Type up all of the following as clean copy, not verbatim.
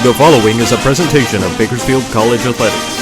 The following is a presentation of Bakersfield College Athletics.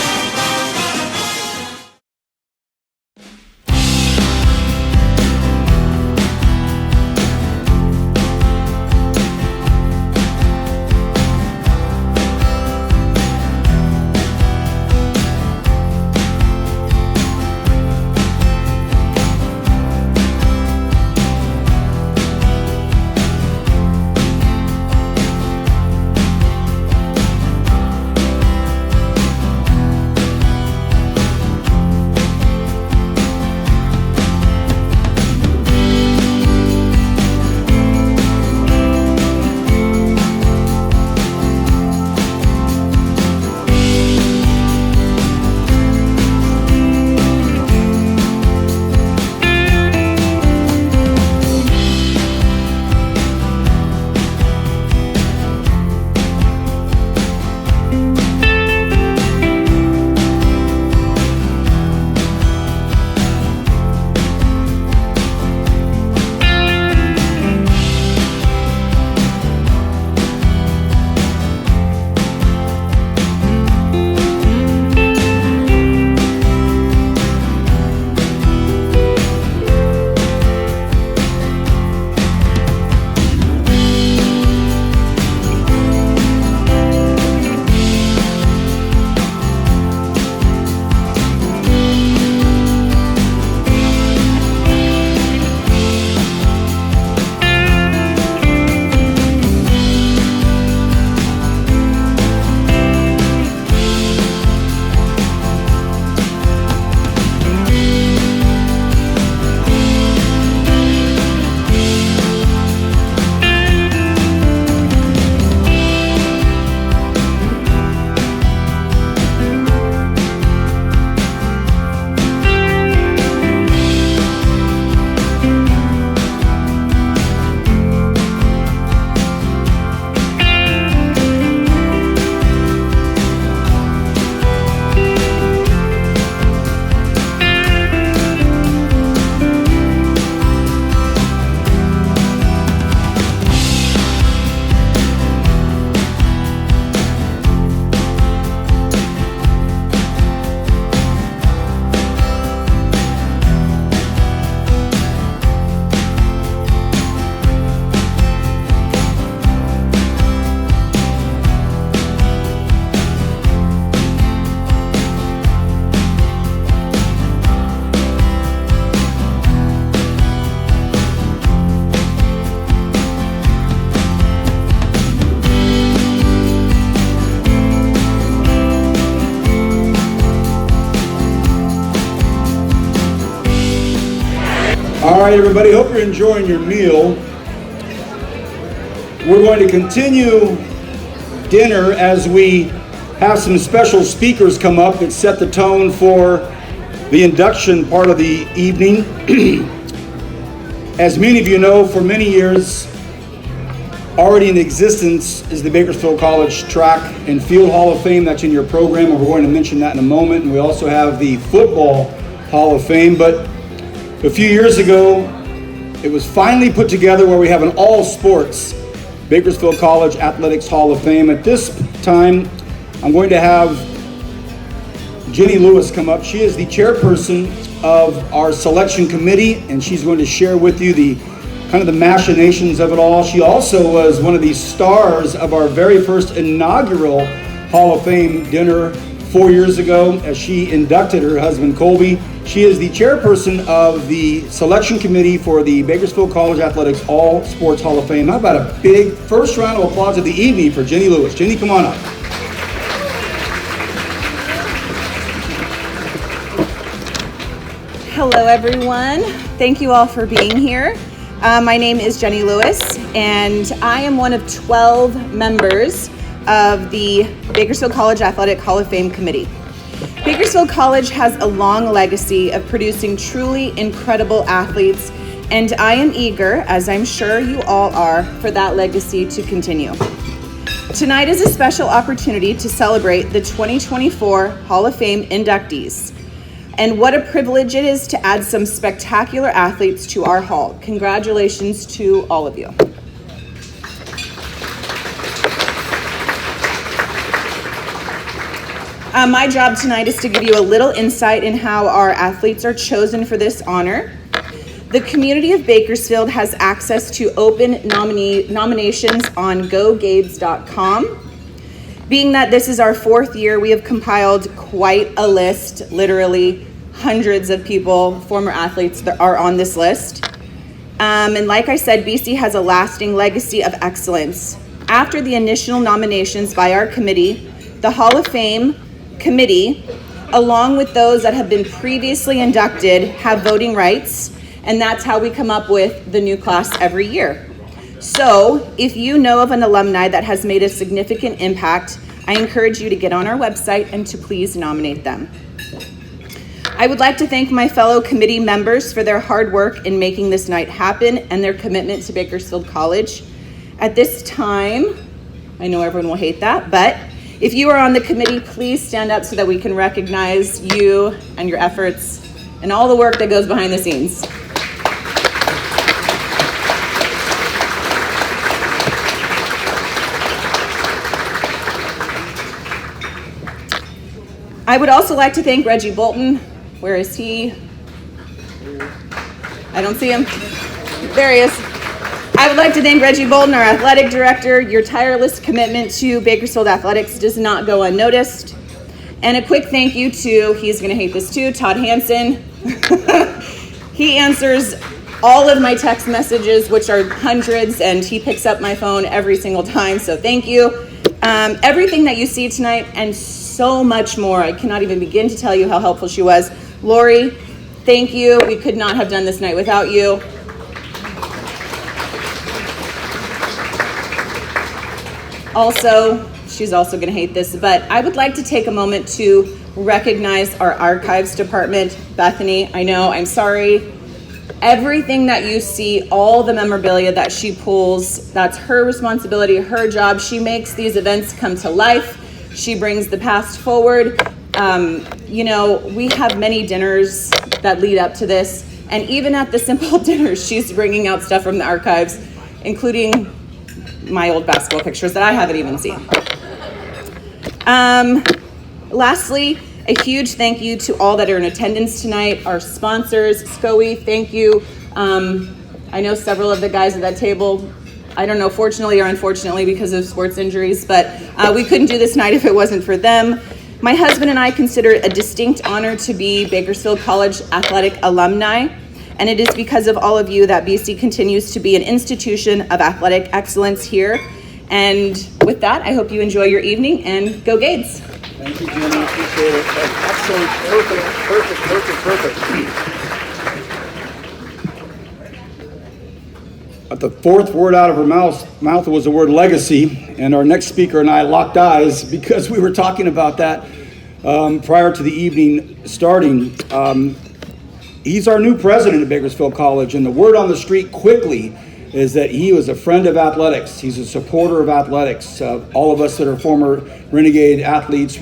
All right, everybody, hope you're enjoying your meal. We're going to continue dinner as we have some special speakers come up that set the tone for the induction part of the evening. As many of you know, for many years, already in existence is the Bakersfield College Track and Field Hall of Fame. That's in your program, and we're going to mention that in a moment. And we also have the Football Hall of Fame. But a few years ago, it was finally put together where we have an all-sports Bakersfield College Athletics Hall of Fame. At this time, I'm going to have Jenny Lewis come up. She is the chairperson of our selection committee, and she's going to share with you the kind of the machinations of it all. She also was one of the stars of our very first inaugural Hall of Fame dinner 4 years ago as she inducted her husband Colby. She is the chairperson of the selection committee for the Bakersfield College Athletics All Sports Hall of Fame. How about a big first round of applause of the evening for Jenny Lewis. Jenny, come on up. Hello, everyone. Thank you all for being here. My name is Jenny Lewis, and I am one of 12 members of the Bakersfield College Athletic Hall of Fame Committee. Bakersfield College has a long legacy of producing truly incredible athletes, and I am eager, as I'm sure you all are, for that legacy to continue. Tonight is a special opportunity to celebrate the 2024 Hall of Fame inductees. And what a privilege it is to add some spectacular athletes to our hall. Congratulations to all of you. My job tonight is to give you a little insight in how our athletes are chosen for this honor. The community of Bakersfield has access to open nominations on gogades.com. Being that this is our 4th year, we have compiled quite a list, literally hundreds of people, former athletes that are on this list. And like I said, BC has a lasting legacy of excellence. After the initial nominations by our committee, the Hall of Fame committee, along with those that have been previously inducted, have voting rights, and that's how we come up with the new class every year. So if you know of an alumni that has made a significant impact, I encourage you to get on our website and to please nominate them. I would like to thank my fellow committee members for their hard work in making this night happen and their commitment to Bakersfield College. At this time, I know everyone will hate that, but if you are on the committee, please stand up so that we can recognize you and your efforts and all the work that goes behind the scenes. I would also like to thank Reggie Bolton. Where is he? I don't see him. There he is. I would like to thank Reggie Bolton, our athletic director. Your tireless commitment to Bakersfield athletics does not go unnoticed. And a quick thank you to, he's going to hate this too, Todd Hansen. He answers all of my text messages, which are hundreds, and he picks up my phone every single time, so thank you. Everything that you see tonight and so much more. I cannot even begin to tell you how helpful she was. Lori, thank you. We could not have done this night without you. Also, she's also going to hate this, but I would like to take a moment to recognize our archives department. Bethany, I know, I'm sorry. Everything that you see, all the memorabilia that she pulls, that's her responsibility, her job. She makes these events come to life. She brings the past forward. We have many dinners that lead up to this. And even at the simple dinners, she's bringing out stuff from the archives, including my old basketball pictures that I haven't even seen. Lastly, a huge thank you to all that are in attendance tonight. Our sponsors, SCOE, thank you. I know several of the guys at that table, I don't know, fortunately or unfortunately because of sports injuries, but we couldn't do this night if it wasn't for them. My husband and I consider it a distinct honor to be Bakersfield College athletic alumni, and it is because of all of you that BC continues to be an institution of athletic excellence here. And with that, I hope you enjoy your evening, and go Gades. Thank you, Jenny. Appreciate it. That's absolutely perfect. But the fourth word out of her mouth was the word legacy, and our next speaker and I locked eyes because we were talking about that prior to the evening starting. He's our new president of Bakersfield College, and the word on the street quickly is that he was a friend of athletics. He's a supporter of athletics. All of us that are former Renegade athletes,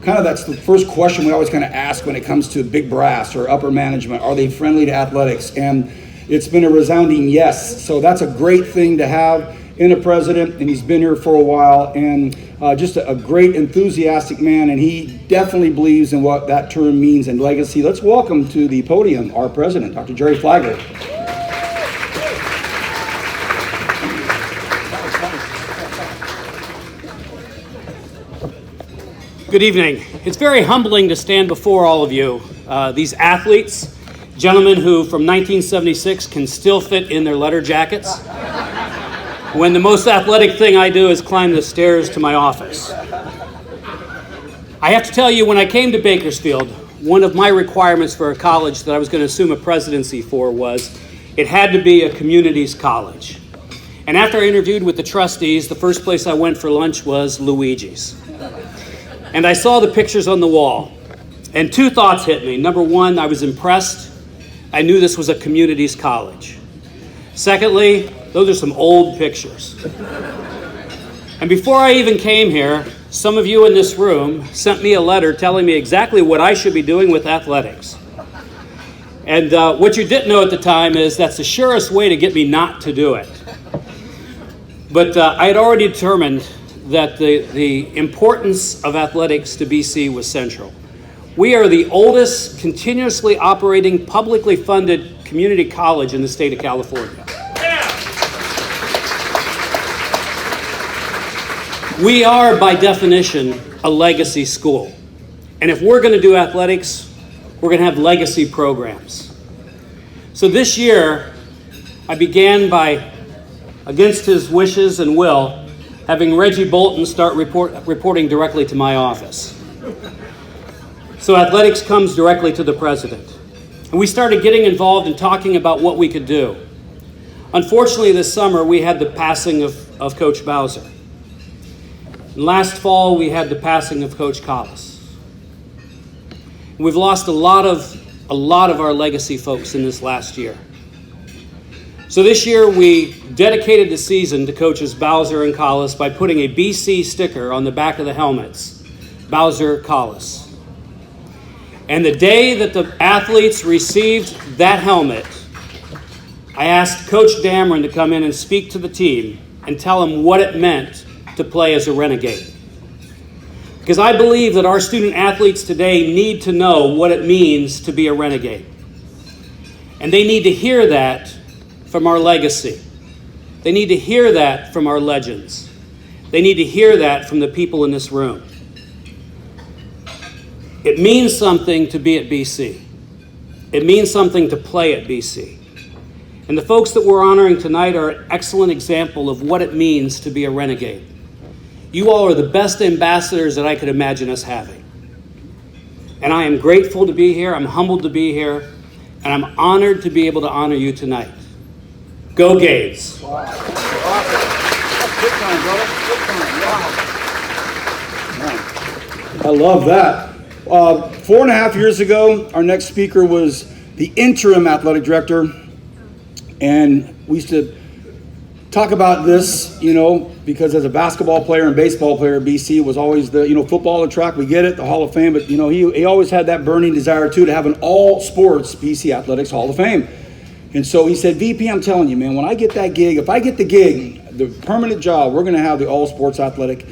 that's the first question we always kind of ask when it comes to big brass or upper management. Are they friendly to athletics? And it's been a resounding yes. So that's a great thing to have in a president, and he's been here for a while, and just a great enthusiastic man, and he definitely believes in what that term means and legacy. Let's welcome to the podium our president, Dr. Jerry Flagler. Good evening. It's very humbling to stand before all of you, these athletes, gentlemen who from 1976 can still fit in their letter jackets, when the most athletic thing I do is climb the stairs to my office. I have to tell you, when I came to Bakersfield, one of my requirements for a college that I was going to assume a presidency for was it had to be a communities college. And after I interviewed with the trustees, the first place I went for lunch was Luigi's. And I saw the pictures on the wall, and two thoughts hit me. Number one, I was impressed. I knew this was a communities college. Secondly, those are some old pictures. And before I even came here, some of you in this room sent me a letter telling me exactly what I should be doing with athletics. And what you didn't know at the time is that's the surest way to get me not to do it. But I had already determined that the importance of athletics to BC was central. We are the oldest continuously operating publicly funded community college in the state of California. We are, by definition, a legacy school. And if we're going to do athletics, we're going to have legacy programs. So this year, I began by, against his wishes and will, having Reggie Bolton start reporting directly to my office. So athletics comes directly to the president. And we started getting involved in talking about what we could do. Unfortunately, this summer, we had the passing of Coach Bowser. And last fall, we had the passing of Coach Collis. We've lost a lot of our legacy folks in this last year. So this year, we dedicated the season to Coaches Bowser and Collis by putting a BC sticker on the back of the helmets, Bowser Collis. And the day that the athletes received that helmet, I asked Coach Dameron to come in and speak to the team and tell them what it meant to play as a Renegade. Because I believe that our student athletes today need to know what it means to be a Renegade. And they need to hear that from our legacy. They need to hear that from our legends. They need to hear that from the people in this room. It means something to be at BC. It means something to play at BC. And the folks that we're honoring tonight are an excellent example of what it means to be a Renegade. You all are the best ambassadors that I could imagine us having. And I am grateful to be here. I'm humbled to be here. And I'm honored to be able to honor you tonight. Go Gades. Wow. Awesome. Good time, brother. Good time. Wow. I love that. 4.5 years ago, our next speaker was the interim athletic director. And we used to talk about this, because as a basketball player and baseball player, BC was always the, football and track, we get it, the Hall of Fame, but, he always had that burning desire, too, to have an all-sports BC Athletics Hall of Fame. And so he said, VP, I'm telling you, man, when I get that gig, if I get the gig, the permanent job, we're going to have the all-sports athletic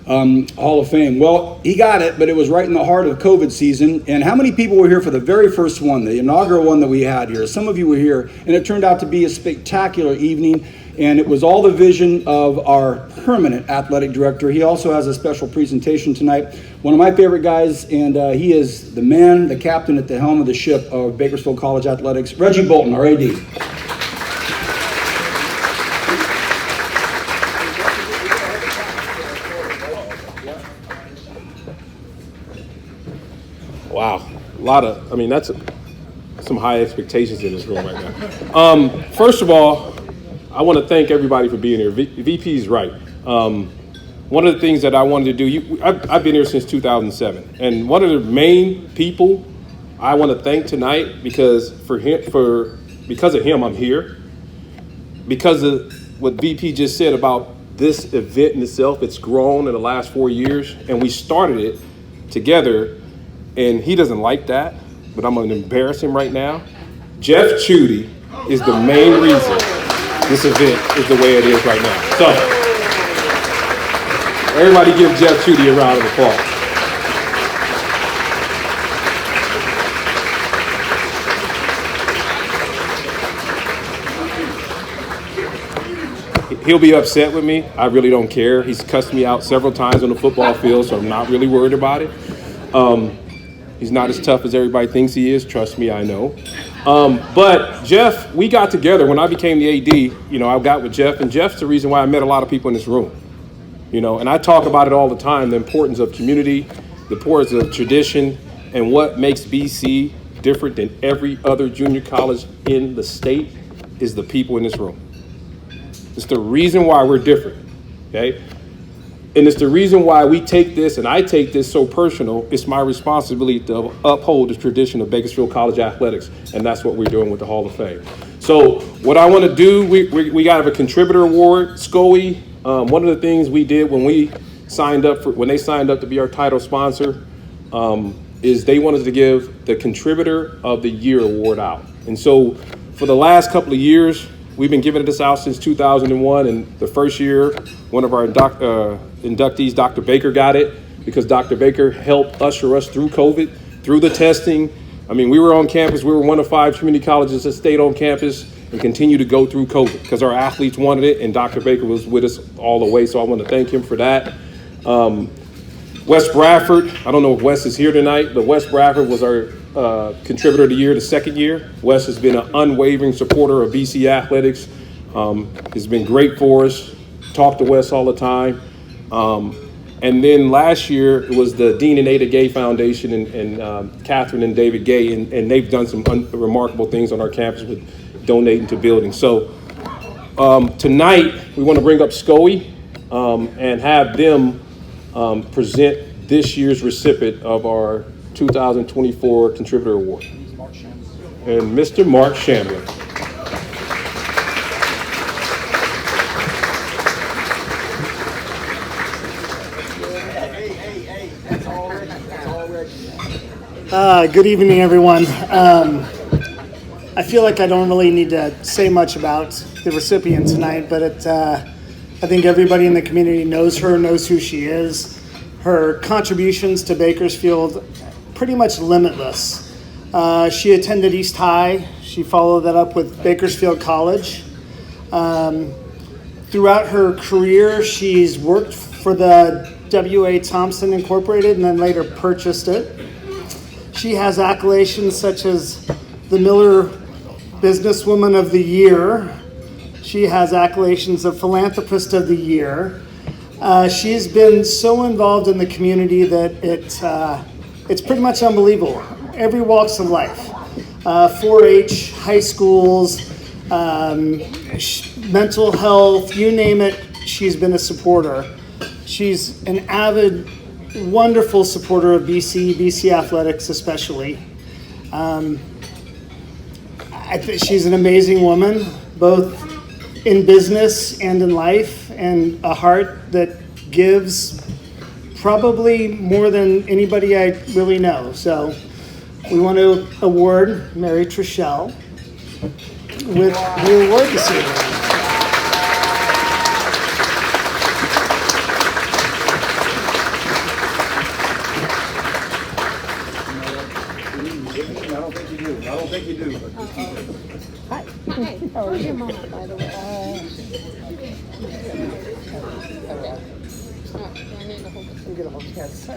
Hall of Fame. Well, he got it, but it was right in the heart of COVID season. And how many people were here for the very first one, the inaugural one that we had here? Some of you were here, and it turned out to be a spectacular evening. And it was all the vision of our permanent athletic director. He also has a special presentation tonight. One of my favorite guys, and he is the man, the captain at the helm of the ship of Bakersfield College Athletics, Reggie Bolton, our AD. Wow, that's some high expectations in this room right now. First of all, I want to thank everybody for being here. VP's right. One of the things that I wanted to do, I've been here since 2007, and one of the main people I want to thank tonight because of him I'm here. Because of what VP just said about this event in itself, it's grown in the last 4 years, and we started it together. And he doesn't like that, but I'm going to embarrass him right now. Jeff Chudy is the main reason this event is the way it is right now. So, everybody give Jeff Chudy a round of applause. He'll be upset with me. I really don't care. He's cussed me out several times on the football field, so I'm not really worried about it. He's not as tough as everybody thinks he is. Trust me, I know. But Jeff, we got together when I became the AD. I got with Jeff, and Jeff's the reason why I met a lot of people in this room. And I talk about it all the time, the importance of community, the importance of tradition, and what makes BC different than every other junior college in the state is the people in this room. It's the reason why we're different, okay? And it's the reason why we take this, and I take this so personal, it's my responsibility to uphold the tradition of Bakersfield College athletics, and that's what we're doing with the Hall of Fame. So what I want to do, we got to have a contributor award, SCOE. One of the things we did when they signed up to be our title sponsor, is they wanted to give the Contributor of the Year award out. And so for the last couple of years, We've been giving this out since 2001, and the first year, one of our inductees, Dr. Baker, got it because Dr. Baker helped usher us through COVID, through the testing. I mean, we were on campus. We were one of 5 community colleges that stayed on campus and continue to go through COVID because our athletes wanted it, and Dr. Baker was with us all the way, so I want to thank him for that. Wes Bradford, I don't know if Wes is here tonight, but Wes Bradford was our contributor of the year, the second year. Wes has been an unwavering supporter of BC athletics. He's been great for us. Talk to Wes all the time. And then last year it was the Dean and Ada Gay Foundation and Catherine and David Gay, and they've done some remarkable things on our campus with donating to buildings. So tonight we want to bring up SCOE and have them present this year's recipient of our 2024 Contributor Award. And Mr. Mark Shamblin. Good evening, everyone. I feel like I don't really need to say much about the recipient tonight, but I think everybody in the community knows her, knows who she is. Her contributions to Bakersfield, pretty much limitless. She attended East High. She followed that up with Bakersfield College. Throughout her career, she's worked for the W.A. Thompson Incorporated and then later purchased it. She has accolades such as the Miller Businesswoman of the Year. She has accolades of Philanthropist of the Year. She's been so involved in the community that it's pretty much unbelievable. Every walks of life, 4-H, high schools, mental health, you name it, she's been a supporter. She's an avid, wonderful supporter of BC athletics especially. I think she's an amazing woman, both in business and in life, and a heart that gives probably more than anybody I really know. So we want to award Mary Trishelle with the award this evening. I don't think you do. Hi. How are you, Mama, by the way? I need to hold it. You get a whole chance.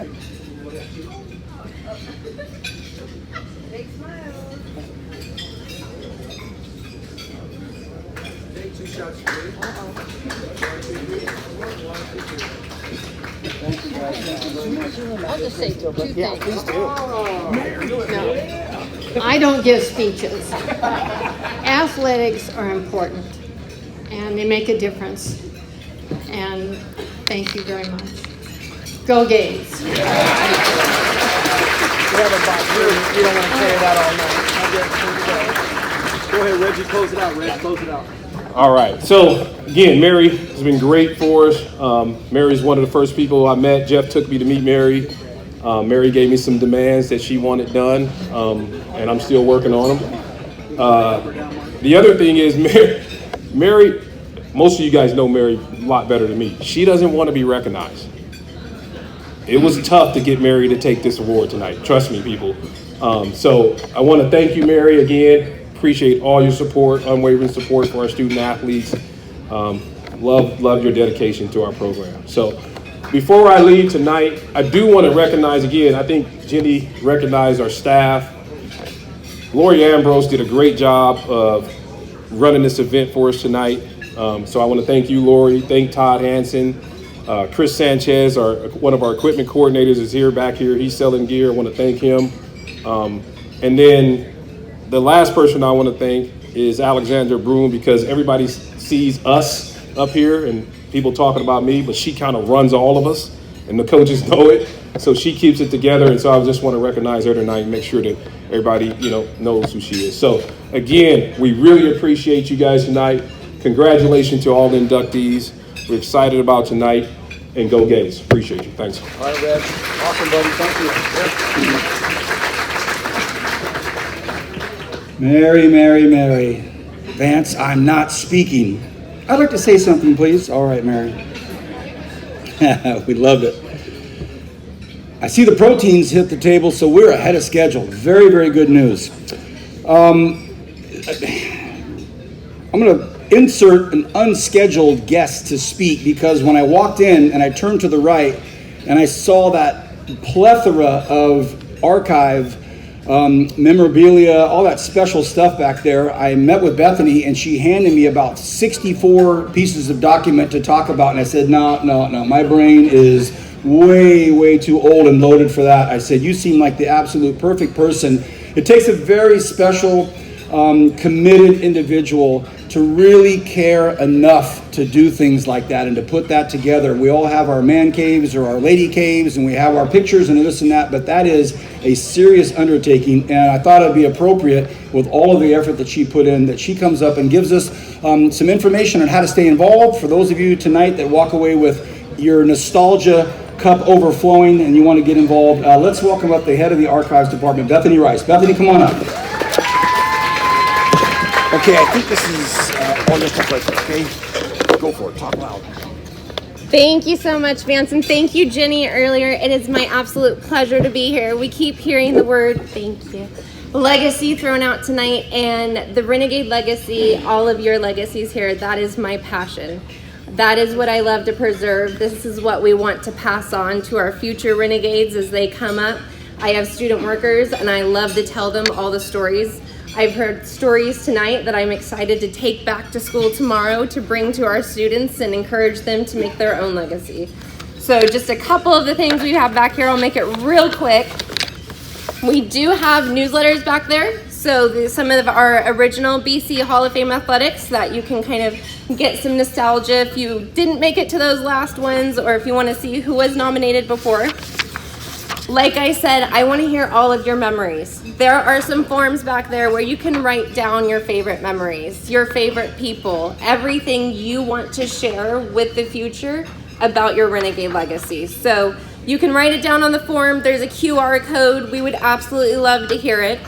Big smile. Take 2 shots, please. Thank you, guys. Thank you very much. I'll just say 2 things. Yeah, please do. No. I don't give speeches. Athletics are important, and they make a difference. And thank you very much. Go Gays. We have a box here. You don't want to carry that all night. Go ahead, Reggie. Close it out. Reg, close it out. All right. So again, Mary has been great for us. Mary's one of the first people I met. Jeff took me to meet Mary. Mary gave me some demands that she wanted done, and I'm still working on them. The other thing is Mary, most of you guys know Mary a lot better than me. She doesn't want to be recognized. It was tough to get Mary to take this award tonight. Trust me, people. So I want to thank you, Mary, again. Appreciate all your support, unwavering support for our student athletes. Love your dedication to our program. So before I leave tonight, I do want to recognize again, I think Jenny recognized our staff. Lori Ambrose did a great job of running this event for us tonight. So I want to thank you, Lori. Thank Todd Hansen. Chris Sanchez, one of our equipment coordinators, is here back here. He's selling gear. I want to thank him. And then the last person I want to thank is Alexandra Broom, because everybody sees us up here and people talking about me, but she kind of runs all of us, and the coaches know it. So she keeps it together, and so I just want to recognize her tonight and make sure that everybody, knows who she is. So again, we really appreciate you guys tonight. Congratulations to all the inductees. We're excited about tonight, and go Gays. Appreciate you. Thanks. All right, Reg. Awesome, buddy. Thank you. Mary, Mary, Mary. Vance, I'm not speaking. I'd like to say something, please. All right, Mary. We loved it. I see the proteins hit the table, so we're ahead of schedule. Very, very good news. I'm going to insert an unscheduled guest to speak because when I walked in and I turned to the right and I saw that plethora of archive memorabilia, all that special stuff back there, I met with Bethany and she handed me about 64 pieces of document to talk about, and I said, no, my brain is way too old and loaded for that. I said, you seem like the absolute perfect person. It takes a very special, committed individual to really care enough to do things like that and to put that together. We all have our man caves or our lady caves and we have our pictures and this and that, but that is a serious undertaking, and I thought it'd be appropriate with all of the effort that she put in that she comes up and gives us some information on how to stay involved. For those of you tonight that walk away with your nostalgia cup overflowing and you want to get involved, let's welcome up the head of the archives department, Bethany Rice. Bethany, come on up. Okay, I think this is on this place, okay? Go for it, talk loud. Thank you so much, Vance, and thank you, Jenny, earlier. It is my absolute pleasure to be here. We keep hearing the word, thank you, legacy thrown out tonight, and the Renegade legacy, all of your legacies here, that is my passion. That is what I love to preserve. This is what we want to pass on to our future Renegades as they come up. I have student workers, and I love to tell them all the stories. I've heard stories tonight that I'm excited to take back to school tomorrow to bring to our students and encourage them to make their own legacy. So just a couple of the things we have back here, I'll make it real quick. We do have newsletters back there. So some of our original BC Hall of Fame athletics that you can kind of get some nostalgia if you didn't make it to those last ones or if you want to see who was nominated before. Like I said, I want to hear all of your memories. There are some forms back there where you can write down your favorite memories, your favorite people, everything you want to share with the future about your Renegade legacy. So you can write it down on the form. There's a QR code. We would absolutely love to hear it.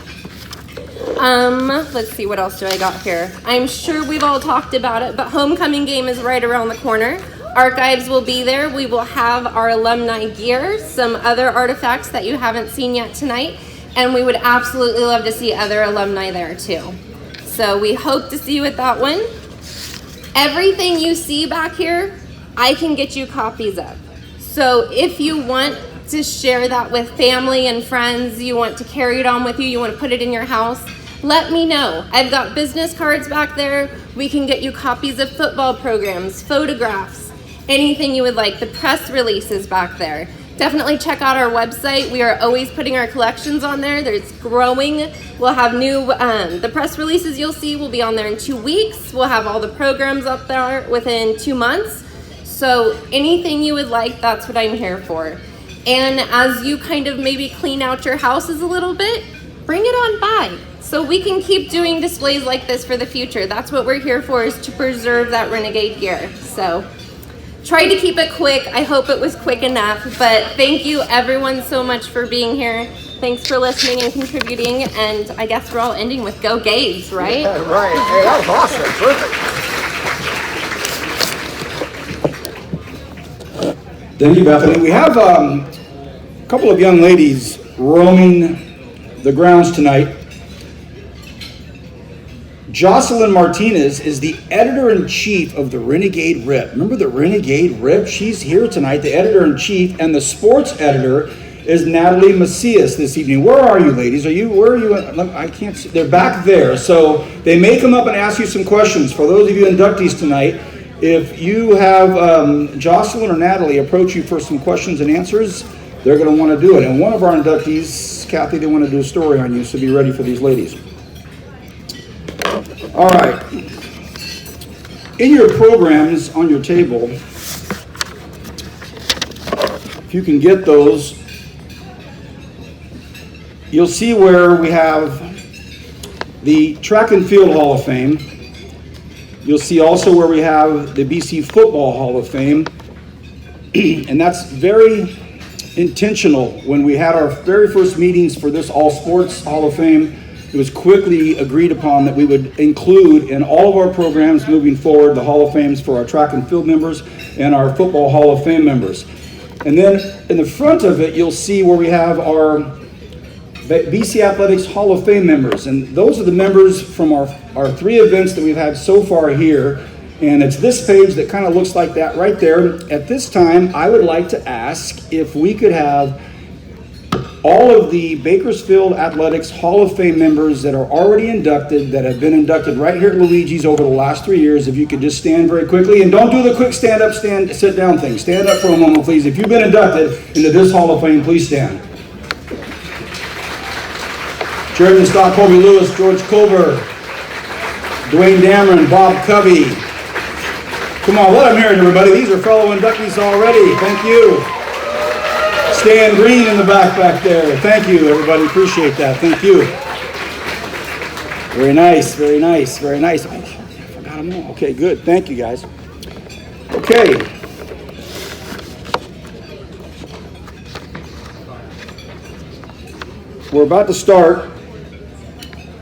Let's see, what else do I got here? I'm sure we've all talked about it, but homecoming game is right around the corner. Archives will be there. We will have our alumni gear, some other artifacts that you haven't seen yet tonight, and we would absolutely love to see other alumni there too. So we hope to see you at that one. Everything you see back here, I can get you copies of. So if you want to share that with family and friends, you want to carry it on with you, you want to put it in your house, let me know. I've got business cards back there. We can get you copies of football programs, photographs, anything you would like. The press releases back there. Definitely check out our website. We are always putting our collections on there. There's growing. We'll have new, the press releases you'll see will be on there in 2 weeks. We'll have all the programs up there within 2 months. So anything you would like, that's what I'm here for. And as you kind of maybe clean out your houses a little bit, bring it on by. So we can keep doing displays like this for the future. That's what we're here for, is to preserve that Renegade gear. So try to keep it quick. I hope it was quick enough, but thank you everyone so much for being here. Thanks for listening and contributing, and I guess we're all ending with Go Gays, right? Yeah, right. Hey, that was awesome. Perfect. Thank you, Bethany. We have a couple of young ladies roaming the grounds tonight. Jocelyn Martinez is the editor-in-chief of the Renegade Rip. Remember the Renegade Rip? She's here tonight, the editor-in-chief, and the sports editor is Natalie Macias this evening. Where are you, ladies? Where are you? I can't see. They're back there. So they may come up and ask you some questions. For those of you inductees tonight, if you have Jocelyn or Natalie approach you for some questions and answers, they're going to want to do it. And one of our inductees, Cathie, they want to do a story on you, so be ready for these ladies. All right. In your programs on your table, if you can get those, you'll see where we have the Track and Field Hall of Fame. You'll see also where we have the BC Football Hall of Fame. And that's very intentional. When we had our very first meetings for this All Sports Hall of Fame, it was quickly agreed upon that we would include in all of our programs moving forward the Hall of Fames for our track and field members and our football Hall of Fame members. And then in the front of it, you'll see where we have our BC Athletics Hall of Fame members. And those are the members from our 3 events that we've had so far here. And it's this page that kind of looks like that right there. At this time, I would like to ask if we could have all of the Bakersfield Athletics Hall of Fame members that are already inducted, that have been inducted right here at Luigi's over the last 3 years, if you could just stand very quickly. And don't do the quick stand up, sit down thing. Stand up for a moment, please. If you've been inducted into this Hall of Fame, please stand. Jeremy Stock, Colby Lewis, George Culver, Dwayne Dameron, Bob Covey. Come on, let them hear it, everybody. These are fellow inductees already. Thank you. Stan Green in the back there. Thank you, everybody. Appreciate that. Thank you. Very nice, very nice, very nice. Oh, I forgot them all. Okay, good. Thank you, guys. Okay. We're about to start,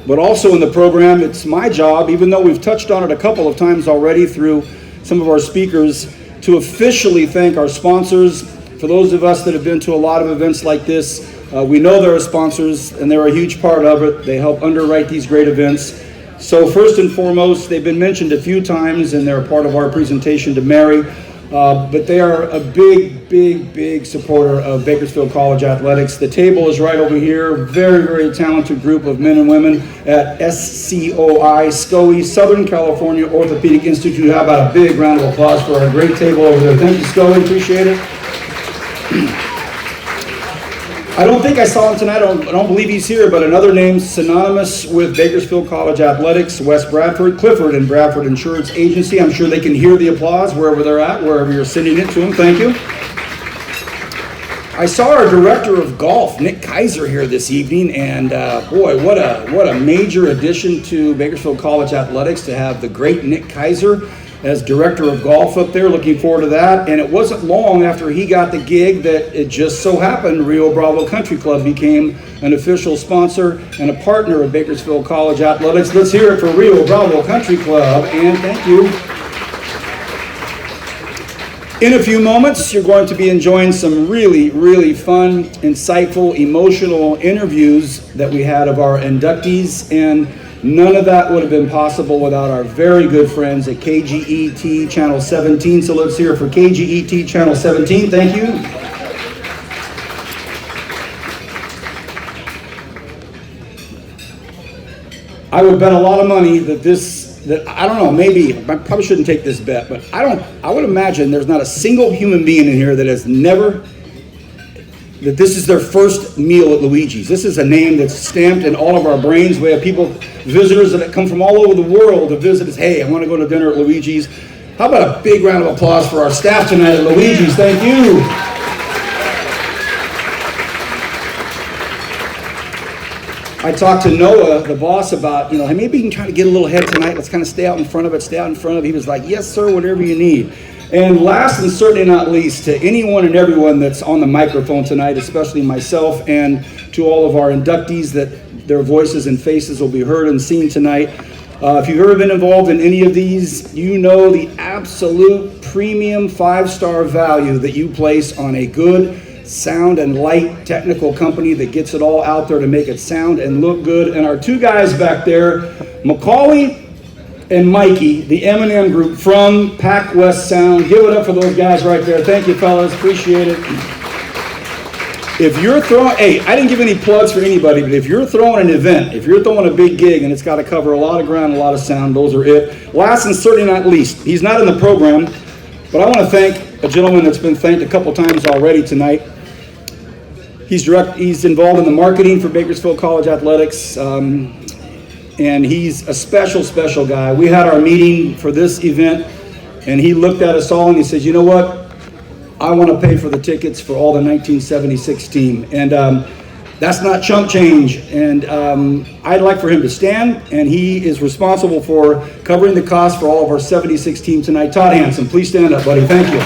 but also in the program, it's my job, even though we've touched on it a couple of times already through some of our speakers, to officially thank our sponsors. For those of us that have been to a lot of events like this, we know there are sponsors, and they're a huge part of it. They help underwrite these great events. So first and foremost, they've been mentioned a few times, and they're a part of our presentation to Mary, but they are a big supporter of Bakersfield College Athletics. The table is right over here. Very talented group of men and women at SCOI, Southern California Orthopedic Institute. How about a big round of applause for our great table over there. Thank you, SCOI. Appreciate it. I don't think I saw him tonight. I don't believe he's here, but another name synonymous with Bakersfield College Athletics, Wes Bradford, Clifford and Bradford Insurance Agency. I'm sure they can hear the applause wherever they're at, wherever you're sending it to them. Thank you. I saw our director of golf, Nick Kaiser, here this evening, and boy, what a major addition to Bakersfield College Athletics to have the great Nick Kaiser as director of golf up there. Looking forward to that. And it wasn't long after he got the gig that it just so happened Rio Bravo Country Club became an official sponsor and a partner of Bakersfield College Athletics. Let's hear it for Rio Bravo Country Club, and thank you. In a few moments, you're going to be enjoying some really fun, insightful, emotional interviews that we had of our inductees, and none of that would have been possible without our very good friends at KGET Channel 17. So let's hear it for KGET Channel 17. Thank you. I would bet a lot of money that I don't know, maybe, I probably shouldn't take this bet, but I would imagine there's not a single human being in here that has never, that this is their first meal at Luigi's. This is a name that's stamped in all of our brains. We have visitors that come from all over the world to visit us. Hey, I want to go to dinner at Luigi's. How about a big round of applause for our staff tonight at Luigi's? Thank you. I talked to Noah, the boss, about, hey, maybe you can try to get a little ahead tonight. Let's kind of stay out in front of it, He was like, yes, sir, whatever you need. And last and certainly not least, to anyone and everyone that's on the microphone tonight, especially myself, and to all of our inductees that their voices and faces will be heard and seen tonight. If you've ever been involved in any of these, you know the absolute premium 5-star value that you place on a good sound and light technical company that gets it all out there to make it sound and look good. And our two guys back there, Macaulay and Mikey, the M&M group from Pac West Sound. Give it up for those guys right there. Thank you, fellas. Appreciate it. If you're throwing, hey, I didn't give any plugs for anybody, but if you're throwing an event, if you're throwing a big gig and it's got to cover a lot of ground, a lot of sound, those are it. Last and certainly not least, he's not in the program, but I want to thank a gentleman that's been thanked a couple times already tonight. He's involved in the marketing for Bakersfield College Athletics, and he's a special guy. We had our meeting for this event, and he looked at us all and he says, you know what? I want to pay for the tickets for all the 1976 team. And that's not chump change. And I'd like for him to stand, and he is responsible for covering the cost for all of our 76 team tonight. Todd Hanson, please stand up, buddy. Thank you.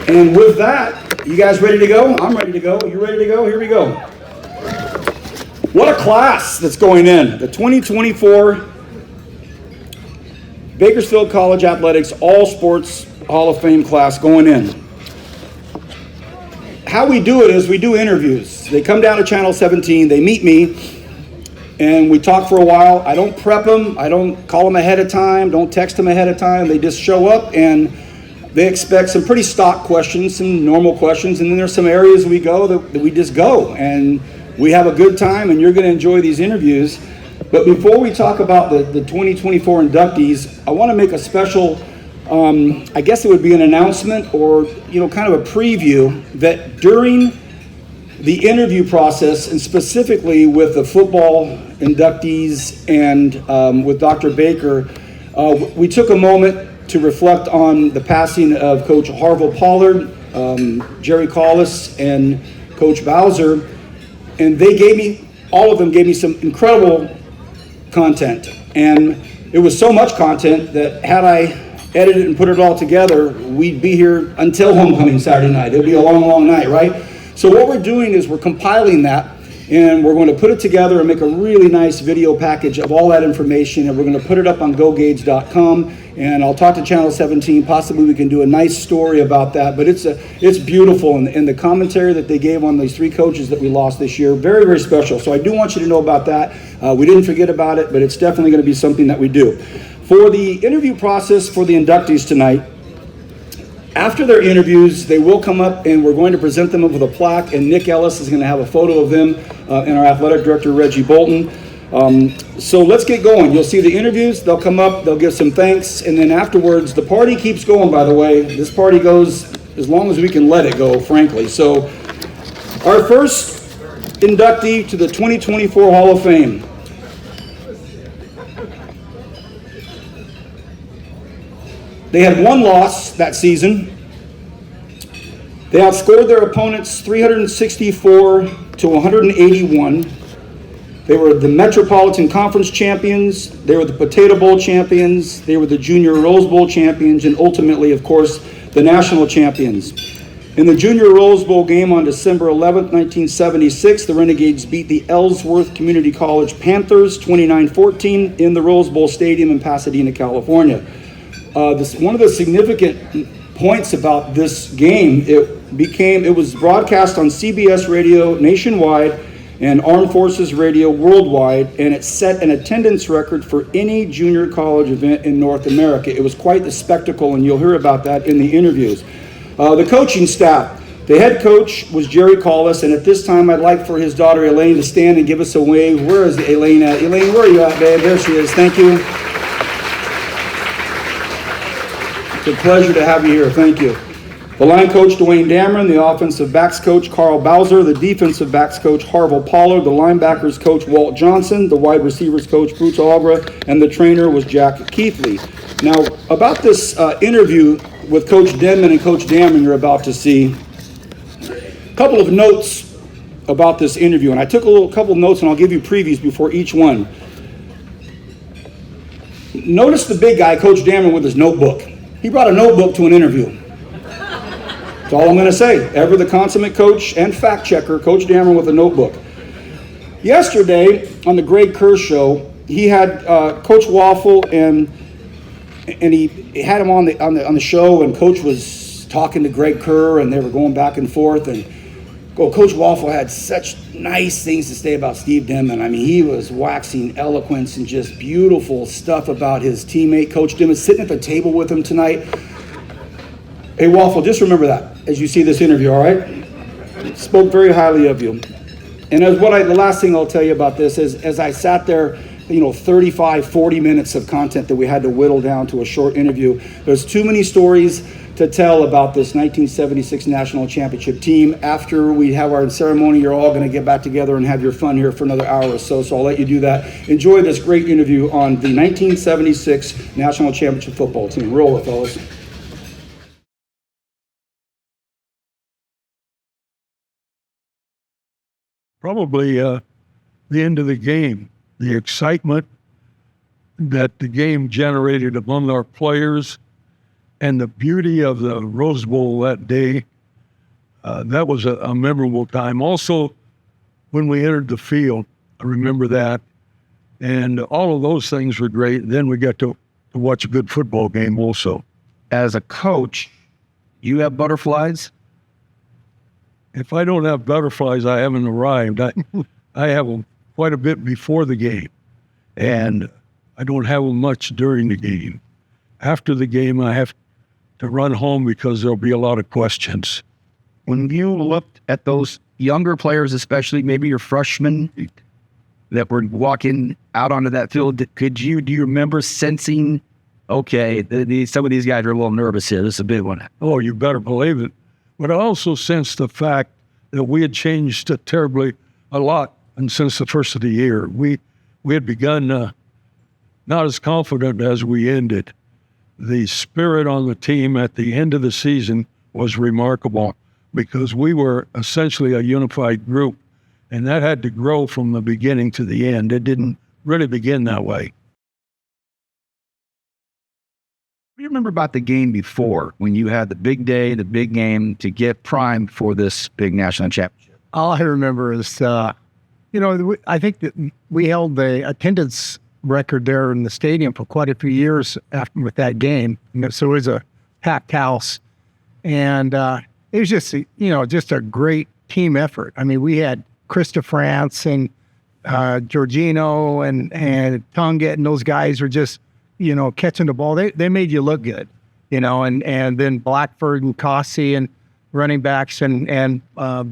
And with that, you guys ready to go? I'm ready to go. You ready to go? Here we go. What a class that's going in. The 2024 Bakersfield College Athletics All Sports Hall of Fame class going in. How we do it is we do interviews. They come down to Channel 17, they meet me, and we talk for a while. I don't prep them, I don't call them ahead of time, don't text them ahead of time. They just show up and they expect some pretty stock questions, some normal questions, and then there's some areas we go that we just go. And we have a good time, and you're going to enjoy these interviews. But before we talk about the 2024 inductees, I want to make a special, I guess it would be an announcement or, kind of a preview that during the interview process, and specifically with the football inductees and with Dr. Baker, we took a moment to reflect on the passing of Coach Harville Pollard, Jerry Collis, and Coach Bowser. And all of them gave me some incredible content. And it was so much content that had I edited and put it all together, we'd be here until homecoming Saturday night. It'll be a long, long night, right? So what we're doing is we're compiling that, and we're going to put it together and make a really nice video package of all that information, and we're going to put it up on gogage.com, and I'll talk to Channel 17. Possibly we can do a nice story about that, but it's beautiful, and the commentary that they gave on these three coaches that we lost this year, very, very special. So I do want you to know about that. We didn't forget about it, but it's definitely going to be something that we do. For the interview process for the inductees tonight, after their interviews, they will come up and we're going to present them with a plaque, and Nick Ellis is going to have a photo of them and our athletic director, Reggie Bolton. So let's get going. You'll see the interviews, they'll come up, they'll give some thanks, and then afterwards, the party keeps going, by the way. This party goes as long as we can let it go, frankly. So our first inductee to the 2024 Hall of Fame. They had one loss that season. They outscored their opponents 364 to 181. They were the Metropolitan Conference champions. They were the Potato Bowl champions. They were the Junior Rose Bowl champions, and ultimately, of course, the national champions. In the Junior Rose Bowl game on December 11th, 1976, the Renegades beat the Ellsworth Community College Panthers 29-14 in the Rose Bowl Stadium in Pasadena, California. One of the significant points about this game, it was broadcast on CBS Radio nationwide and Armed Forces Radio worldwide, and it set an attendance record for any junior college event in North America. It was quite the spectacle, and you'll hear about that in the interviews. The coaching staff, the head coach was Jerry Collis, and at this time I'd like for his daughter Elaine to stand and give us a wave. Where is Elaine at? Elaine, where are you at, babe? There she is. Thank you. It's a pleasure to have you here. Thank you. The line coach, Dwayne Dameron, the offensive backs coach, Carl Bowser, the defensive backs coach, Harville Pollard, the linebackers coach, Walt Johnson, the wide receivers coach, Bruce Algra, and the trainer was Jack Cathie. Now, about this interview with Coach Denman and Coach Dameron you're about to see, a couple of notes about this interview, and I took a couple of notes, and I'll give you previews before each one. Notice the big guy, Coach Dameron, with his notebook. He brought a notebook to an interview. That's all I'm going to say. Ever the consummate coach and fact checker, Coach Dameron with a notebook. Yesterday on the Greg Kerr show, he had Coach Waffle and he had him on the show, and Coach was talking to Greg Kerr, and they were going back and forth. And Coach Waffle had such nice things to say about Steve Denman. I mean, he was waxing eloquence and just beautiful stuff about his teammate, Coach Denman, sitting at the table with him tonight. Hey, Waffle, just remember that as you see this interview, all right? Spoke very highly of you. And the last thing I'll tell you about this is, as I sat there, 35, 40 minutes of content that we had to whittle down to a short interview, there's too many stories to tell about this 1976 National Championship team. After we have our ceremony, you're all going to get back together and have your fun here for another hour or so, so I'll let you do that. Enjoy this great interview on the 1976 National Championship football team. Roll it, fellas. Probably the end of the game, the excitement that the game generated among our players and the beauty of the Rose Bowl that day, that was a memorable time. Also, when we entered the field, I remember that. And all of those things were great. Then we got to watch a good football game also. As a coach, you have butterflies? If I don't have butterflies, I haven't arrived. I have them quite a bit before the game, and I don't have them much during the game. After the game, I have to run home because there'll be a lot of questions. When you looked at those younger players, especially maybe your freshmen that were walking out onto that field, do you remember sensing, okay, some of these guys are a little nervous here, this is a big one? Oh, you better believe it. But I also sensed the fact that we had changed terribly a lot, and since the first of the year, we had begun not as confident as we ended. The spirit on the team at the end of the season was remarkable because we were essentially a unified group, and that had to grow from the beginning to the end. It didn't really begin that way. What do you remember about the game before, when you had the big day, the big game to get primed for this big national championship? All I remember is, I think that we held the attendance record there in the stadium for quite a few years after with that game. So it was a packed house, and it was just a great team effort. I mean, we had Krista France and Georgino and Tonga, and those guys were just, catching the ball. They made you look good, and then Blackford and Cathie and running backs and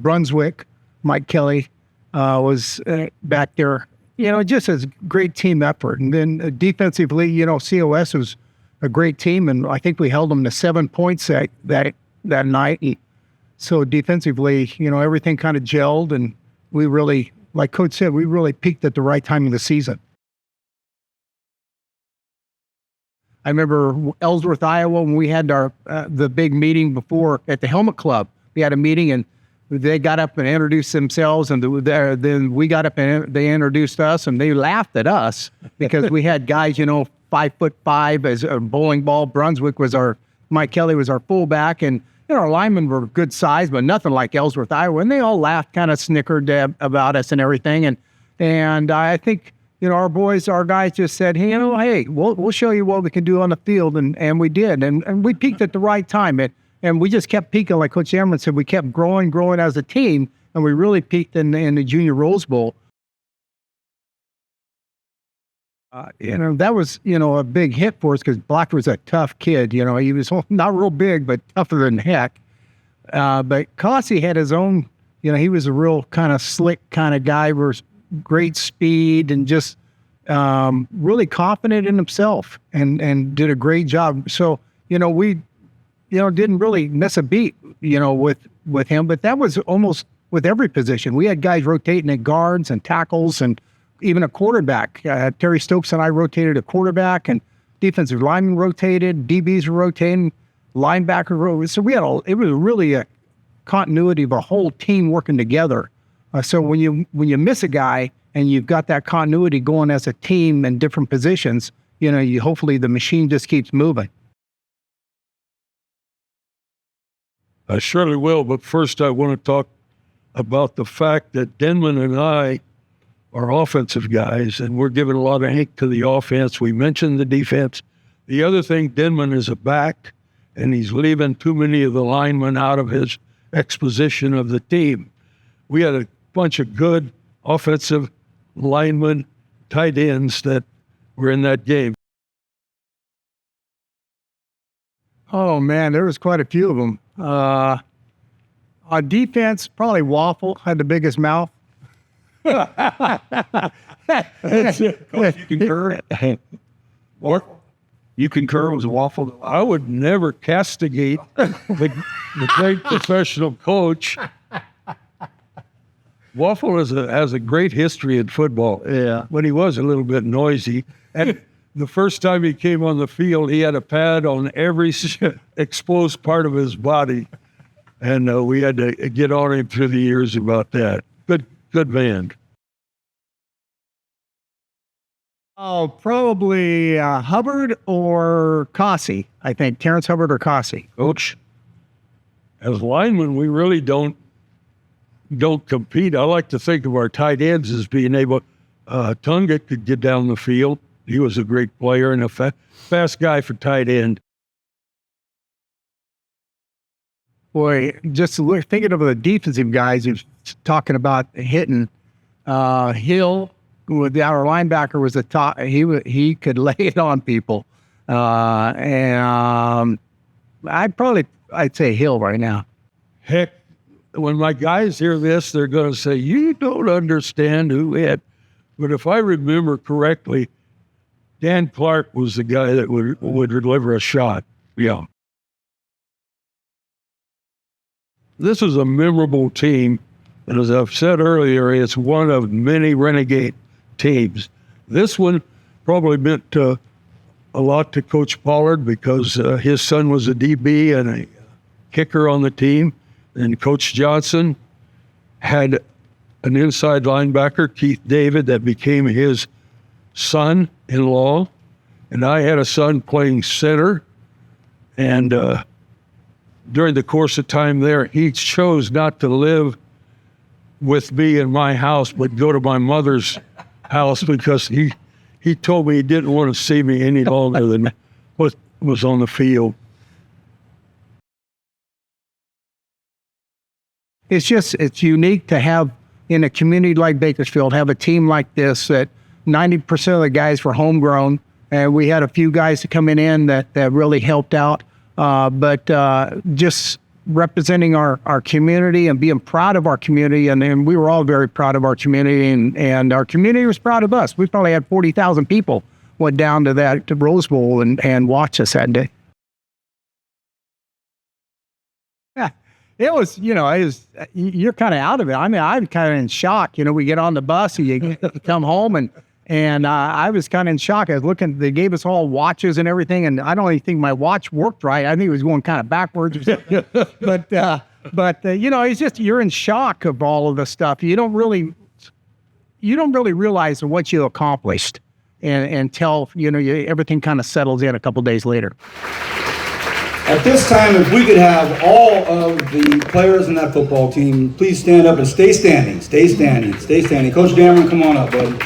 Brunswick, Mike Kelly was back there. Just a great team effort. And then defensively, COS was a great team, and I think we held them to 7 points that night. And so defensively, everything kind of gelled, and we really, like Coach said, we really peaked at the right time of the season. I remember Ellsworth, Iowa, when we had our the big meeting before at the Helmet Club. We had a meeting, and they got up and introduced themselves, and then we got up and they introduced us, and they laughed at us because we had guys, 5'5" as a bowling ball. Brunswick was Mike Kelly was our fullback, and our linemen were good size, but nothing like Ellsworth, Iowa. And they all laughed, kind of snickered about us and everything. And I think, our guys just said, hey, we'll show you what we can do on the field. And we did. And we peaked at the right time. And we just kept peaking, like Coach Ambrose said, we kept growing as a team. And we really peaked in the Junior Rose Bowl. That was, a big hit for us because Blackford was a tough kid. He was not real big, but tougher than heck. But Cathie had his own, he was a real kind of slick kind of guy with great speed and just really confident in himself and did a great job. So, we, didn't really miss a beat, with him. But that was almost with every position. We had guys rotating at guards and tackles and even a quarterback. Terry Stokes and I rotated a quarterback, and defensive linemen rotated, DBs were rotating, linebacker rotated. So it was really a continuity of a whole team working together. So when you miss a guy and you've got that continuity going as a team in different positions, hopefully the machine just keeps moving. I surely will, but first I want to talk about the fact that Denman and I are offensive guys, and we're giving a lot of ink to the offense. We mentioned the defense. The other thing, Denman is a back, and he's leaving too many of the linemen out of his exposition of the team. We had a bunch of good offensive linemen, tight ends that were in that game. Oh, man, there was quite a few of them. On defense, probably Waffle had the biggest mouth. That's it. Coach, you concur? You concur with Waffle? I would never castigate the great professional coach. Waffle has a great history in football. Yeah. But he was a little bit noisy. And the first time he came on the field, he had a pad on every exposed part of his body. And we had to get on him through the years about that. Good man. Oh, probably Hubbard or Cathie. I think Terrence Hubbard or Cathie. Coach, as linemen, we really don't compete. I like to think of our tight ends as being able. Tunga could get down the field. He was a great player and a fast guy for tight end. Boy, just thinking of the defensive guys who's talking about hitting. Hill, with our linebacker, was a top. He could lay it on people, and I'd say Hill right now. Heck, when my guys hear this, they're going to say, "You don't understand who hit." But if I remember correctly, Dan Clark was the guy that would deliver a shot. Yeah. This is a memorable team, and as I've said earlier, it's one of many Renegade teams. This one probably meant a lot to Coach Pollard because his son was a DB and a kicker on the team, and Coach Johnson had an inside linebacker, Keith David, that became his son-in-law, and I had a son playing center, and during the course of time there, he chose not to live with me in my house, but go to my mother's house because he told me he didn't want to see me any longer than what was on the field. It's unique to have, in a community like Bakersfield, have a team like this that 90% of the guys were homegrown, and we had a few guys that coming in that really helped out. But just representing our community and being proud of our community, and we were all very proud of our community, and our community was proud of us. We probably had 40,000 people went down to Rose Bowl and watched us that day. Yeah, it was, you're kind of out of it. I mean, I'm kind of in shock. We get on the bus and you come home and I was kind of in shock. I was looking, they gave us all watches and everything, and I don't even think my watch worked right. I think it was going kind of backwards or something. But it's just, you're in shock of all of the stuff. You don't really realize what you accomplished until, everything kind of settles in a couple days later. At this time, if we could have all of the players in that football team, please stand up and stay standing. Stay standing. Stay standing. Coach Dameron, come on up, buddy.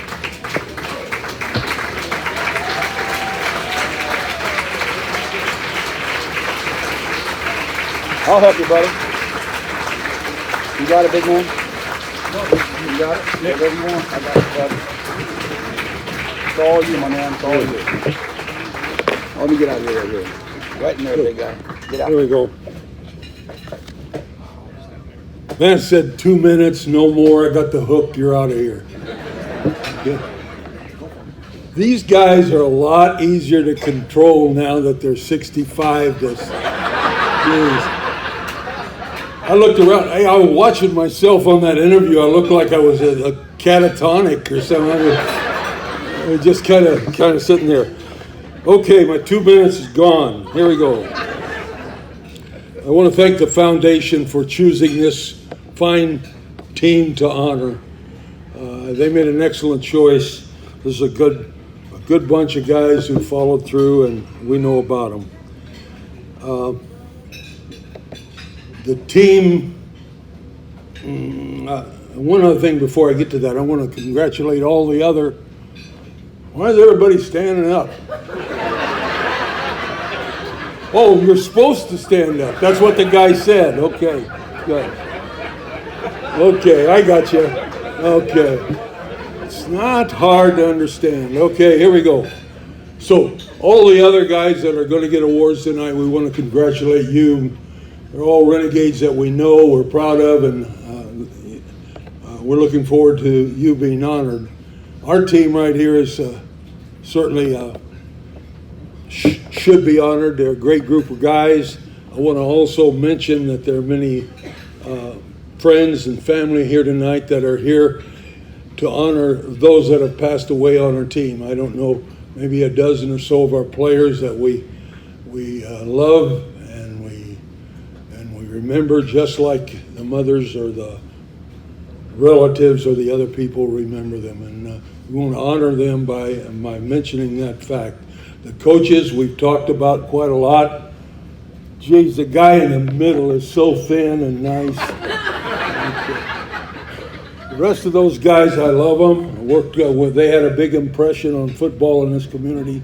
I'll help you, buddy. You got it, big man? You got it? Whatever you want. I got it, buddy. It's all you, my man. It's all you. Let me get out of here right here. Right in there, big guy. Get out. There we go. Vance said 2 minutes, no more. I got the hook. You're out of here. Okay. These guys are a lot easier to control now that they're 65. I looked around. I was watching myself on that interview. I looked like I was a catatonic or something. I was just kind of sitting there. Okay, my 2 minutes is gone. Here we go. I want to thank the foundation for choosing this fine team to honor. They made an excellent choice. This is a good bunch of guys who followed through, and we know about them. The team, one other thing before I get to that, I want to congratulate all the other. Why is everybody standing up? Oh, you're supposed to stand up. That's what the guy said. Okay, good. Okay, I got you. Okay. It's not hard to understand. Okay, here we go. So, all the other guys that are going to get awards tonight, we want to congratulate you. They're all Renegades that we know, we're proud of, and we're looking forward to you being honored. Our team right here is certainly should be honored. They're a great group of guys. I want to also mention that there are many friends and family here tonight that are here to honor those that have passed away on our team. I don't know, maybe a dozen or so of our players that we love and we remember, just like the mothers or the relatives or the other people remember them. And We want to honor them by mentioning that fact. The coaches we've talked about quite a lot. Geez, the guy in the middle is so thin and nice. The rest of those guys, I love them. I worked with. They had a big impression on football in this community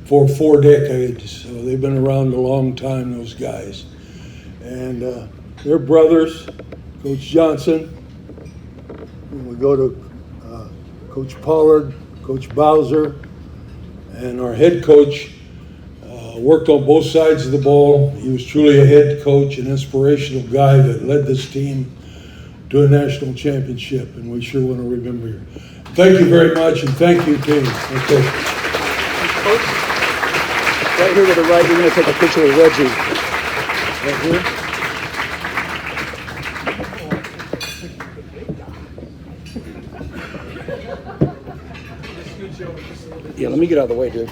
for 4 decades. So they've been around a long time, those guys. And they're brothers. Coach Johnson. And we go to Coach Pollard, Coach Bowser, and our head coach worked on both sides of the ball. He was truly a head coach, an inspirational guy that led this team to a national championship, and we sure want to remember you. Thank you very much, and thank you, team. Okay. Coach, right here to the right, we're going to take a picture of Reggie. Right here. Yeah, let me get out of the way, dude.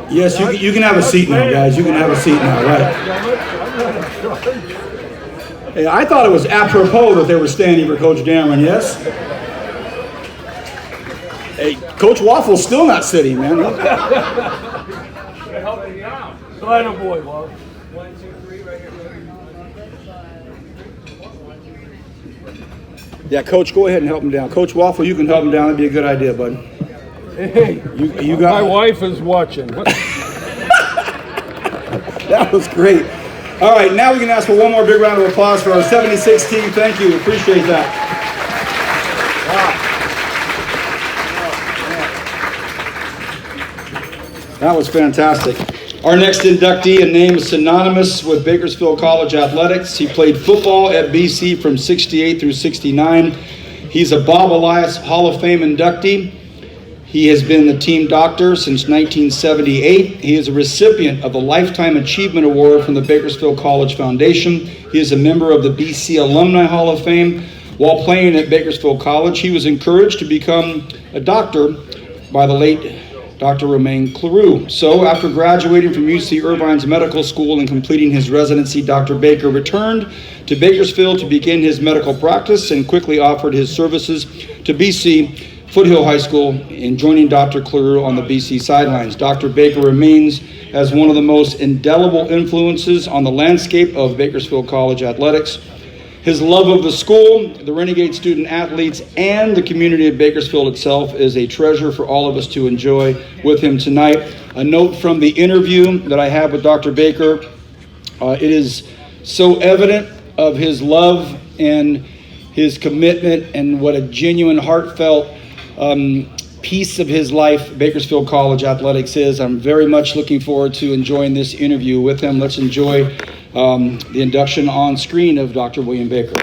Yes, you can have a seat now, guys. You can have a seat now, right? Hey, I thought it was apropos that they were standing for Coach Dameron, yes? Hey, Coach Waffle's still not sitting, man. Slide boy, Waffle. Yeah, Coach, go ahead and help him down. Coach Waffle, you can help him down. That'd be a good idea, bud. Hey, you got my wife is watching. That was great. All right, now we can ask for one more big round of applause for our 76 team. Thank you. Appreciate that. Wow. That was fantastic. Our next inductee, a name synonymous with Bakersfield College athletics. He played football at BC from 68 through 69. He's a Bob Elias Hall of Fame inductee. He has been the team doctor since 1978. He is a recipient of the Lifetime Achievement Award from the Bakersfield College Foundation. He is a member of the BC Alumni Hall of Fame. While playing at Bakersfield College, he was encouraged to become a doctor by the late Dr. Romain Cleroux. So after graduating from UC Irvine's medical school and completing his residency, Dr. Baker returned to Bakersfield to begin his medical practice and quickly offered his services to BC Foothill High School in joining Dr. Cleroux on the BC sidelines. Dr. Baker remains as one of the most indelible influences on the landscape of Bakersfield College athletics. His love of the school, the Renegade student athletes, and the community of Bakersfield itself is a treasure for all of us to enjoy with him tonight. A note from the interview that I had with Dr. Baker. It is so evident of his love and his commitment and what a genuine, heartfelt piece of his life Bakersfield College athletics is. I'm very much looking forward to enjoying this interview with him. Let's enjoy the induction on screen of Dr. William Baker.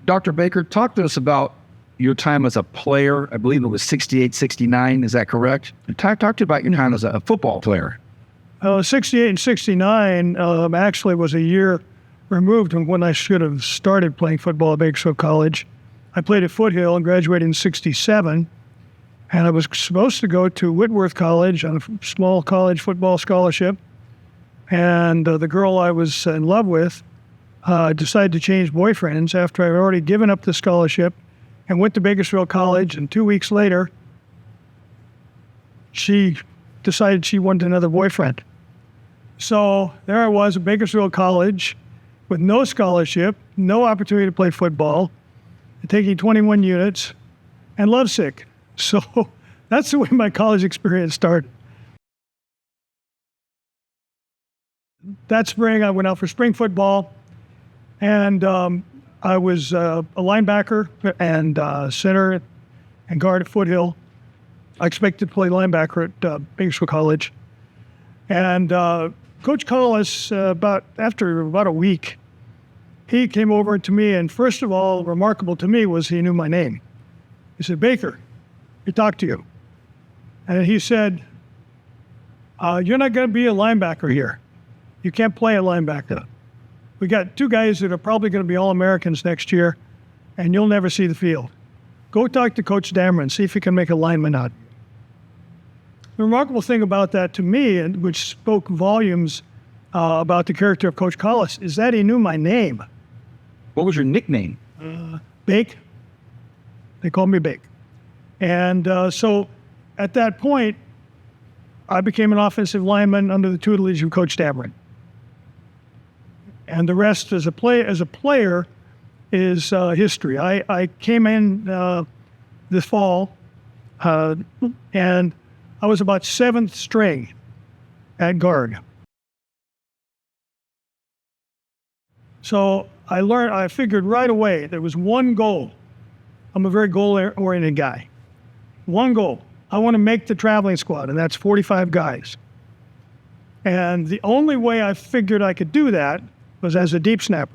Dr. Baker, talk to us about your time as a player. I believe it was 68, 69. Is that correct? Talk to you about your time as a football player. 68 and 69 actually was a year removed from when I should have started playing football at Bakersfield College. I played at Foothill and graduated in 67, and I was supposed to go to Whitworth College on a small college football scholarship, and the girl I was in love with decided to change boyfriends after I had already given up the scholarship and went to Bakersfield College, and 2 weeks later, she decided she wanted another boyfriend. So there I was at Bakersfield College with no scholarship, no opportunity to play football, taking 21 units, and lovesick. So that's the way my college experience started. That spring, I went out for spring football, and I was a linebacker and center and guard at Foothill. I expected to play linebacker at Bakersfield College. And Coach Collis, after about a week, he came over to me, and first of all, remarkable to me was he knew my name. He said, "Baker, he talked to you." And he said, "You're not going to be a linebacker here. You can't play a linebacker. We got two guys that are probably going to be All-Americans next year, and you'll never see the field. Go talk to Coach Dameron, see if he can make a lineman out." The remarkable thing about that to me, and which spoke volumes about the character of Coach Collis, is that he knew my name. What was your nickname? Bake. They called me Bake. And so at that point, I became an offensive lineman under the tutelage of Coach Dameron. And the rest as a player is history. I came in this fall, and I was about 7th string at guard. So I figured right away there was one goal. I'm a very goal-oriented guy. One goal. I want to make the traveling squad, and that's 45 guys. And the only way I figured I could do that was as a deep snapper.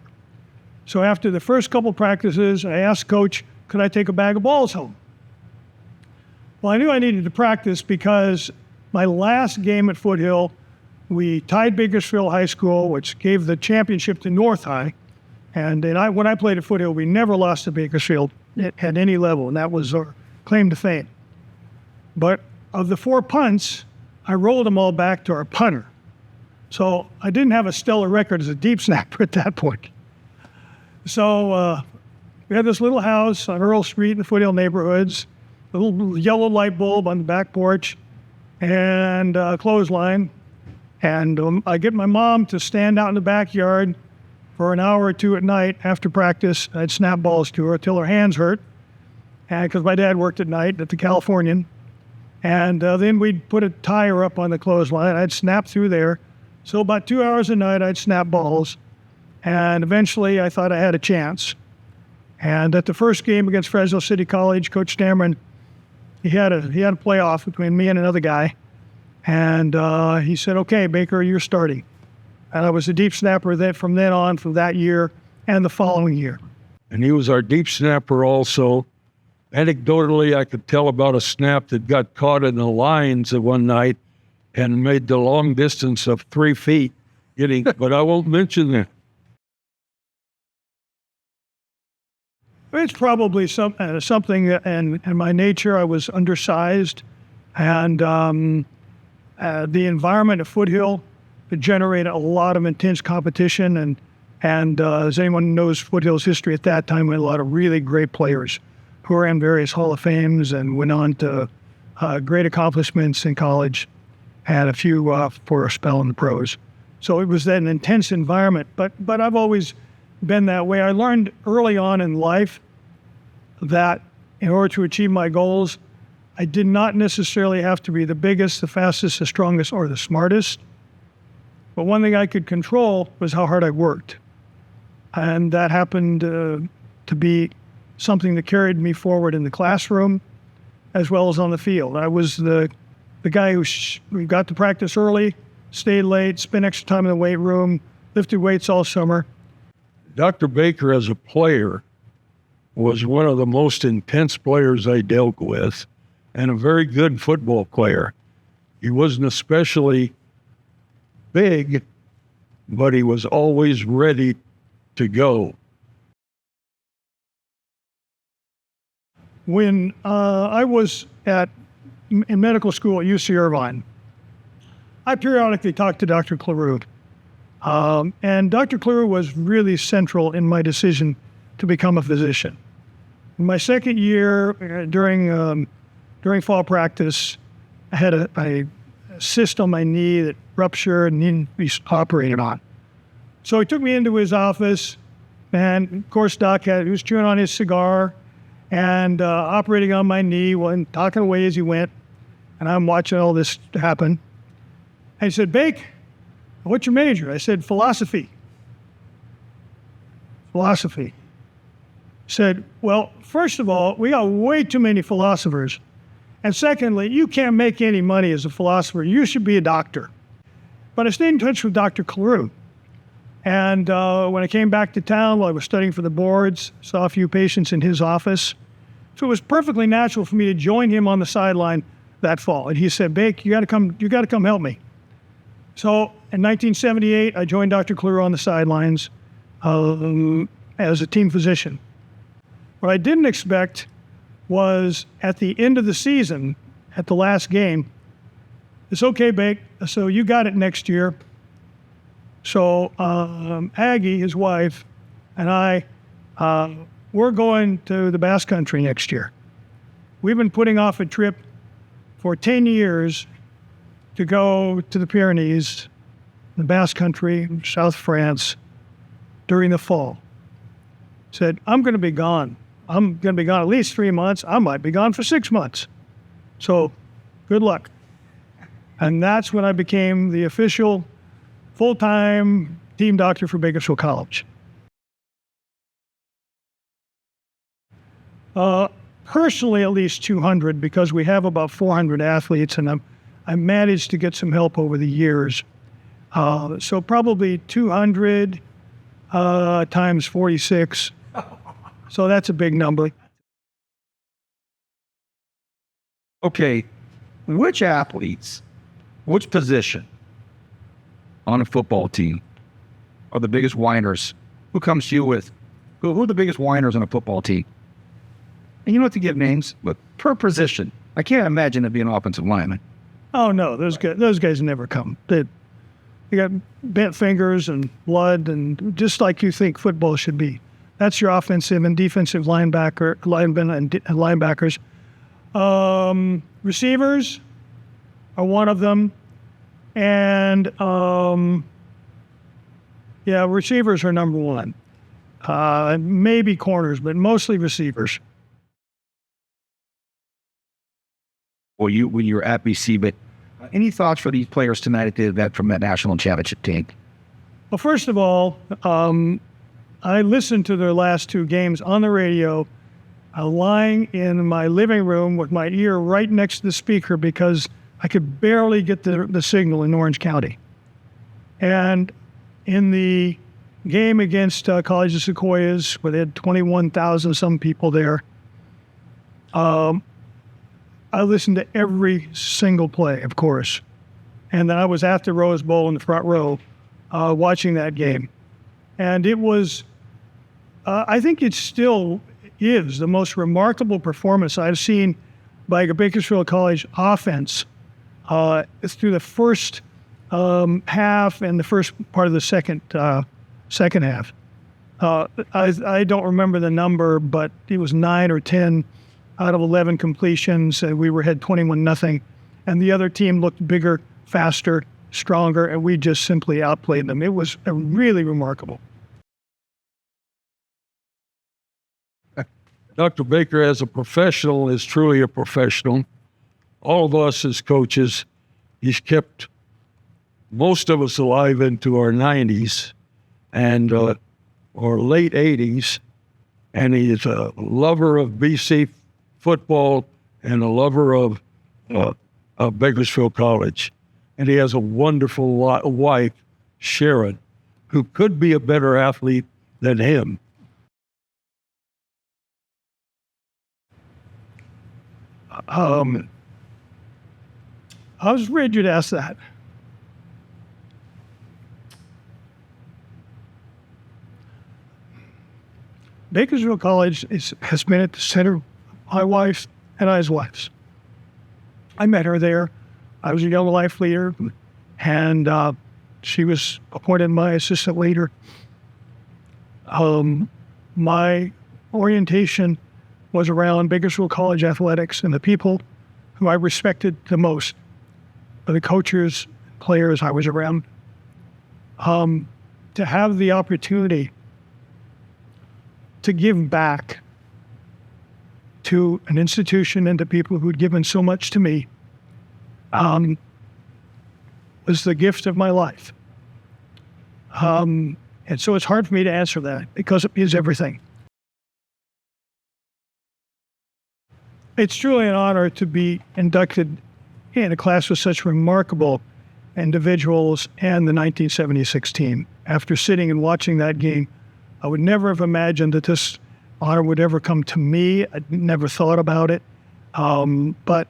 So after the first couple practices, I asked Coach, could I take a bag of balls home? Well, I knew I needed to practice because my last game at Foothill, we tied Bakersfield High School, which gave the championship to North High. And when I played at Foothill, we never lost to Bakersfield at any level, and that was our claim to fame. But of the 4 punts, I rolled them all back to our punter. So I didn't have a stellar record as a deep snapper at that point. So we had this little house on Earl Street in the Foothill neighborhoods, a little yellow light bulb on the back porch, and a clothesline. And I get my mom to stand out in the backyard for an hour or two at night after practice. I'd snap balls to her till her hands hurt, and because my dad worked at night at the Californian. And then we'd put a tire up on the clothesline. I'd snap through there. So about 2 hours a night, I'd snap balls. And eventually, I thought I had a chance. And at the first game against Fresno City College, Coach Dameron, he had a playoff between me and another guy. And he said, okay, Baker, you're starting. And I was a deep snapper from then on for that year and the following year. And he was our deep snapper also. Anecdotally, I could tell about a snap that got caught in the lines of one night and made the long distance of 3 feet but I won't mention that. It's probably something that, and my nature, I was undersized, and the environment at Foothill generated a lot of intense competition, and as anyone knows Foothill's history at that time, we had a lot of really great players who were in various Hall of Fames and went on to great accomplishments in college, had a few for a spell in the pros. So it was an intense environment, but I've always been that way. I learned early on in life that in order to achieve my goals, I did not necessarily have to be the biggest, the fastest, the strongest, or the smartest. But one thing I could control was how hard I worked. And that happened to be something that carried me forward in the classroom as well as on the field. I was the guy who got to practice early, stayed late, spent extra time in the weight room, lifted weights all summer. Dr. Baker, as a player, was one of the most intense players I dealt with and a very good football player. He wasn't especially big, but he was always ready to go. When I was in medical school at UC Irvine, I periodically talked to Dr. Claroux. And Dr. Claroux was really central in my decision to become a physician. In my second year, during fall practice, I had a cyst on my knee that ruptured and needed to be operated on. So he took me into his office, and of course, he was chewing on his cigar and operating on my knee and talking away as he went. And I'm watching all this happen. And he said, Bake, what's your major? I said, philosophy. Philosophy. He said, well, first of all, we got way too many philosophers. And secondly, you can't make any money as a philosopher. You should be a doctor. But I stayed in touch with Dr. Claroux. And when I came back to town, while I was studying for the boards, saw a few patients in his office. So it was perfectly natural for me to join him on the sideline that fall. And he said, Bake, you got to come help me. So in 1978, I joined Dr. Claroux on the sidelines as a team physician. What I didn't expect was at the end of the season, at the last game, It's okay, Bake. So you got it next year. So Aggie, his wife, and I, we're going to the Basque Country next year. We've been putting off a trip for 10 years to go to the Pyrenees, the Basque Country, South France, during the fall. Said, I'm going to be gone. I'm going to be gone at least 3 months. I might be gone for 6 months. So good luck. And that's when I became the official full-time team doctor for Bakersfield College. Personally, at least 200, because we have about 400 athletes, and I managed to get some help over the years. So probably 200 times 46. So that's a big number. Okay, which athletes, which position on a football team are the biggest whiners? Who comes to you with, who are the biggest whiners on a football team? And you don't have to give names, but per position. I can't imagine it being an offensive lineman. Oh, no, those guys never come. They got bent fingers and blood, and just like you think football should be. That's your offensive and defensive linebackers. Receivers are one of them. And, receivers are number one. Maybe corners, but mostly receivers. Well, when you were at BC, but any thoughts for these players tonight from that national championship team? Well, first of all, I listened to their last two games on the radio, lying in my living room with my ear right next to the speaker because I could barely get the signal in Orange County. And in the game against College of Sequoias, where they had 21,000 some people there, I listened to every single play, of course. And then I was at the Rose Bowl in the front row watching that game. And it was, I think it still is the most remarkable performance I've seen by a Bakersfield College offense through the first half and the first part of the second half. I don't remember the number, but it was 9 or 10 out of 11 completions. We had 21-0, and the other team looked bigger, faster, stronger, and we just simply outplayed them. It was really remarkable. Dr. Baker, as a professional, is truly a professional. All of us as coaches, he's kept most of us alive into our 90s and or late 80s, and he is a lover of BC football and a lover of Bakersfield College. And he has a wonderful wife, Sharon, who could be a better athlete than him. I was afraid you'd ask that. Bakersfield College has been at the center of my wife and I's lives. I met her there. I was a young life leader, and she was appointed my assistant leader. My orientation was around Bakersfield College athletics, and the people who I respected the most are the coaches, players I was around. To have the opportunity to give back to an institution and to people who'd given so much to me was the gift of my life. And so it's hard for me to answer that because it is everything. It's truly an honor to be inducted in a class with such remarkable individuals and the 1976 team. After sitting and watching that game, I would never have imagined that this honor would ever come to me. I never thought about it. But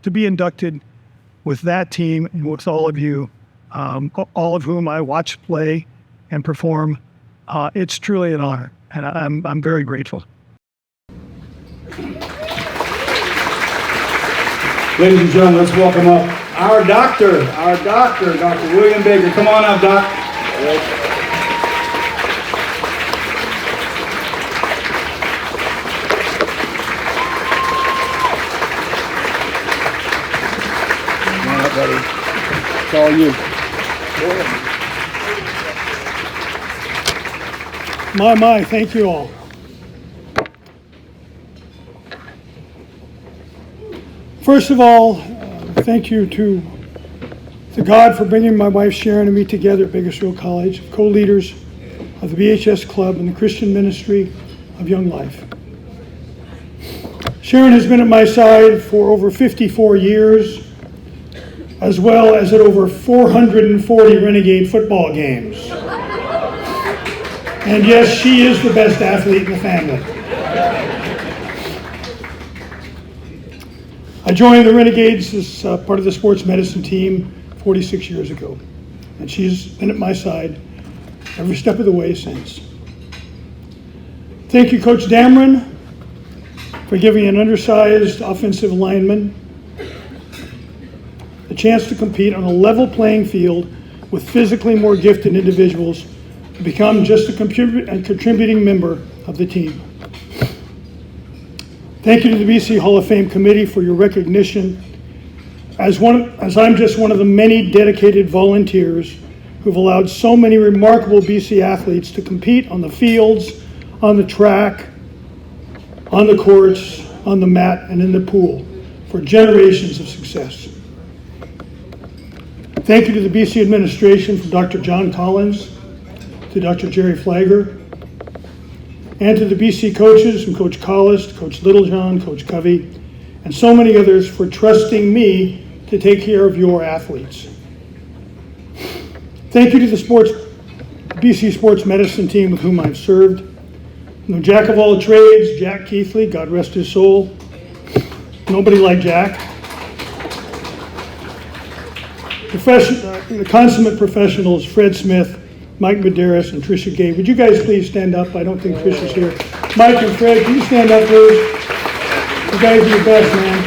to be inducted with that team and with all of you, all of whom I watched play and perform, it's truly an honor, and I'm very grateful. Ladies and gentlemen, let's welcome up Our doctor, Dr. William Baker. Come on up, Doc. Come on up, buddy. It's all you. My, thank you all. First of all, thank you to God for bringing my wife Sharon and me together at Bakersfield College, co-leaders of the BHS Club and the Christian Ministry of Young Life. Sharon has been at my side for over 54 years, as well as at over 440 Renegade football games. And yes, she is the best athlete in the family. I joined the Renegades as part of the sports medicine team 46 years ago, and she's been at my side every step of the way since. Thank you, Coach Dameron, for giving an undersized offensive lineman a chance to compete on a level playing field with physically more gifted individuals to become just a contributing member of the team. Thank you to the BC Hall of Fame Committee for your recognition as I'm just one of the many dedicated volunteers who've allowed so many remarkable BC athletes to compete on the fields, on the track, on the courts, on the mat, and in the pool for generations of success. Thank you to the BC administration, from Dr. John Collins to Dr. Jerry Flagger, and to the BC coaches, from Coach Collis to Coach Littlejohn, Coach Covey, and so many others for trusting me to take care of your athletes. Thank you to the BC Sports Medicine team with whom I've served. The jack of all trades, Jack Keithley, God rest his soul. Nobody like Jack. The consummate professionals, Fred Smith, Mike Medeiros, and Tricia Gay. Would you guys please stand up? I don't think Tricia's here. Mike and Fred, can you stand up, please? You guys are the best, man.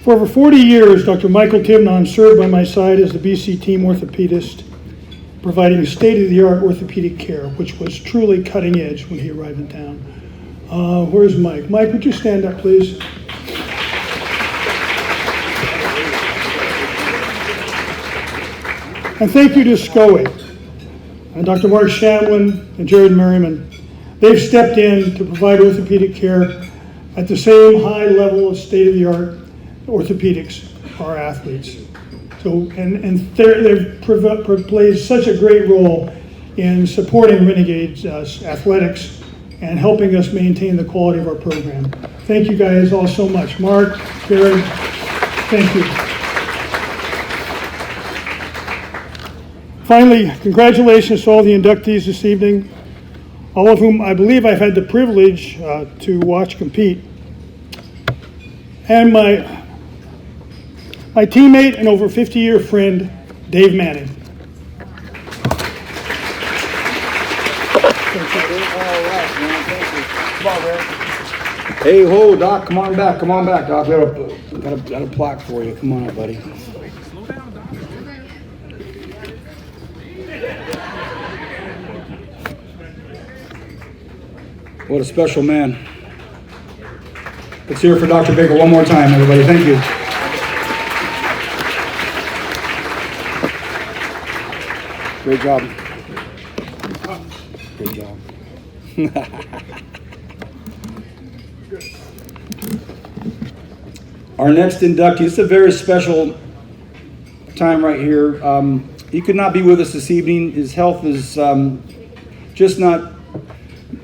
For over 40 years, Dr. Michael Timnon served by my side as the BC team orthopedist, providing state-of-the-art orthopedic care, which was truly cutting edge when he arrived in town. Where's Mike? Mike, would you stand up, please? And thank you to SCOE and Dr. Mark Shamlin and Jared Merriman. They've stepped in to provide orthopedic care at the same high level of state-of-the-art orthopedics for our athletes. So, and they've played such a great role in supporting Renegade's athletics and helping us maintain the quality of our program. Thank you guys all so much. Mark, Jared, thank you. Finally, congratulations to all the inductees this evening, all of whom I believe I've had the privilege to watch compete. And my teammate and over 50-year friend, Dave Manning. Hey, ho, Doc, come on back, Doc. Got a plaque for you. Come on up, buddy. What a special man. Let's hear it for Dr. Baker one more time, everybody. Thank you. Great job. Great job. Our next inductee, it's a very special time right here. He could not be with us this evening. His health is just not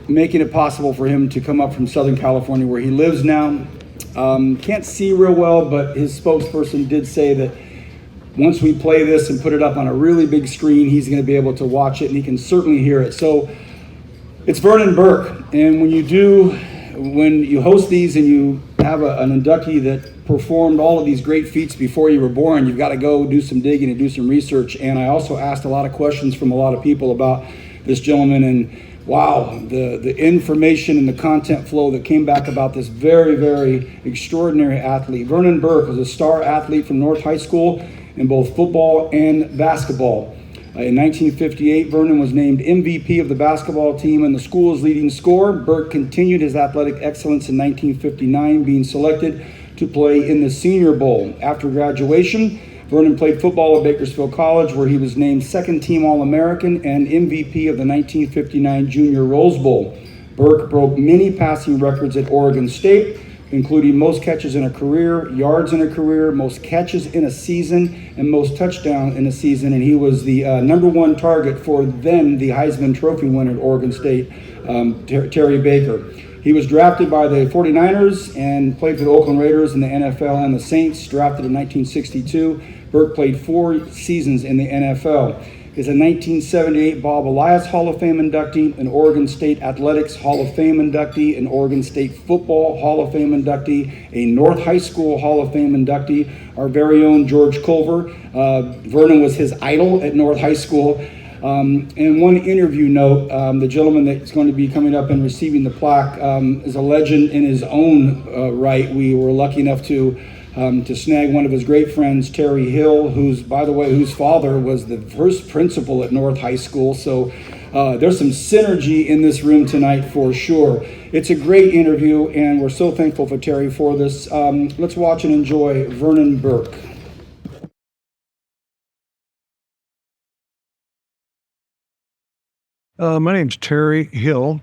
making it possible for him to come up from Southern California, where he lives now. Can't see real well, but his spokesperson did say that once we play this and put it up on a really big screen, he's going to be able to watch it, and he can certainly hear it. So it's Vernon Burke, and when you host these and you have an inductee that performed all of these great feats before you were born, you've got to go do some digging and do some research. And I also asked a lot of questions from a lot of people about this gentleman and wow, the information and the content flow that came back about this very, very extraordinary athlete. Vernon Burke was a star athlete from North High School in both football and basketball. In 1958, Vernon was named MVP of the basketball team and the school's leading scorer. Burke continued his athletic excellence in 1959, being selected to play in the Senior Bowl. After graduation, Vernon played football at Bakersfield College, where he was named second-team All-American and MVP of the 1959 Junior Rose Bowl. Burke broke many passing records at Oregon State, including most catches in a career, yards in a career, most catches in a season, and most touchdowns in a season. And he was the number one target for then the Heisman Trophy winner at Oregon State, Terry Baker. He was drafted by the 49ers and played for the Oakland Raiders in the NFL and the Saints, drafted in 1962. Burke played 4 seasons in the NFL. Is a 1978 Bob Elias Hall of Fame inductee, an Oregon State Athletics Hall of Fame inductee, an Oregon State Football Hall of Fame inductee, a North High School Hall of Fame inductee, our very own George Culver. Vernon was his idol at North High School. And one interview note, the gentleman that's going to be coming up and receiving the plaque is a legend in his own right. We were lucky enough to snag one of his great friends, Terry Hill, whose father was the first principal at North High School. So there's some synergy in this room tonight for sure. It's a great interview, and we're so thankful for Terry for this. Let's watch and enjoy Vernon Burke. My name's Terry Hill.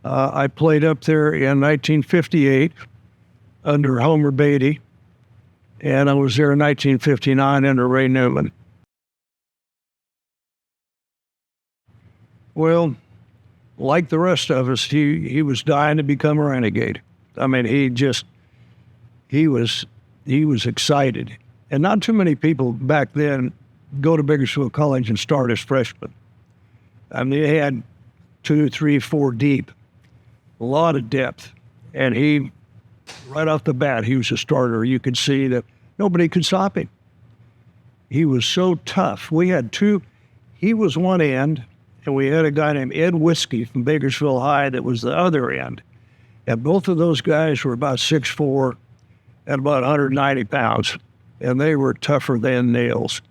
I played up there in 1958 under Homer Beatty, and I was there in 1959 under Ray Newman. Well, like the rest of us, he was dying to become a Renegade. I mean, he was excited. And not too many people back then go to Bakersfield College and start as freshmen. I mean, they had 2, 3, 4 deep, a lot of depth. And he, right off the bat, he was a starter. You could see that nobody could stop him. He was so tough. We had 2, he was one end, and we had a guy named Ed Whiskey from Bakersfield High that was the other end. And both of those guys were about 6'4", and about 190 pounds. And they were tougher than nails.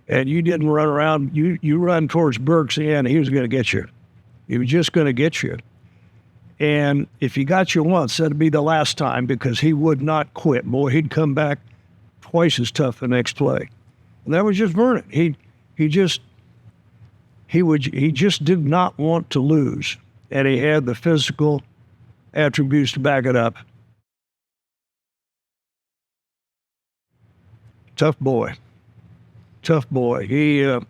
And you didn't run around, you run towards Burke's end, he was going to get you. He was just going to get you. And if he got you once, that'd be the last time, because he would not quit. Boy, he'd come back twice as tough the next play. And that was just Vernon. He just did not want to lose. And he had the physical attributes to back it up. Tough boy. He had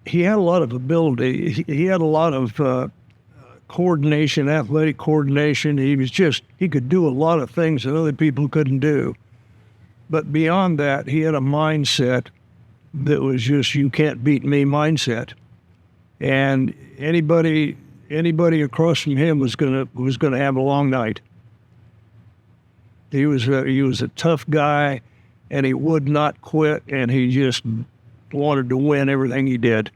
a lot of ability. He had a lot of coordination, athletic coordination. He could do a lot of things that other people couldn't do. But beyond that, he had a mindset that was just, you can't beat me mindset. And anybody across from him was gonna have a long night. He was a tough guy, and he would not quit, and he just wanted to win everything he did.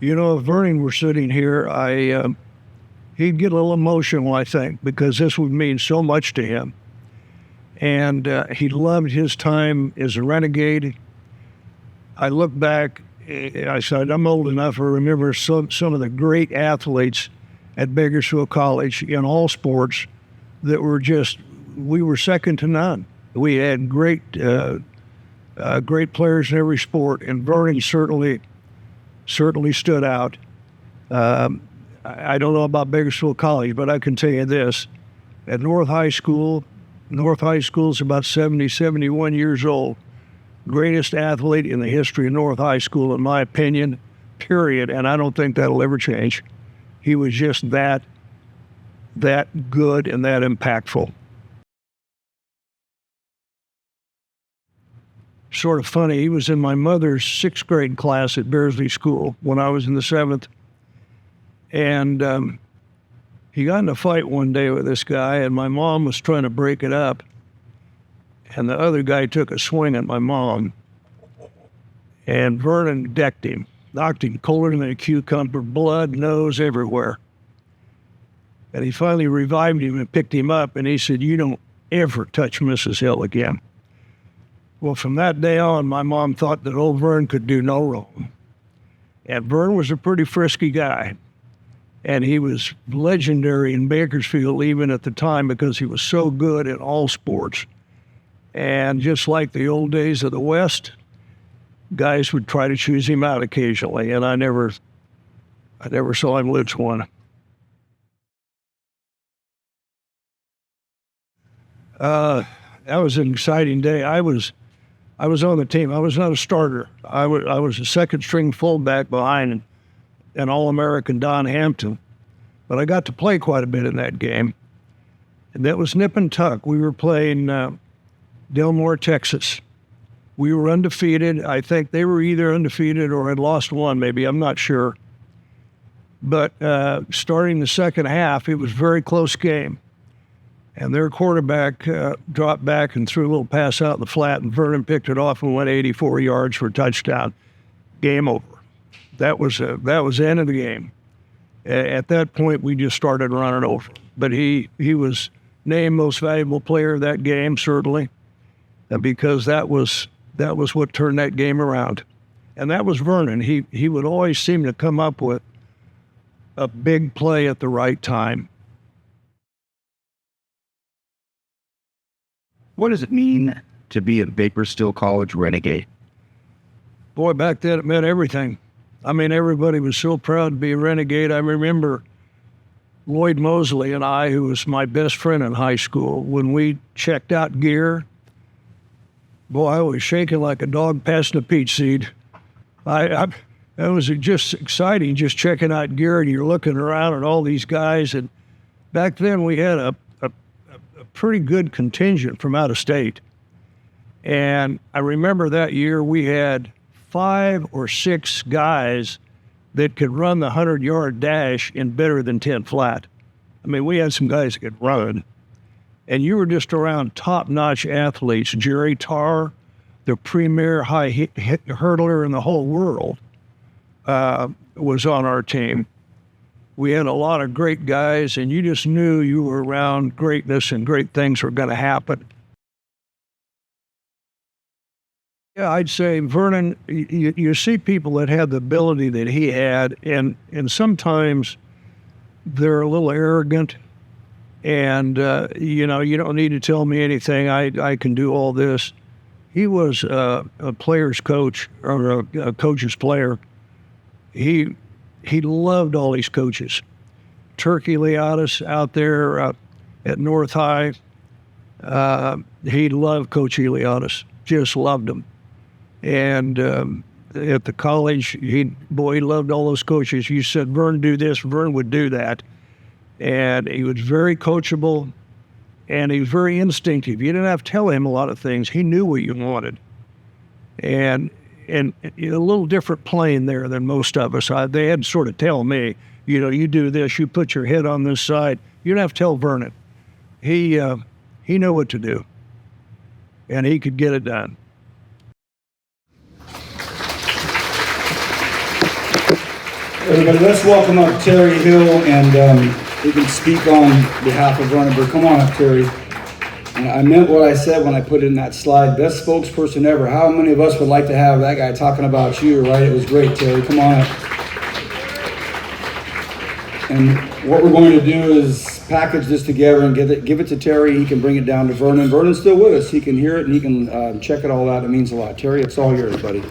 You know, if Vernon were sitting here, he'd get a little emotional, I think, because this would mean so much to him. And he loved his time as a Renegade. I look back, I said, I'm old enough to remember some of the great athletes at Bakersfield College in all sports that were we were second to none. We had great players in every sport, and Vernon certainly stood out. I don't know about Bakersfield College, but I can tell you this. At North High School is about 70, 71 years old. Greatest athlete in the history of North High School, in my opinion, period, and I don't think that'll ever change. He was just that good and that impactful. Sort of funny, he was in my mother's 6th grade class at Bearsley School when I was in the 7th. And he got in a fight one day with this guy, and my mom was trying to break it up. And the other guy took a swing at my mom. And Vernon decked him, knocked him colder than a cucumber, blood, nose, everywhere. And he finally revived him and picked him up, and he said, "You don't ever touch Mrs. Hill again." Well, from that day on, my mom thought that old Vern could do no wrong. And Vern was a pretty frisky guy. And he was legendary in Bakersfield even at the time because he was so good in all sports. And just like the old days of the West, guys would try to choose him out occasionally, and I never saw him lose one. That was an exciting day. I was on the team. I was not a starter. I was a second string fullback behind an All-American Don Hampton, but I got to play quite a bit in that game. And that was nip and tuck. We were playing Delmore, Texas. We were undefeated. I think they were either undefeated or had lost one, maybe. I'm not sure. But starting the second half, it was a very close game. And their quarterback dropped back and threw a little pass out in the flat, and Vernon picked it off and went 84 yards for a touchdown. Game over. That was the end of the game. At that point, we just started running over. But he was named most valuable player of that game, certainly, because that was what turned that game around. And that was Vernon. He would always seem to come up with a big play at the right time. What does it mean to be a Bakersfield College Renegade? Boy, back then it meant everything. I mean, everybody was so proud to be a Renegade. I remember Lloyd Mosley and I, who was my best friend in high school, when we checked out gear, boy, I was shaking like a dog passing a peach seed. That was just exciting, just checking out gear, and you're looking around at all these guys. And back then we had a pretty good contingent from out of state. And I remember that year we had 5 or 6 guys that could run the 100-yard dash in better than 10 flat. I mean, we had some guys that could run. And you were just around top-notch athletes. Jerry Tarr, the premier high hurdler in the whole world, was on our team. We had a lot of great guys, and you just knew you were around greatness and great things were going to happen. Yeah, I'd say, Vernon, you see people that had the ability that he had, and sometimes they're a little arrogant, and, you don't need to tell me anything. I can do all this. He was a player's coach, or a coach's player. He loved all these coaches. Turkey Leotis out there at North High, he loved Coach Leotis, just loved him. And at the college, he loved all those coaches. You said, Vern, do this, Vern would do that. And he was very coachable, and he was very instinctive. You didn't have to tell him a lot of things. He knew what you wanted. And a little different plane there than most of us. They had to sort of tell me, you do this, you put your head on this side. You don't have to tell Vernon. He knew what to do, and he could get it done. Everybody, let's welcome up Terry Hill, and he can speak on behalf of Vernon Burke. Come on up, Terry. And I meant what I said when I put it in that slide. Best spokesperson ever. How many of us would like to have that guy talking about you, right? It was great, Terry. Come on up. And what we're going to do is package this together and give it to Terry. He can bring it down to Vernon. Vernon's still with us. He can hear it, and he can check it all out. It means a lot. Terry, it's all yours, buddy.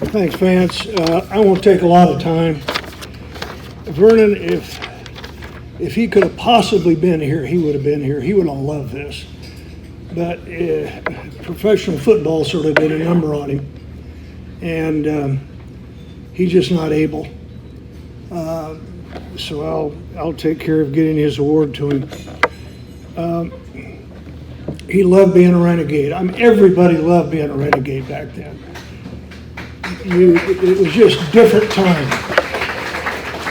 Thanks, Vance. I won't take a lot of time. Vernon, if he could have possibly been here, he would have been here. He would have loved this. But professional football sort of did a number on him. And he's just not able. So I'll take care of getting his award to him. He loved being a Renegade. Everybody loved being a Renegade back then. It was just a different time.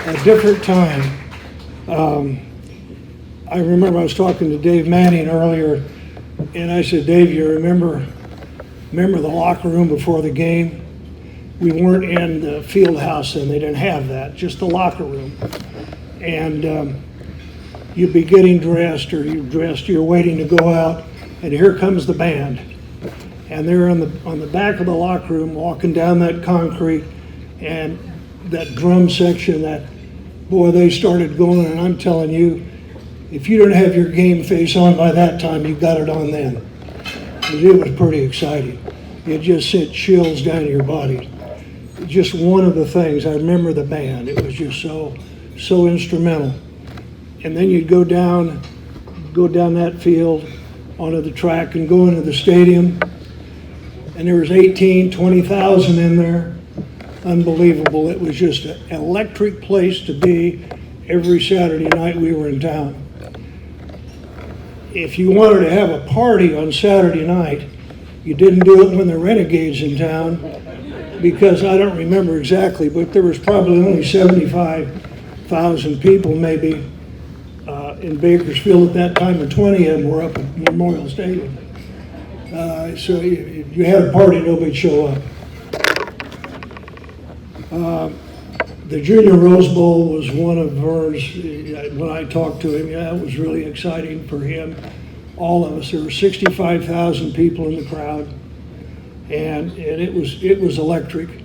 A different time. I remember I was talking to Dave Manning earlier, and I said, Dave, you remember Remember the locker room before the game? We weren't in the field house then. They didn't have that, just the locker room. And you'd be getting dressed, or you're waiting to go out, and here comes the band. And they're on the back of the locker room walking down that concrete, and that drum section, they started going, and I'm telling you, if you didn't have your game face on by that time, you got it on then. It was pretty exciting. It just sent chills down your body. Just one of the things, I remember the band. It was just so instrumental. And then you'd go down that field onto the track and go into the stadium, and there was 20,000 in there. Unbelievable. It was just an electric place to be every Saturday night we were in town. If you wanted to have a party on Saturday night, you didn't do it when the Renegade's in town, because I don't remember exactly, but there was probably only 75,000 people maybe in Bakersfield at that time, and 20 of them were up at Memorial Stadium. So if you had a party, nobody'd show up. The Junior Rose Bowl was one of Vern's, when I talked to him, it was really exciting for him. All of us, there were 65,000 people in the crowd, and it was electric.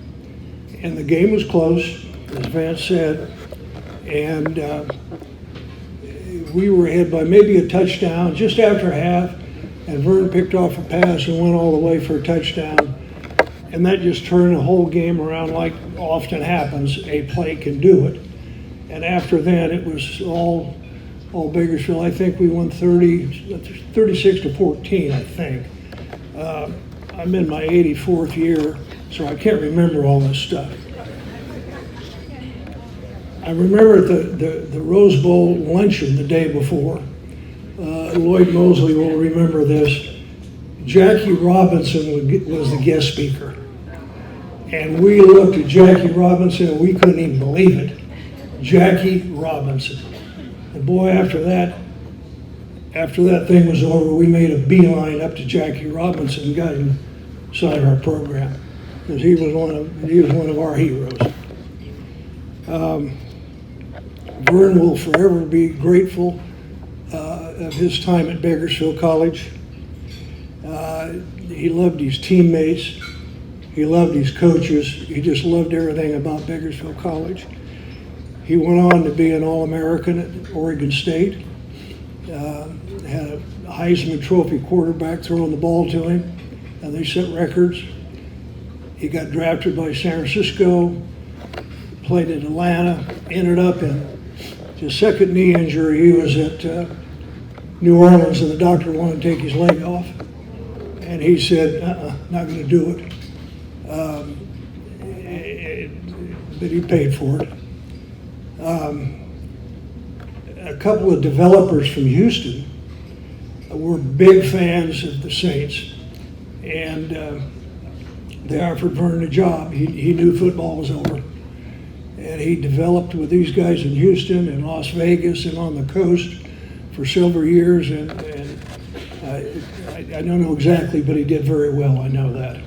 And the game was close, as Vance said, and we were ahead by maybe a touchdown just after half, and Vern picked off a pass and went all the way for a touchdown. And that just turned the whole game around, like often happens. A play can do it. And after that, it was all Bakersfield. I think we won 36-14, I think. I'm in my 84th year, so I can't remember all this stuff. I remember the Rose Bowl luncheon the day before. Lloyd Mosley will remember this. Jackie Robinson was the guest speaker. And we looked at Jackie Robinson and we couldn't even believe it. Jackie Robinson. And boy, after that thing was over, we made a beeline up to Jackie Robinson and got him signed our program, because he was one of our heroes. Vern will forever be grateful of his time at Bakersfield College. He loved his teammates. He loved his coaches. He just loved everything about Bakersfield College. He went on to be an All-American at Oregon State. Had a Heisman Trophy quarterback throwing the ball to him, and they set records. He got drafted by San Francisco, played in Atlanta, ended up in his second knee injury. He was at New Orleans, and the doctor wanted to take his leg off. And he said, not going to do it. But he paid for it. A couple of developers from Houston were big fans of the Saints, and they offered Vernon a job. He knew football was over. And he developed with these guys in Houston and Las Vegas and on the coast for several years, and I don't know exactly, but he did very well, I know that.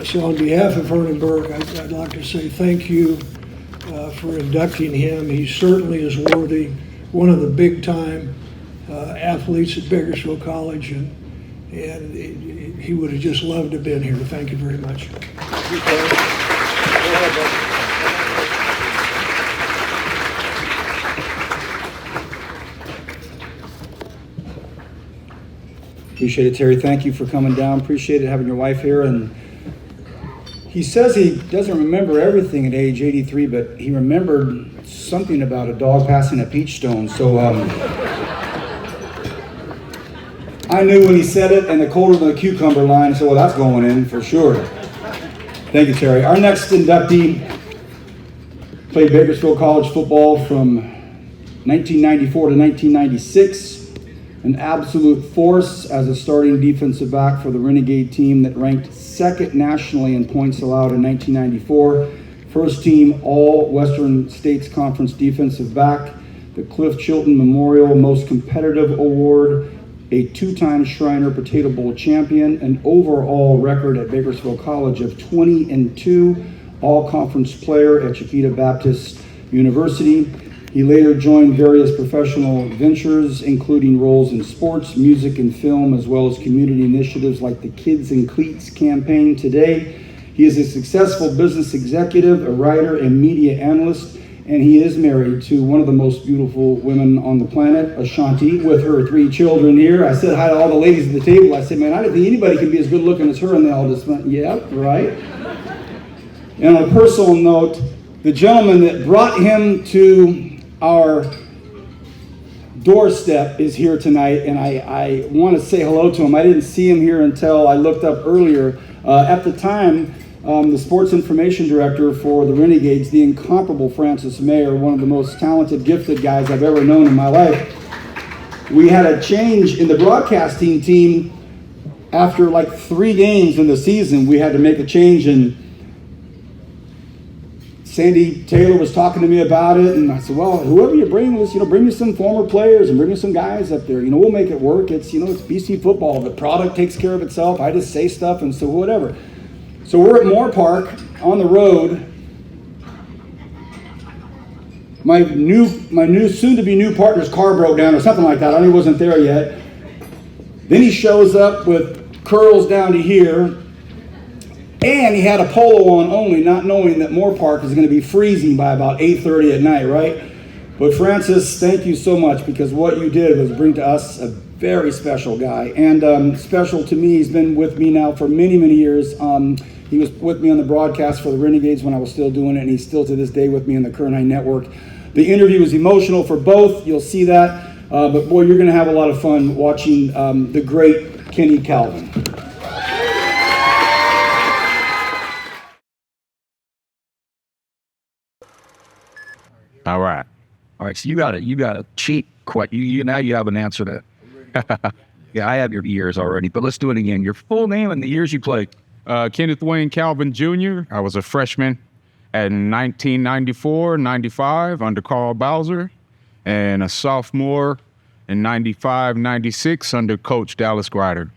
So on behalf of Vernon Burke, I'd like to say thank you for inducting him. He certainly is worthy, one of the big-time athletes at Bakersfield College, and he would have just loved to have been here. Thank you very much. Appreciate it, Terry. Thank you for coming down. Appreciate it having your wife here. And he says he doesn't remember everything at age 83, but he remembered something about a dog passing a peach stone. So I knew when he said it, and the colder than the cucumber line, I said, well, that's going in for sure. Thank you, Terry. Our next inductee played Bakersfield College football from 1994 to 1996. An absolute force as a starting defensive back for the Renegade team that ranked second nationally in points allowed in 1994. First team All-Western States Conference defensive back, the Cliff Chilton Memorial Most Competitive Award, a two-time Shriner Potato Bowl champion, an overall record at Bakersfield College of 20-2, all-conference player at Chiquita Baptist University. He later joined various professional ventures, including roles in sports, music, and film, as well as community initiatives like the Kids in Cleats campaign. Today, he is a successful business executive, a writer, and media analyst, and he is married to one of the most beautiful women on the planet, Ashanti, with her 3 children here. I said hi to all the ladies at the table. I said, man, I didn't think anybody could be as good looking as her, and they all just went, yeah, right. And on a personal note, the gentleman that brought him to our doorstep is here tonight, and I want to say hello to him. I didn't see him here until I looked up earlier. At the time, the sports information director for the Renegades, the incomparable Francis Mayer, one of the most talented, gifted guys I've ever known in my life. We had a change in the broadcasting team after like 3 games in the season. We had to make a change, and Sandy Taylor was talking to me about it, and I said, well, whoever you bring us, bring me some former players and bring me some guys up there. We'll make it work. It's, it's BC football. The product takes care of itself. I just say stuff, and so whatever. So we're at Moore Park on the road. My soon-to-be new partner's car broke down or something like that. I know he wasn't there yet. Then he shows up with curls down to here, and he had a polo on only, not knowing that Moore Park is going to be freezing by about 8:30 at night, right? But Francis, thank you so much, because what you did was bring to us a very special guy, and special to me. He's been with me now for many, many years. He was with me on the broadcast for the Renegades when I was still doing it, and he's still to this day with me on the Current Eye Network. The interview was emotional for both. You'll see that. But boy, you're going to have a lot of fun watching the great Kenny Calvin. All right. So you got a cheat. Now you have an answer to that. Yeah, I have your years already, but let's do it again. Your full name and the years you played. Kenneth Wayne Calvin Jr. I was a freshman in 1994-95 under Carl Bowser, and a sophomore in 95-96 under Coach Dallas Grider.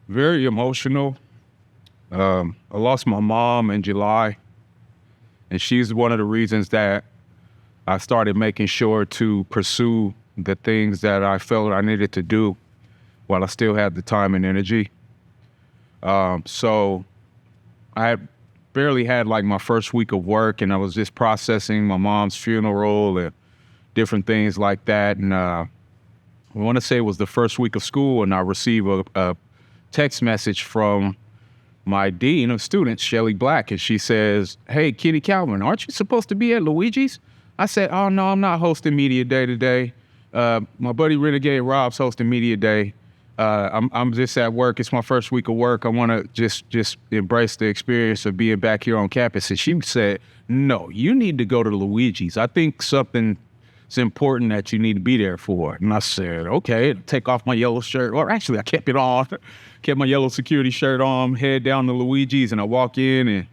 Very emotional. I lost my mom in July, and she's one of the reasons that I started making sure to pursue the things that I felt I needed to do while I still had the time and energy. So I had barely had like my first week of work, and I was just processing my mom's funeral and different things like that. And I want to say it was the first week of school, and I received a text message from my dean of students, Shelly Black, and she says, "Hey, Kenny Calvin, aren't you supposed to be at Luigi's?" I said, "Oh, no, I'm not hosting Media Day today. My buddy Renegade Rob's hosting Media Day. I'm just at work. It's my first week of work. I want to just embrace the experience of being back here on campus." And she said, "No, you need to go to Luigi's. I think something's important that you need to be there for." And I said, "Okay." Take off my yellow shirt. Or actually, I kept it on. Kept my yellow security shirt on, head down to Luigi's, and I walk in, and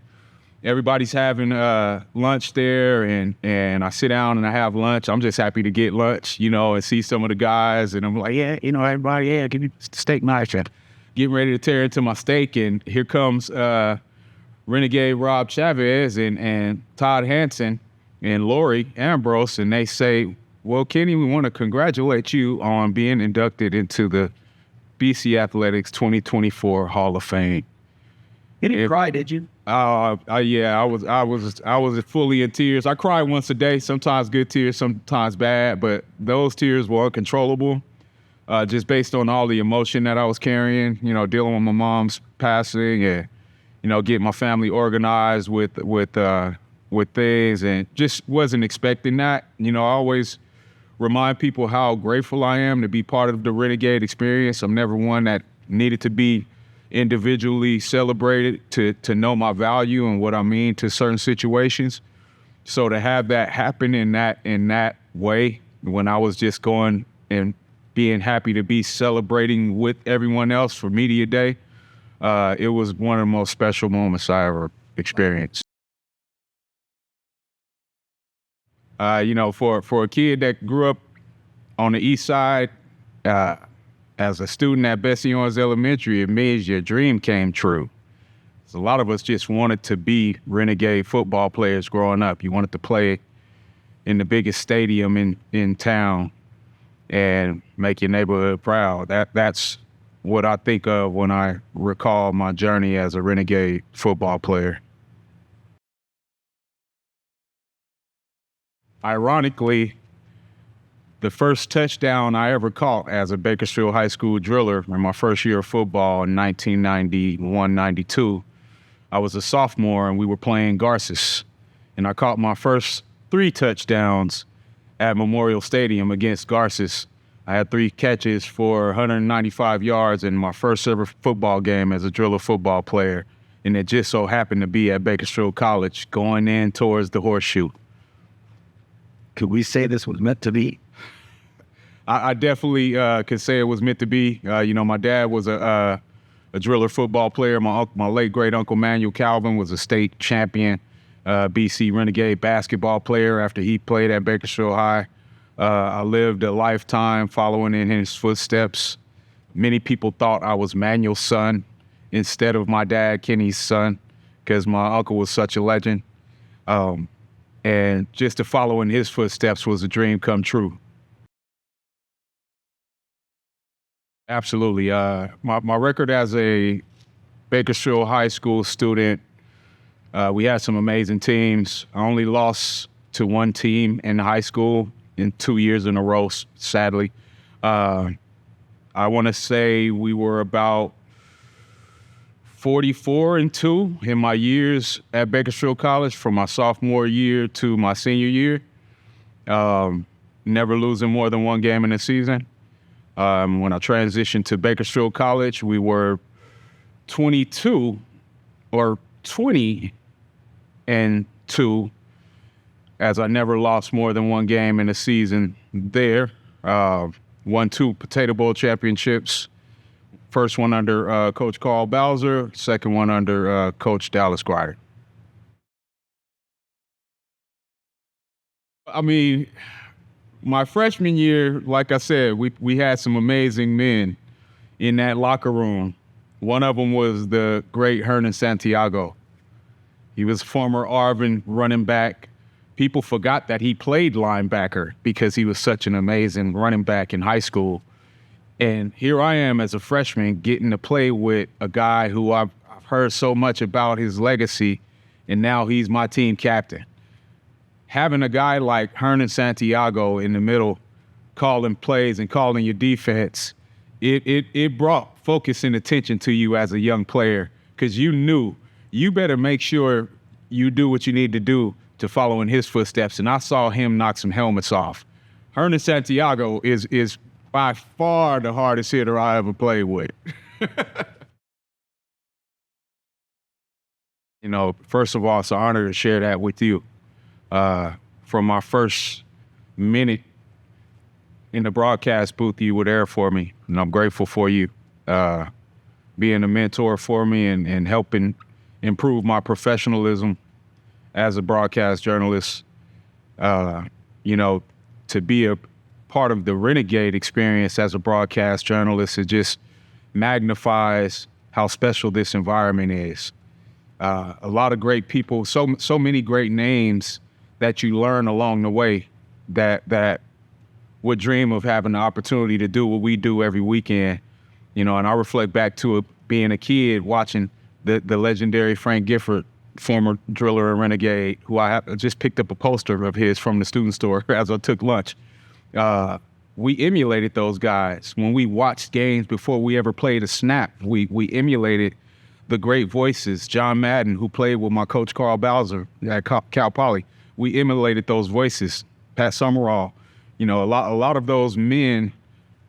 everybody's having lunch there, and I sit down and I have lunch. I'm just happy to get lunch, and see some of the guys, and I'm like, yeah, everybody, yeah, give me the steak knife. And getting ready to tear into my steak, and here comes Renegade Rob Chavez and Todd Hansen and Lori Ambrose, and they say, "Well, Kenny, we want to congratulate you on being inducted into the BC Athletics 2024 Hall of Fame." You didn't cry, did you? Yeah, I was fully in tears. I cry once a day, sometimes good tears, sometimes bad, but those tears were uncontrollable, just based on all the emotion that I was carrying, dealing with my mom's passing, and, getting my family organized with things, and just wasn't expecting that. I always remind people how grateful I am to be part of the Renegade experience. I'm never one that needed to be individually celebrated to know my value and what I mean to certain situations. So to have that happen in that way, when I was just going and being happy to be celebrating with everyone else for Media Day, it was one of the most special moments I ever experienced. For a kid that grew up on the east side, as a student at Bessie Owens Elementary, it means your dream came true. So a lot of us just wanted to be Renegade football players growing up. You wanted to play in the biggest stadium in town and make your neighborhood proud. That's what I think of when I recall my journey as a Renegade football player. Ironically, the first touchdown I ever caught as a Bakersfield High School driller in my first year of football in 1991-92, I was a sophomore and we were playing Garces. And I caught my first 3 touchdowns at Memorial Stadium against Garces. I had 3 catches for 195 yards in my first ever football game as a driller football player. And it just so happened to be at Bakersfield College going in towards the horseshoe. Could we say this was meant to be? I definitely could say it was meant to be. My dad was a driller football player. My late great uncle Manuel Calvin was a state champion BC Renegade basketball player after he played at Bakersfield High. I lived a lifetime following in his footsteps. Many people thought I was Manuel's son instead of my dad, Kenny's son, because my uncle was such a legend. And just to follow in his footsteps was a dream come true. Absolutely. My record as a Bakersfield High School student, we had some amazing teams. I only lost to one team in high school in 2 years in a row, sadly. I want to say we were about 44-2 in my years at Bakersfield College from my sophomore year to my senior year. Never losing more than one game in a season. When I transitioned to Bakersfield College, we were 20-2 as I never lost more than one game in a season there. Won 2 Potato Bowl championships. First one under Coach Carl Bowser, second one under Coach Dallas Grider. I mean, my freshman year, like I said, we had some amazing men in that locker room. One of them was the great Hernan Santiago. He was former Arvin running back. People forgot that he played linebacker because he was such an amazing running back in high school. And here I am as a freshman getting to play with a guy who I've heard so much about his legacy, and now he's my team captain. Having a guy like Hernan Santiago in the middle calling plays and calling your defense, it brought focus and attention to you as a young player because you knew you better make sure you do what you need to do to follow in his footsteps. And I saw him knock some helmets off. Hernan Santiago is by far the hardest hitter I ever played with. First of all, it's an honor to share that with you. From my first minute in the broadcast booth, you were there for me, and I'm grateful for you being a mentor for me and helping improve my professionalism as a broadcast journalist. To be a part of the Renegade experience as a broadcast journalist, it just magnifies how special this environment is. A lot of great people, so many great names that you learn along the way that would dream of having the opportunity to do what we do every weekend. And I reflect back to it being a kid watching the legendary Frank Gifford, former driller and Renegade, who I just picked up a poster of his from the student store as I took lunch. We emulated those guys. When we watched games before we ever played a snap, we emulated the great voices. John Madden, who played with my coach Carl Bowser at Cal Poly, we emulated those voices. Pat Summerall, a lot of those men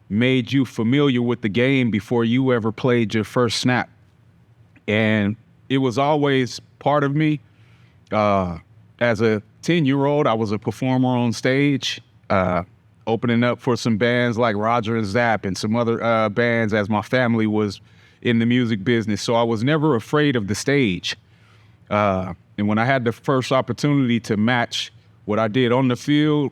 made you familiar with the game before you ever played your first snap. And it was always part of me. As a 10-year-old, I was a performer on stage, opening up for some bands like Roger and Zapp and some other bands as my family was in the music business. So I was never afraid of the stage. And when I had the first opportunity to match what I did on the field,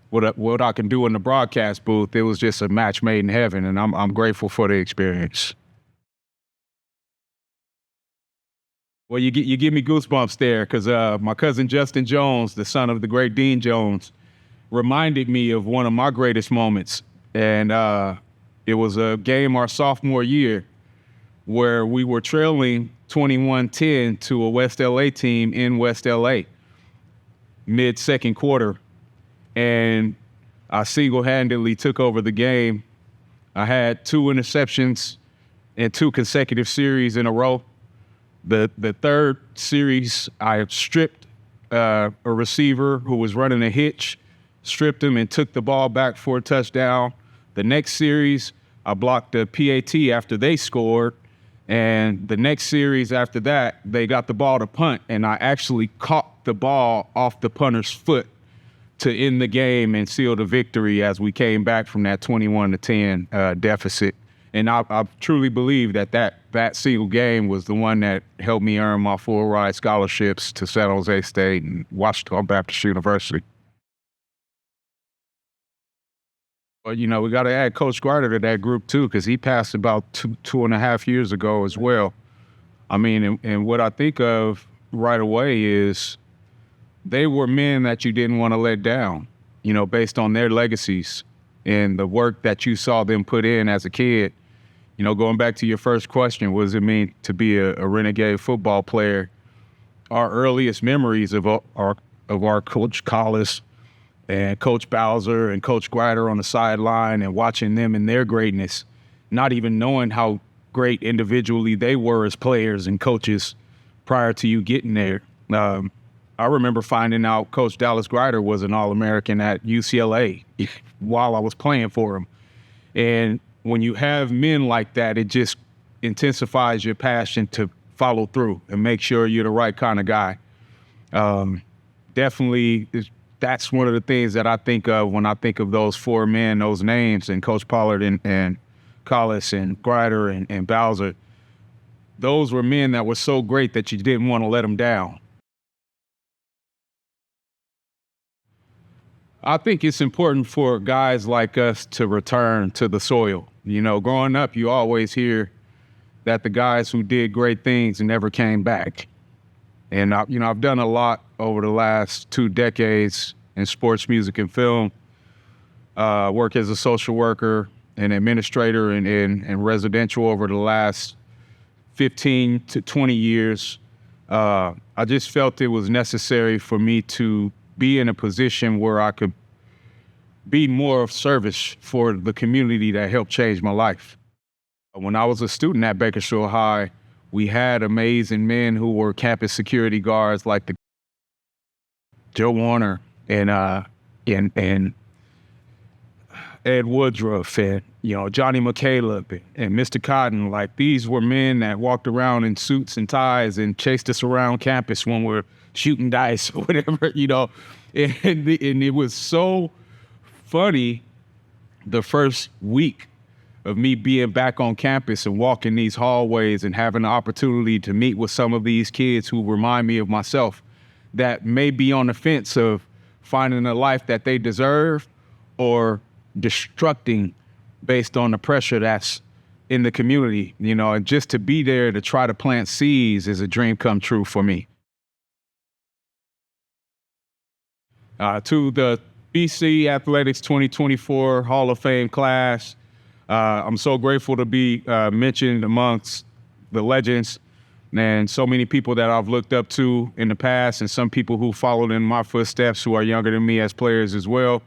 what I can do in the broadcast booth, it was just a match made in heaven, and I'm grateful for the experience. Well, you give me goosebumps there, because my cousin Justin Jones, the son of the great Dean Jones, reminded me of one of my greatest moments. And it was a game our sophomore year where we were trailing 21-10 to a West LA team in West LA, mid-second quarter. And I single-handedly took over the game. I had 2 interceptions in 2 consecutive series in a row. The third series, I stripped a receiver who was running a hitch, stripped him and took the ball back for a touchdown. The next series, I blocked a PAT after they scored. And the next series after that, they got the ball to punt, and I actually caught the ball off the punter's foot to end the game and seal the victory as we came back from that 21-10 deficit. And I truly believe that single game was the one that helped me earn my full ride scholarships to San Jose State and Washington Baptist University. Well, you know, we got to add Coach Grider to that group too, because he passed about two and a half years ago as well. I mean, and what I think of right away is they were men that you didn't want to let down, you know, based on their legacies and the work that you saw them put in as a kid. You know, going back to your first question, what does it mean to be a Renegade football player? Our earliest memories of our Coach Collis and Coach Bowser and Coach Grider on the sideline and watching them in their greatness, not even knowing how great individually they were as players and coaches prior to you getting there. I remember finding out Coach Dallas Grider was an All-American at UCLA while I was playing for him. And when you have men like that, it just intensifies your passion to follow through and make sure you're the right kind of guy. Definitely, that's one of the things that I think of when I think of those 4 men, those names, and Coach Pollard and Collis and Grider and Bowser. Those were men that were so great that you didn't want to let them down. I think it's important for guys like us to return to the soil. You know, growing up, you always hear that the guys who did great things never came back. And, I've done a lot over the last 2 decades in sports, music, and film. Work as a social worker and administrator in residential over the last 15 to 20 years. I just felt it was necessary for me to be in a position where I could be more of service for the community that helped change my life. When I was a student at Bakersfield High, we had amazing men who were campus security guards like the Joe Warner and Ed Woodruff and, Johnny McCaleb and Mr. Cotton. Like, these were men that walked around in suits and ties and chased us around campus when we're shooting dice or whatever, And it was so funny the first week of me being back on campus and walking these hallways and having the opportunity to meet with some of these kids who remind me of myself that may be on the fence of finding a life that they deserve or destructing based on the pressure that's in the community, and just to be there to try to plant seeds is a dream come true for me. To the BC Athletics 2024 Hall of Fame class, I'm so grateful to be mentioned amongst the legends and so many people that I've looked up to in the past and some people who followed in my footsteps who are younger than me as players as well.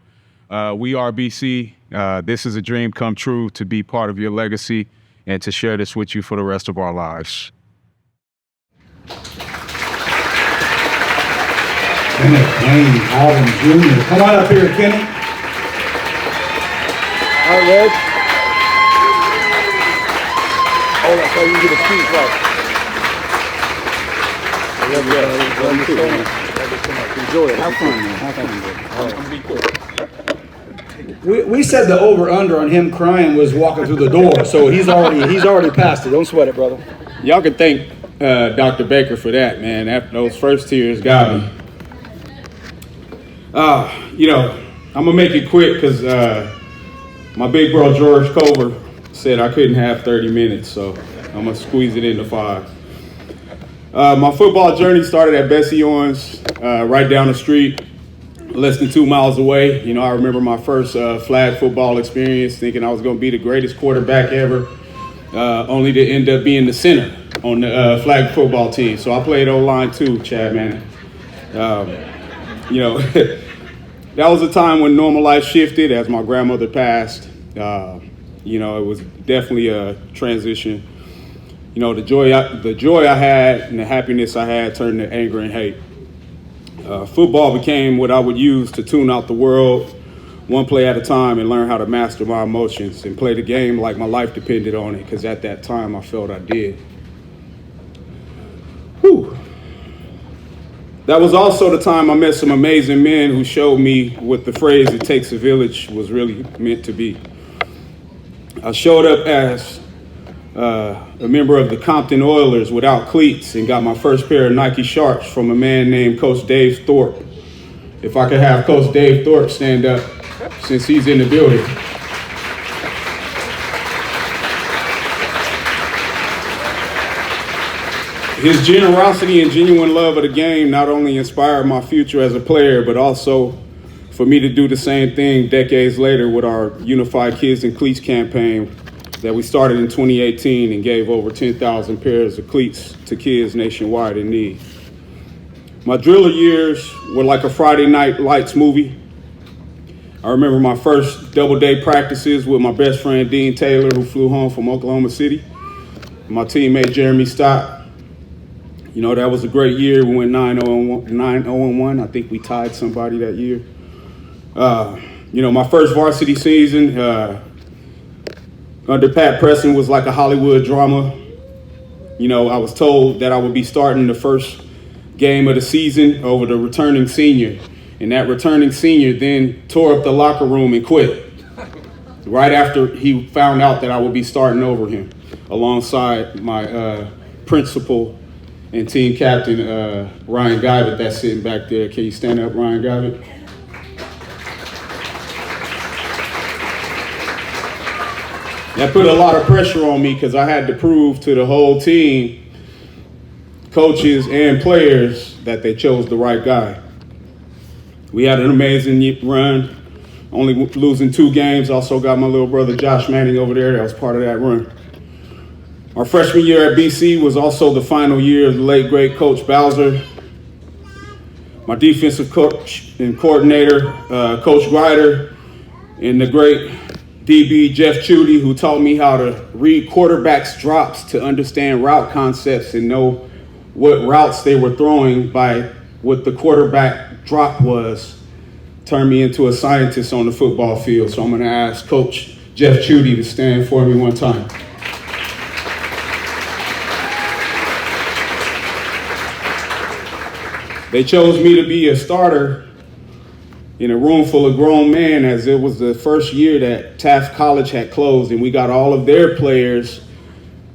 We are BC. This is a dream come true to be part of your legacy and to share this with you for the rest of our lives. Kenneth Wayne Alvin Jr. Come on up here, Kenny. All right, Reg. Oh, that's how you get a speech, right? Enjoy it. Have fun, man. Have fun, man. I'm going to be quick. We said the over-under on him crying was walking through the door, so he's already passed it. Don't sweat it, brother. Y'all can thank Dr. Baker for that, man. Those first tears got me. I'm gonna make it quick because my big bro George Culver said I couldn't have 30 minutes, so I'm gonna squeeze it into 5. My football journey started at Bessie Owens, right down the street, less than 2 miles away. I remember my first flag football experience, thinking I was gonna be the greatest quarterback ever, only to end up being the center on the flag football team. So I played O-line too, Chad Manning. That was a time when normal life shifted as my grandmother passed. It was definitely a transition. The joy I had and the happiness I had turned to anger and hate. Football became what I would use to tune out the world, one play at a time, and learn how to master my emotions and play the game like my life depended on it, because at that time I felt I did. Whew. That was also the time I met some amazing men who showed me what the phrase "it takes a village" was really meant to be. I showed up as a member of the Compton Oilers without cleats and got my first pair of Nike Sharps from a man named Coach Dave Thorpe. If I could have Coach Dave Thorpe stand up since he's in the building. His generosity and genuine love of the game not only inspired my future as a player, but also for me to do the same thing decades later with our Unified Kids in Cleats campaign that we started in 2018 and gave over 10,000 pairs of cleats to kids nationwide in need. My driller years were like a Friday Night Lights movie. I remember my first double-day practices with my best friend Dean Taylor, who flew home from Oklahoma City, my teammate Jeremy Stott. That was a great year. We went 9-0-1. I think we tied somebody that year. My first varsity season under Pat Preston was like a Hollywood drama. I was told that I would be starting the first game of the season over the returning senior. And that returning senior then tore up the locker room and quit right after he found out that I would be starting over him alongside my principal and team captain, Ryan Guyvett, that's sitting back there. Can you stand up, Ryan Guyvett? That put a lot of pressure on me because I had to prove to the whole team, coaches and players, that they chose the right guy. We had an amazing run, only losing 2 games. Also got my little brother Josh Manning over there that was part of that run. Our freshman year at BC was also the final year of the late, great Coach Bowser. My defensive coach and coordinator, Coach Ryder, and the great DB Jeff Chudy, who taught me how to read quarterbacks' drops to understand route concepts and know what routes they were throwing by what the quarterback drop was, turned me into a scientist on the football field. So I'm going to ask Coach Jeff Chudy to stand for me one time. They chose me to be a starter in a room full of grown men, as it was the first year that Taft College had closed, and we got all of their players,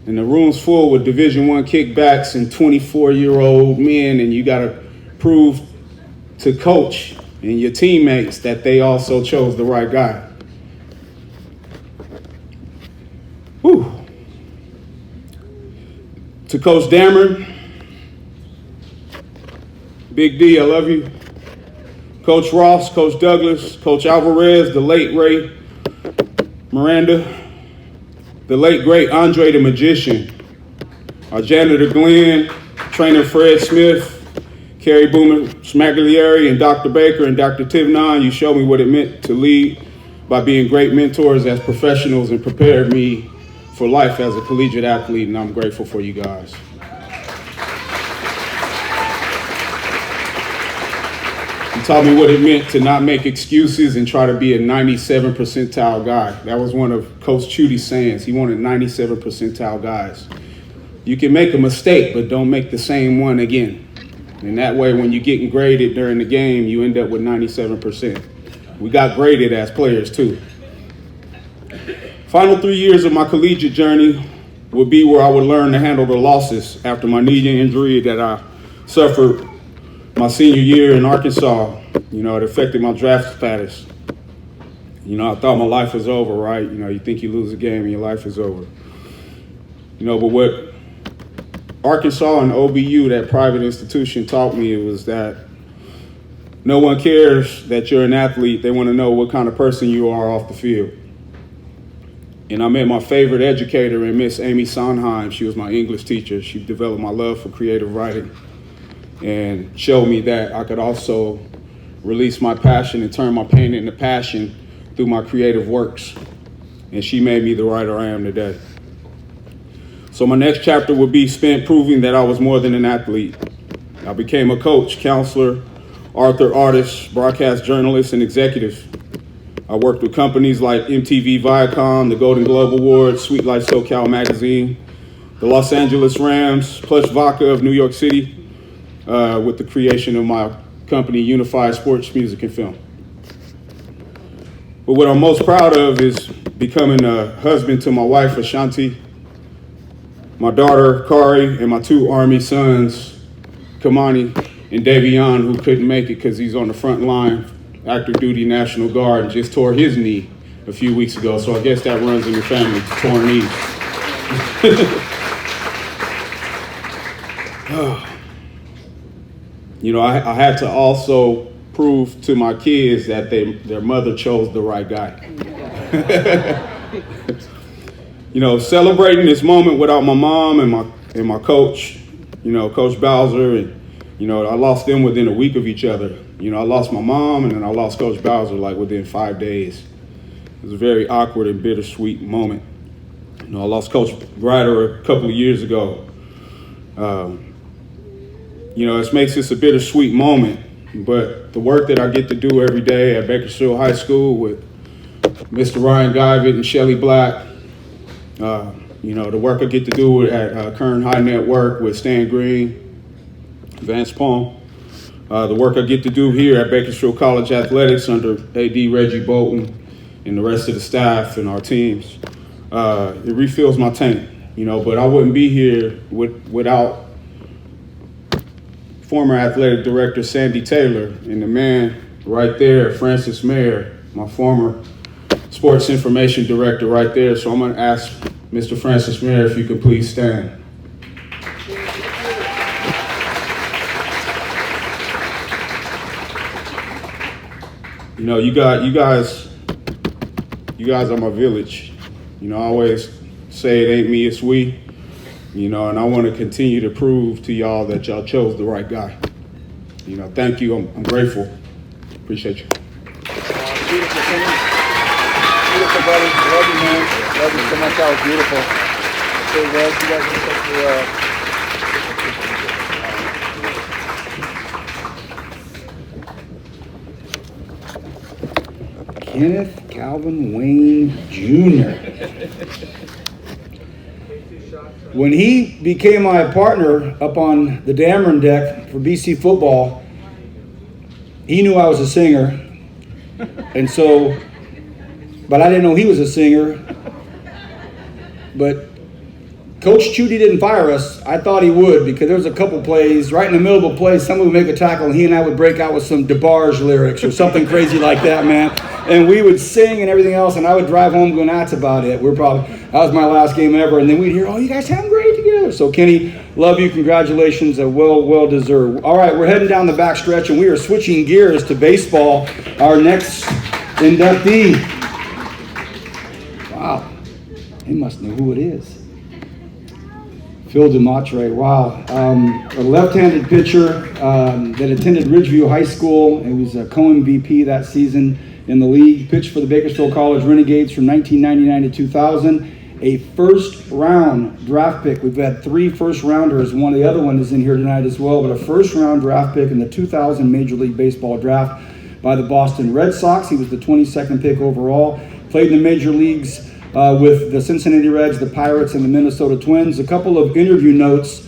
and the room's full with Division I kickbacks and 24-year-old men, and you got to prove to coach and your teammates that they also chose the right guy. Whew. To Coach Dameron, Big D, I love you. Coach Ross, Coach Douglas, Coach Alvarez, the late Ray Miranda, the late great Andre the Magician, our janitor Glenn, trainer Fred Smith, Carrie Boomer Smaglieri, and Dr. Baker and Dr. Tivnon. You showed me what it meant to lead by being great mentors as professionals and prepared me for life as a collegiate athlete, and I'm grateful for you guys. You taught me what it meant to not make excuses and try to be a 97 percentile guy. That was one of Coach Chudy's sayings. He wanted 97 percentile guys. You can make a mistake, but don't make the same one again. And that way, when you're getting graded during the game, you end up with 97%. We got graded as players, too. Final 3 years of my collegiate journey would be where I would learn to handle the losses after my knee injury that I suffered my senior year in Arkansas, you know, it affected my draft status. You know, I thought my life was over, right? You know, you think you lose a game and your life is over. You know, but what Arkansas and OBU, that private institution, taught me was that no one cares that you're an athlete. They want to know what kind of person you are off the field. And I met my favorite educator in Miss Amy Sondheim. She was my English teacher. She developed my love for creative writing and showed me that I could also release my passion and turn my pain into passion through my creative works. And she made me the writer I am today. So my next chapter would be spent proving that I was more than an athlete. I became a coach, counselor, author, artist, broadcast journalist, and executive. I worked with companies like MTV Viacom, the Golden Globe Awards, Sweet Life SoCal Magazine, the Los Angeles Rams, Plush Vodka of New York City, with the creation of my company, Unified Sports Music and Film. But what I'm most proud of is becoming a husband to my wife, Ashanti, my daughter, Kari, and my two Army sons, Kamani and Davion, who couldn't make it because he's on the front line, active duty National Guard, and just tore his knee a few weeks ago. So I guess that runs in the family, torn knees. You know, I had to also prove to my kids that their mother chose the right guy. You know, celebrating this moment without my mom and my coach, you know, Coach Bowser, and, you know, I lost them within a week of each other. You know, I lost my mom and then I lost Coach Bowser like within 5 days. It was a very awkward and bittersweet moment. You know, I lost Coach Ryder a couple of years ago. You know, it makes this a bittersweet moment, but the work that I get to do every day at Bakersfield High School with Mr. Ryan Guyvett and Shelly Black, you know, the work I get to do at Kern High Network with Stan Green, Vance Palm, the work I get to do here at Bakersfield College Athletics under AD Reggie Bolton and the rest of the staff and our teams, it refills my tank, you know, but I wouldn't be here without former athletic director Sandy Taylor and the man right there, Francis Mayer, my former sports information director right there. So I'm going to ask Mr. Francis Mayer if you could please stand. You know, you guys are my village. You know, I always say it ain't me, it's we. You know, and I want to continue to prove to y'all that y'all chose the right guy. You know, thank you. I'm grateful. Appreciate you. Beautiful, buddy. Love you, man. Love you so much. That was beautiful. So, Wes, you guys are such Kenneth Calvin Wayne Jr. When he became my partner up on the Dameron deck for BC football, he knew I was a singer, and so, but I didn't know he was a singer. But Coach Chudy didn't fire us. I thought he would, because there was a couple plays, right in the middle of a play, someone would make a tackle, and he and I would break out with some DeBarge lyrics or something crazy like that, man. And we would sing and everything else, and I would drive home going, that's about it. That was my last game ever. And then we'd hear, oh, you guys sound great together. So, Kenny, love you. Congratulations. Well deserved. All right, we're heading down the back stretch, and we are switching gears to baseball. Our next inductee. Wow. He must know who it is. Phil Dumatrait, wow. A left-handed pitcher that attended Ridgeview High School. He was a co-MVP that season in the league. Pitched for the Bakersfield College Renegades from 1999 to 2000. A first-round draft pick. We've had 3 first-rounders. One of the other one is in here tonight as well, but a first-round draft pick in the 2000 Major League Baseball draft by the Boston Red Sox. He was the 22nd pick overall. Played in the major leagues with the Cincinnati Reds, the Pirates, and the Minnesota Twins. A couple of interview notes.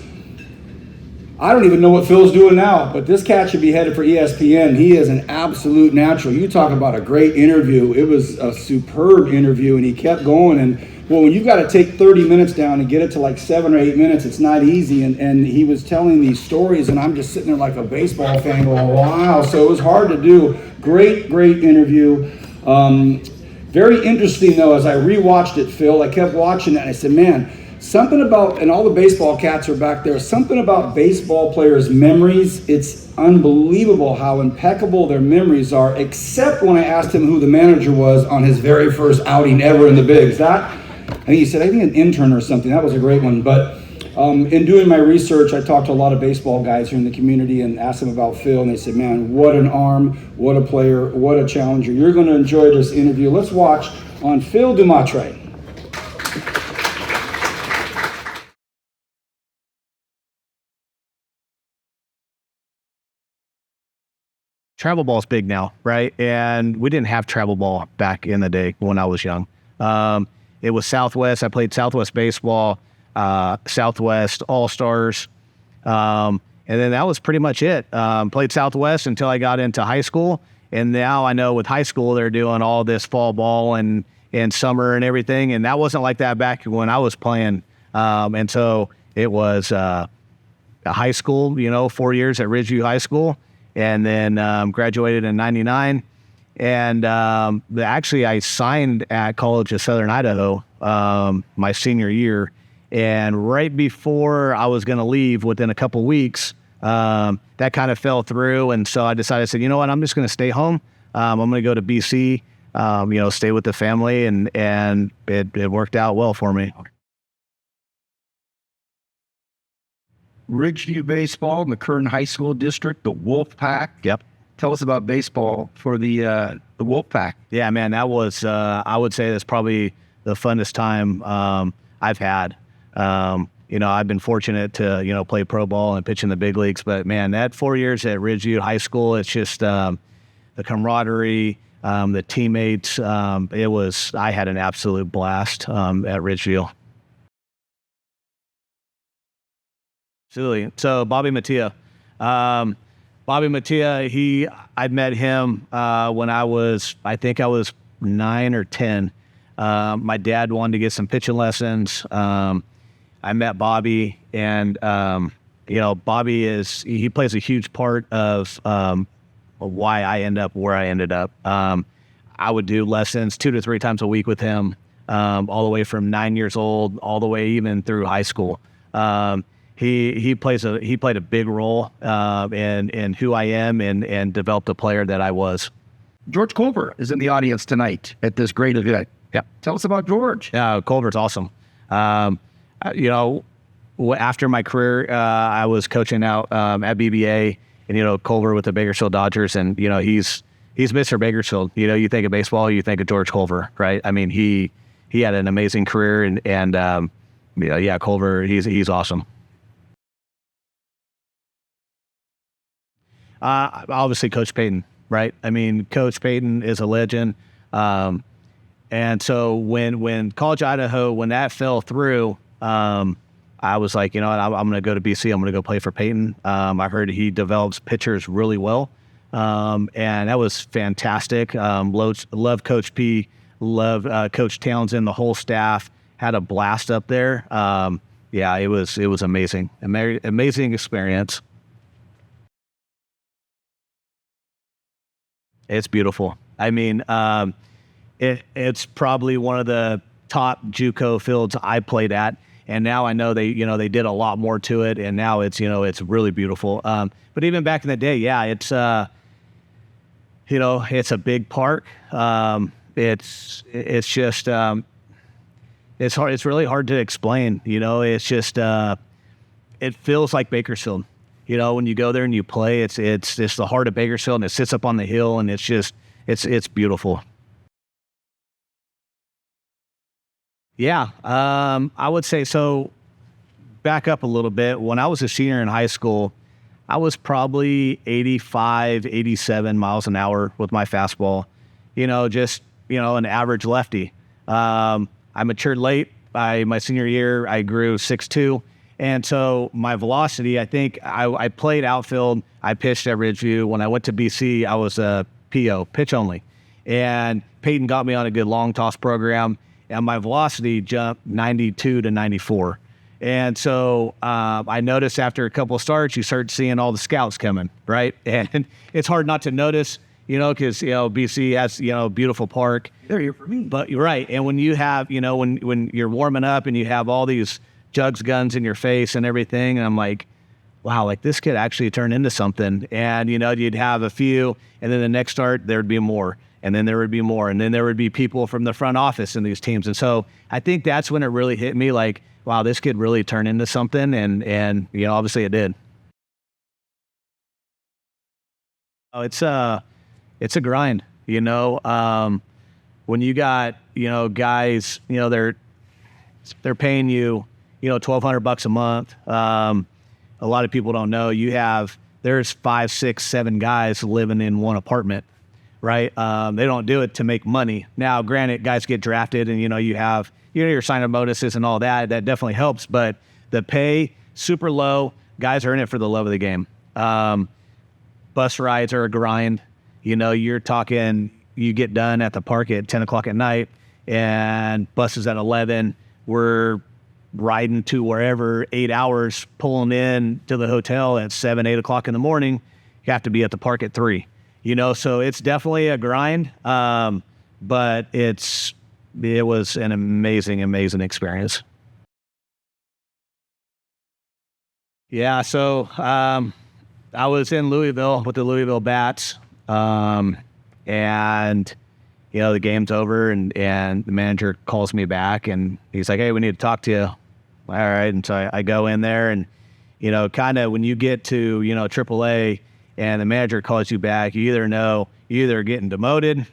I don't even know what Phil's doing now, but this cat should be headed for ESPN. He is an absolute natural. You talk about a great interview. It was a superb interview, and he kept going. And Well, when you've got to take 30 minutes down and get it to like 7 or 8 minutes, it's not easy. And he was telling these stories, and I'm just sitting there like a baseball fan going, wow. So it was hard to do. Great interview. Very interesting, though, as I rewatched it, Phil, I kept watching it, and I said, man, something about, and all the baseball cats are back there, something about baseball players' memories. It's unbelievable how impeccable their memories are, except when I asked him who the manager was on his very first outing ever in the bigs. I think he said, I think an intern or something. That was a great one. But in doing my research, I talked to a lot of baseball guys here in the community and asked them about Phil, and they said, man, what an arm, what a player, what a challenger. You're going to enjoy this interview. Let's watch on Phil Dumatrait. Travel ball's big now, right? And we didn't have travel ball back in the day when I was young. It was Southwest. I played Southwest baseball, Southwest All-Stars. And then that was pretty much it. Played Southwest until I got into high school. And now I know with high school, they're doing all this fall ball and summer and everything. And that wasn't like that back when I was playing. And so it was a high school, 4 years at Ridgeview High School. And then graduated in 99. And actually, I signed at College of Southern Idaho my senior year. And right before I was going to leave, within a couple weeks, that kind of fell through. And so I decided, I said, you know what, I'm just going to stay home. I'm going to go to BC, stay with the family. And it worked out well for me. Ridgeview baseball in the Kern High School district, the Wolf Pack. Yep. Tell us about baseball for the Wolf Pack. Yeah, man, that was, I would say that's probably the funnest time I've had. I've been fortunate to, play pro ball and pitch in the big leagues, but man, that 4 years at Ridgeview High School, it's just the camaraderie, the teammates. I had an absolute blast at Ridgeview. Absolutely. So Bobby Mattia. Bobby Mattia, I met him when I think I was 9 or 10. My dad wanted to get some pitching lessons. I met Bobby, and Bobby he plays a huge part of why I end up where I ended up. I would do lessons 2 to 3 times a week with him, all the way from 9 years old, all the way even through high school. He played a big role in who I am and developed the player that I was. George Culver is in the audience tonight at this great event. Yeah, tell us about George. Yeah, Culver's awesome. After my career, I was coaching out at BBA, and Culver with the Bakersfield Dodgers, and he's Mr. Bakersfield. You think of baseball, you think of George Culver, right? I mean, he had an amazing career, and Culver, he's awesome. Obviously, Coach Payton, right? I mean, Coach Payton is a legend. And so when College of Idaho, when that fell through, I was like, I'm going to go to BC. I'm going to go play for Payton. I heard he develops pitchers really well. And that was fantastic. Love Coach P, love Coach Townsend, the whole staff. Had a blast up there. It was amazing. Amazing experience. It's beautiful. I mean, it's probably one of the top JUCO fields I played at, and now I know they did a lot more to it, and now it's really beautiful. But even back in the day, it's it's a big park. It's just it's hard. It's really hard to explain. It's just it feels like Bakersfield. When you go there and you play, it's just the heart of Bakersfield, and it sits up on the hill, and it's beautiful. Yeah, I would say so. Back up a little bit. When I was a senior in high school, I was probably 85, 87 miles an hour with my fastball. An average lefty. I matured late. By my senior year, I grew 6'2". And so my velocity, I think I played outfield. I pitched at Ridgeview. When I went to BC, I was a PO, pitch only. And Peyton got me on a good long toss program. and my velocity jumped 92 to 94. And so I noticed after a couple of starts, you start seeing all the scouts coming, right? And it's hard not to notice, because, BC has, a beautiful park. They're here for me. But you're right. And when you have, when you're warming up and you have all these jugs guns in your face and everything, and I'm like, wow, like this could actually turn into something. And, you'd have a few, and then the next start, there'd be more. And then there would be more. And then there would be people from the front office in these teams. And so I think that's when it really hit me, like, wow, this could really turn into something. And obviously it did. Oh, it's a grind, when you got, guys, they're paying you, $1,200 a month. A lot of people don't know there's 5, 6, 7 guys living in one apartment, right? They don't do it to make money. Now, granted, guys get drafted and, you have, your sign-up bonuses and all that. That definitely helps, but the pay, super low. Guys are in it for the love of the game. Bus rides are a grind. You're talking, you get done at the park at 10 o'clock at night and buses at 11. We're riding to wherever, 8 hours, pulling in to the hotel at 7, 8 o'clock in the morning. You have to be at the park at 3, so it's definitely a grind. But it was an amazing, amazing experience. Yeah. So, I was in Louisville with the Louisville Bats. And, the game's over and the manager calls me back and he's like, hey, we need to talk to you. All right. And so I go in there and, kind of when you get to, AAA and the manager calls you back, you either know you're either getting demoted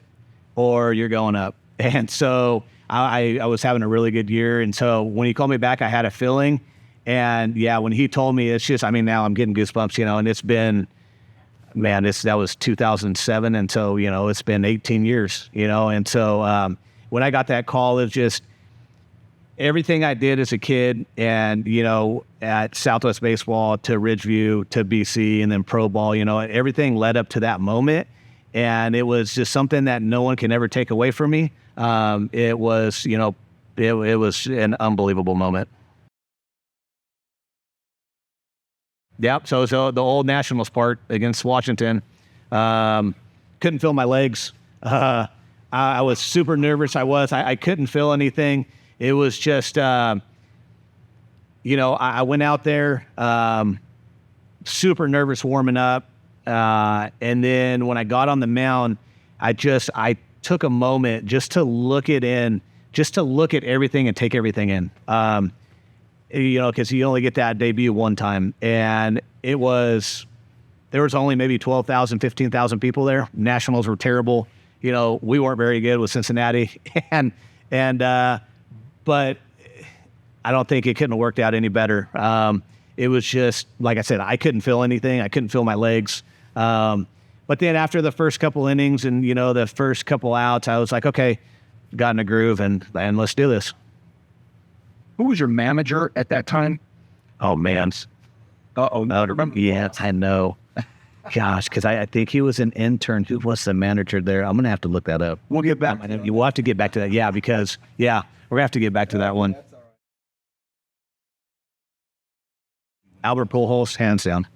or you're going up. And so I was having a really good year. And so when he called me back, I had a feeling. And yeah, when he told me, it's just, now I'm getting goosebumps, and it's been, man, that was 2007. And so, it's been 18 years, and so when I got that call, it's just everything I did as a kid and, at Southwest Baseball to Ridgeview to BC and then pro ball, everything led up to that moment. And it was just something that no one can ever take away from me. It was, it was an unbelievable moment. Yep. So the old Nationals part against Washington, couldn't feel my legs. I was super nervous. I couldn't feel anything. It was just, I went out there, super nervous warming up. And then when I got on the mound, I took a moment just to look at everything and take everything in. Because you only get that debut one time. And there was only maybe 12,000, 15,000 people there. Nationals were terrible. We weren't very good with Cincinnati. But I don't think it couldn't have worked out any better. It was just, like I said, I couldn't feel anything. I couldn't feel my legs. But then after the first couple innings and, the first couple outs, I was like, okay, got in a groove and let's do this. Who was your manager at that time? Oh, man. Uh-oh. No, remember? Yes, I know. Gosh, because I think he was an intern. Who was the manager there? I'm going to have to look that up. We'll get back. You will have to get back to that. Yeah, because, we're going to have to get back to that one. Albert Pujols, hands down.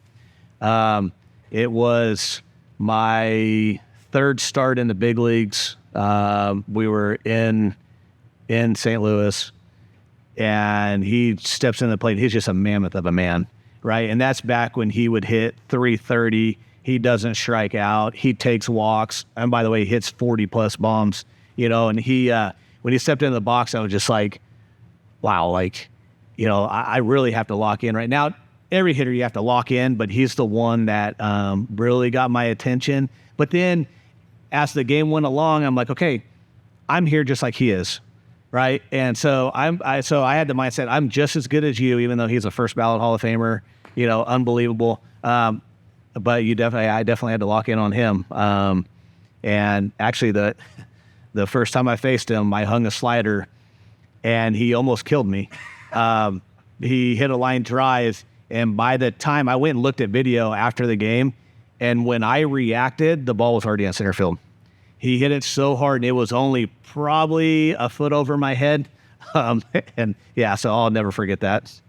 It was my third start in the big leagues. We were in St. Louis. And he steps in the plate. He's just a mammoth of a man, right? And that's back when he would hit 330. He doesn't strike out. He takes walks. And by the way, he hits 40-plus bombs, And he, when he stepped into the box, I was just like, wow, I really have to lock in right now. Every hitter you have to lock in, but he's the one that really got my attention. But then as the game went along, I'm like, okay, I'm here just like he is. Right. And so I had the mindset, I'm just as good as you, even though he's a first ballot Hall of Famer, unbelievable. But I definitely had to lock in on him. And actually the first time I faced him, I hung a slider and he almost killed me. He hit a line drive. And by the time I went and looked at video after the game, and when I reacted, the ball was already in center field. He hit it so hard, and it was only probably a foot over my head. And yeah, so I'll never forget that.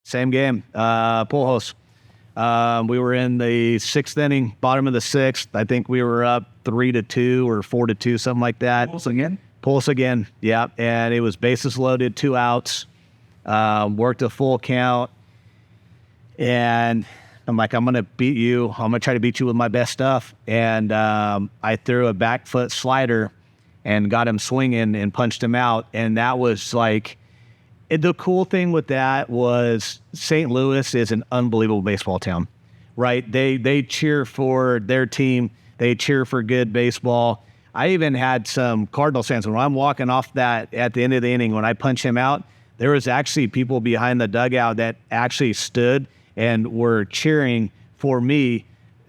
Same game, Pujols. We were in the 6th inning, bottom of the 6th. I think we were up 3-2 or 4-2, something like that. Pulse again, yeah. And it was bases loaded, 2 outs. Worked a full count. And I'm like, I'm going to beat you. I'm going to try to beat you with my best stuff. And I threw a back foot slider and got him swinging and punched him out. And that was like, the cool thing with that was St. Louis is an unbelievable baseball town, right? They cheer for their team. They cheer for good baseball. I even had some Cardinals fans, when I'm walking off that at the end of the inning, when I punch him out, there was actually people behind the dugout that actually stood and were cheering for me,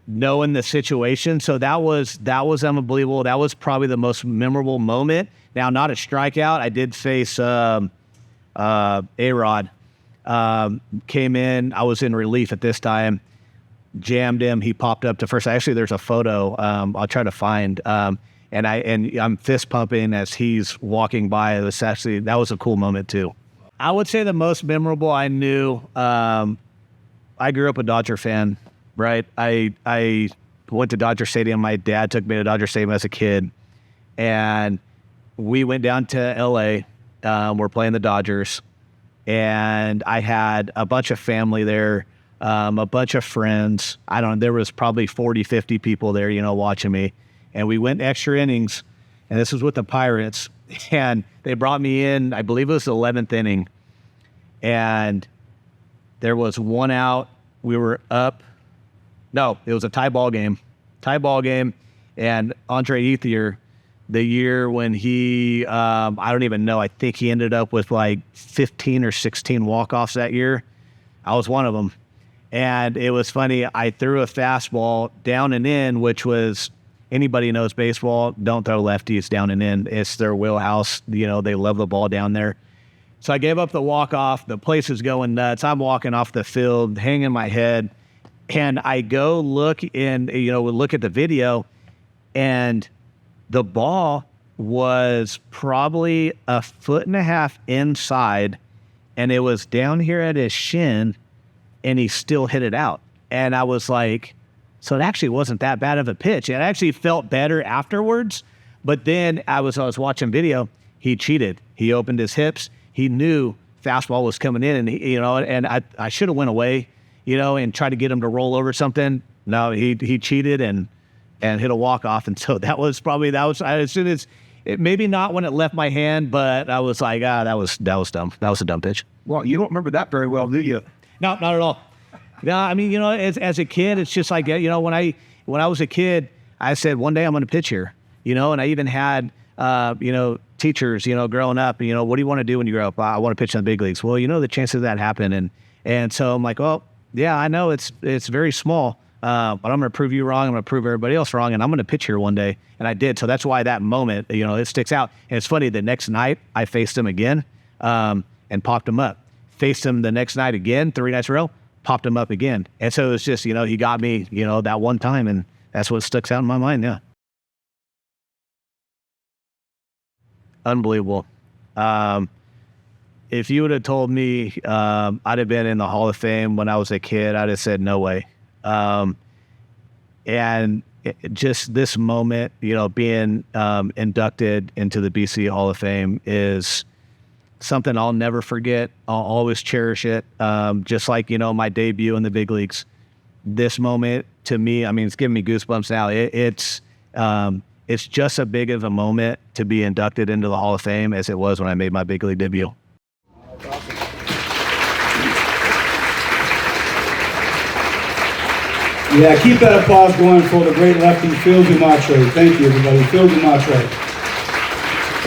knowing the situation. So that was unbelievable. That was probably the most memorable moment. Now, not a strikeout. I did face A-Rod. Came in. I was in relief at this time. Jammed him. He popped up to first. Actually, there's a photo. I'll try to find. And I'm fist pumping as he's walking by. That was a cool moment too. I would say the most memorable I knew. I grew up a Dodger fan, right? I went to Dodger Stadium. My dad took me to Dodger Stadium as a kid, and we went down to L.A. We're playing the Dodgers, and I had a bunch of family there, a bunch of friends. There was probably 40, 50 people there, watching me. And we went extra innings, and this was with the Pirates. And they brought me in, I believe it was the 11th inning, and there was 1 out. We were up. No, it was a tie ball game. And Andre Ethier, the year when he, I don't even know, I think he ended up with like 15 or 16 walk-offs that year. I was one of them. And it was funny. I threw a fastball down and in, which was, anybody knows baseball, don't throw lefties down and in. It's their wheelhouse. They love the ball down there. So I gave up the walk-off. The place is going nuts. I'm walking off the field, hanging my head. And I go look at the video, and the ball was probably 1.5 feet inside, and it was down here at his shin, and he still hit it out. And I was like, so it actually wasn't that bad of a pitch. It actually felt better afterwards. But then I was watching video. He cheated. He opened his hips. He knew fastball was coming in, and I should have went away, and tried to get him to roll over something. No, he cheated and hit a walk off. And so that was as soon as maybe not when it left my hand, but I was like, that was dumb. That was a dumb pitch. Well, you don't remember that very well, do you? No, not at all. No, I mean, as a kid, it's just like, when I was a kid, I said, one day I'm going to pitch here, and I even had, teachers, growing up, what do you want to do when you grow up? I want to pitch in the big leagues. Well, the chances of that happen. And so I'm like, well, yeah, I know it's very small, but I'm going to prove you wrong. I'm going to prove everybody else wrong, and I'm going to pitch here one day. And I did. So that's why that moment, it sticks out. And it's funny, the next night I faced him again, and popped him up. Faced him the next night again, 3 nights in a row, popped him up again. And so it was just, he got me, that one time, and that's what sticks out in my mind, yeah. Unbelievable. If you would have told me I'd have been in the Hall of Fame when I was a kid, I'd have said no way. And just this moment, being inducted into the BC Hall of Fame is something I'll never forget. I'll always cherish it. Just like, my debut in the big leagues. This moment, to me, I mean, it's giving me goosebumps now. It's just as big of a moment to be inducted into the Hall of Fame as it was when I made my big league debut. Yeah, keep that applause going for the great lefty, Phil Dumatrait. Thank you, everybody. Phil Dumatrait.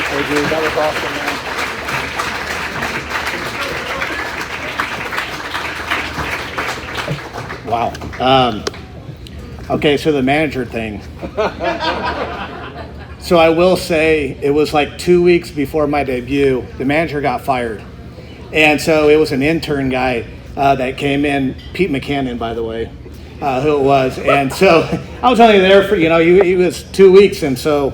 Hey, dude, that was awesome, man. Wow. Okay, so the manager thing. So I will say it was like 2 weeks before my debut, the manager got fired. And so it was an intern guy that came in, Pete McCannon, by the way, who it was. And so I was only there for, he was 2 weeks, and so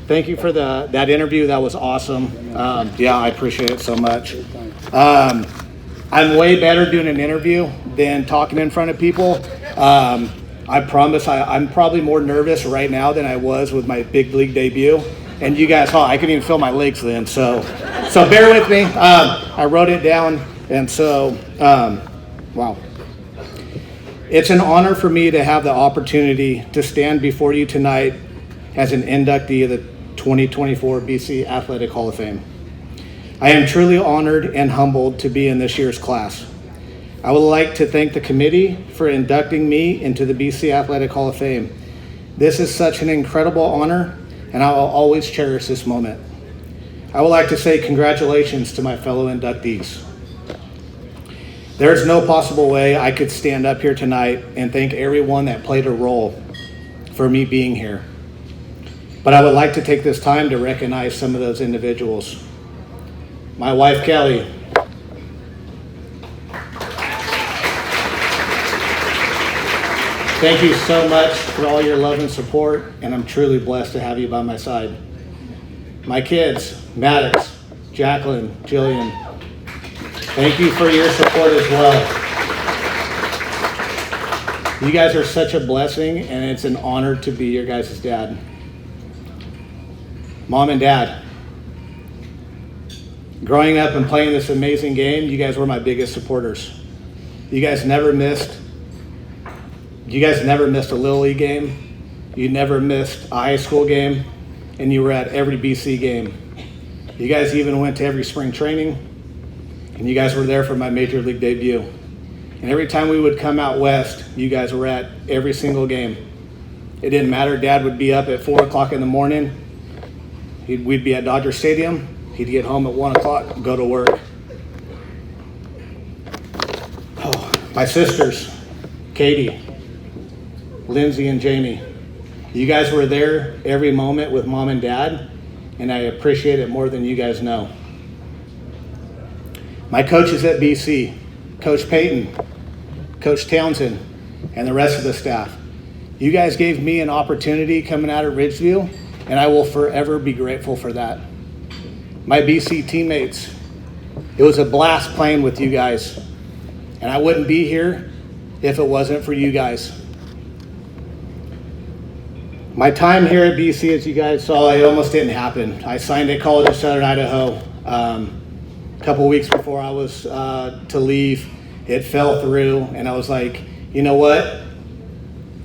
thank you for that interview. That was awesome. Yeah, I appreciate it so much. I'm way better doing an interview than talking in front of people. I promise I'm probably more nervous right now than I was with my big league debut. And you guys, I couldn't even feel my legs then. So bear with me. I wrote it down. And so, wow. It's an honor for me to have the opportunity to stand before you tonight as an inductee of the 2024 BC Athletic Hall of Fame. I am truly honored and humbled to be in this year's class. I would like to thank the committee for inducting me into the BC Athletic Hall of Fame. This is such an incredible honor, and I will always cherish this moment. I would like to say congratulations to my fellow inductees. There's no possible way I could stand up here tonight and thank everyone that played a role for me being here. But I would like to take this time to recognize some of those individuals. My wife, Kelly. Thank you so much for all your love and support, and I'm truly blessed to have you by my side. My kids, Maddox, Jacqueline, Jillian, thank you for your support as well. You guys are such a blessing, and it's an honor to be your guys' dad. Mom and Dad, growing up and playing this amazing game, you guys were my biggest supporters. You guys never missed a Little League game. You never missed a high school game, and you were at every BC game. You guys even went to every spring training, and you guys were there for my major league debut. And every time we would come out west, you guys were at every single game. It didn't matter. Dad would be up at 4 o'clock in the morning. We'd be at Dodger Stadium. He'd get home at 1 o'clock and go to work. Oh, my sisters, Cathie, Lindsay, and Jamie. You guys were there every moment with Mom and Dad, and I appreciate it more than you guys know. My coaches at BC, Coach Payton, Coach Townsend, and the rest of the staff. You guys gave me an opportunity coming out of Ridgeview, and I will forever be grateful for that. My BC teammates, it was a blast playing with you guys, and I wouldn't be here if it wasn't for you guys. My time here at BC, as you guys saw, it almost didn't happen. I signed at College of Southern Idaho. A couple weeks before I was to leave, it fell through, and I was like, you know what?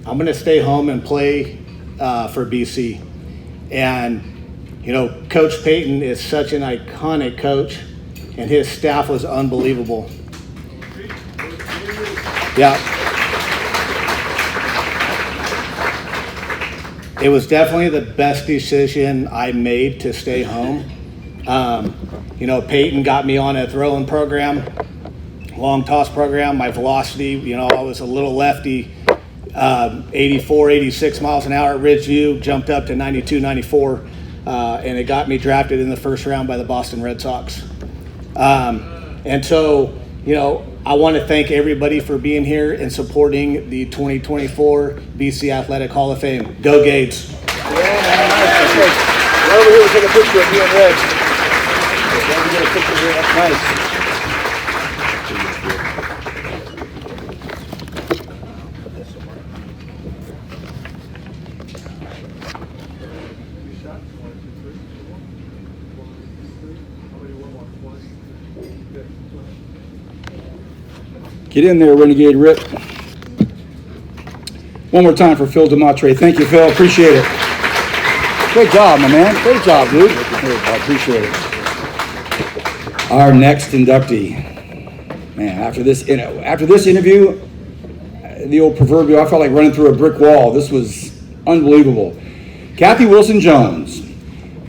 I'm gonna stay home and play for BC. And Coach Payton is such an iconic coach, and his staff was unbelievable. Yeah. It was definitely the best decision I made to stay home. Peyton got me on a throwing program, long toss program. My velocity, I was a little lefty, 84, 86 miles an hour at Ridgeview, jumped up to 92, 94, and it got me drafted in the first round by the Boston Red Sox. And so, I want to thank everybody for being here and supporting the 2024 BC Athletic Hall of Fame. Go Gades. Yeah, man, nice. Okay. We're over here to take a picture of you and Reg. Let me get a picture here. That's nice. Get in there, Renegade Rip. One more time for Phil Dumatrait. Thank you, Phil. Appreciate it. Great job, my man. Great job, dude. I appreciate it. Our next inductee. Man, after this interview, the old proverbial, I felt like running through a brick wall. This was unbelievable. Cathie Wilson-Jones,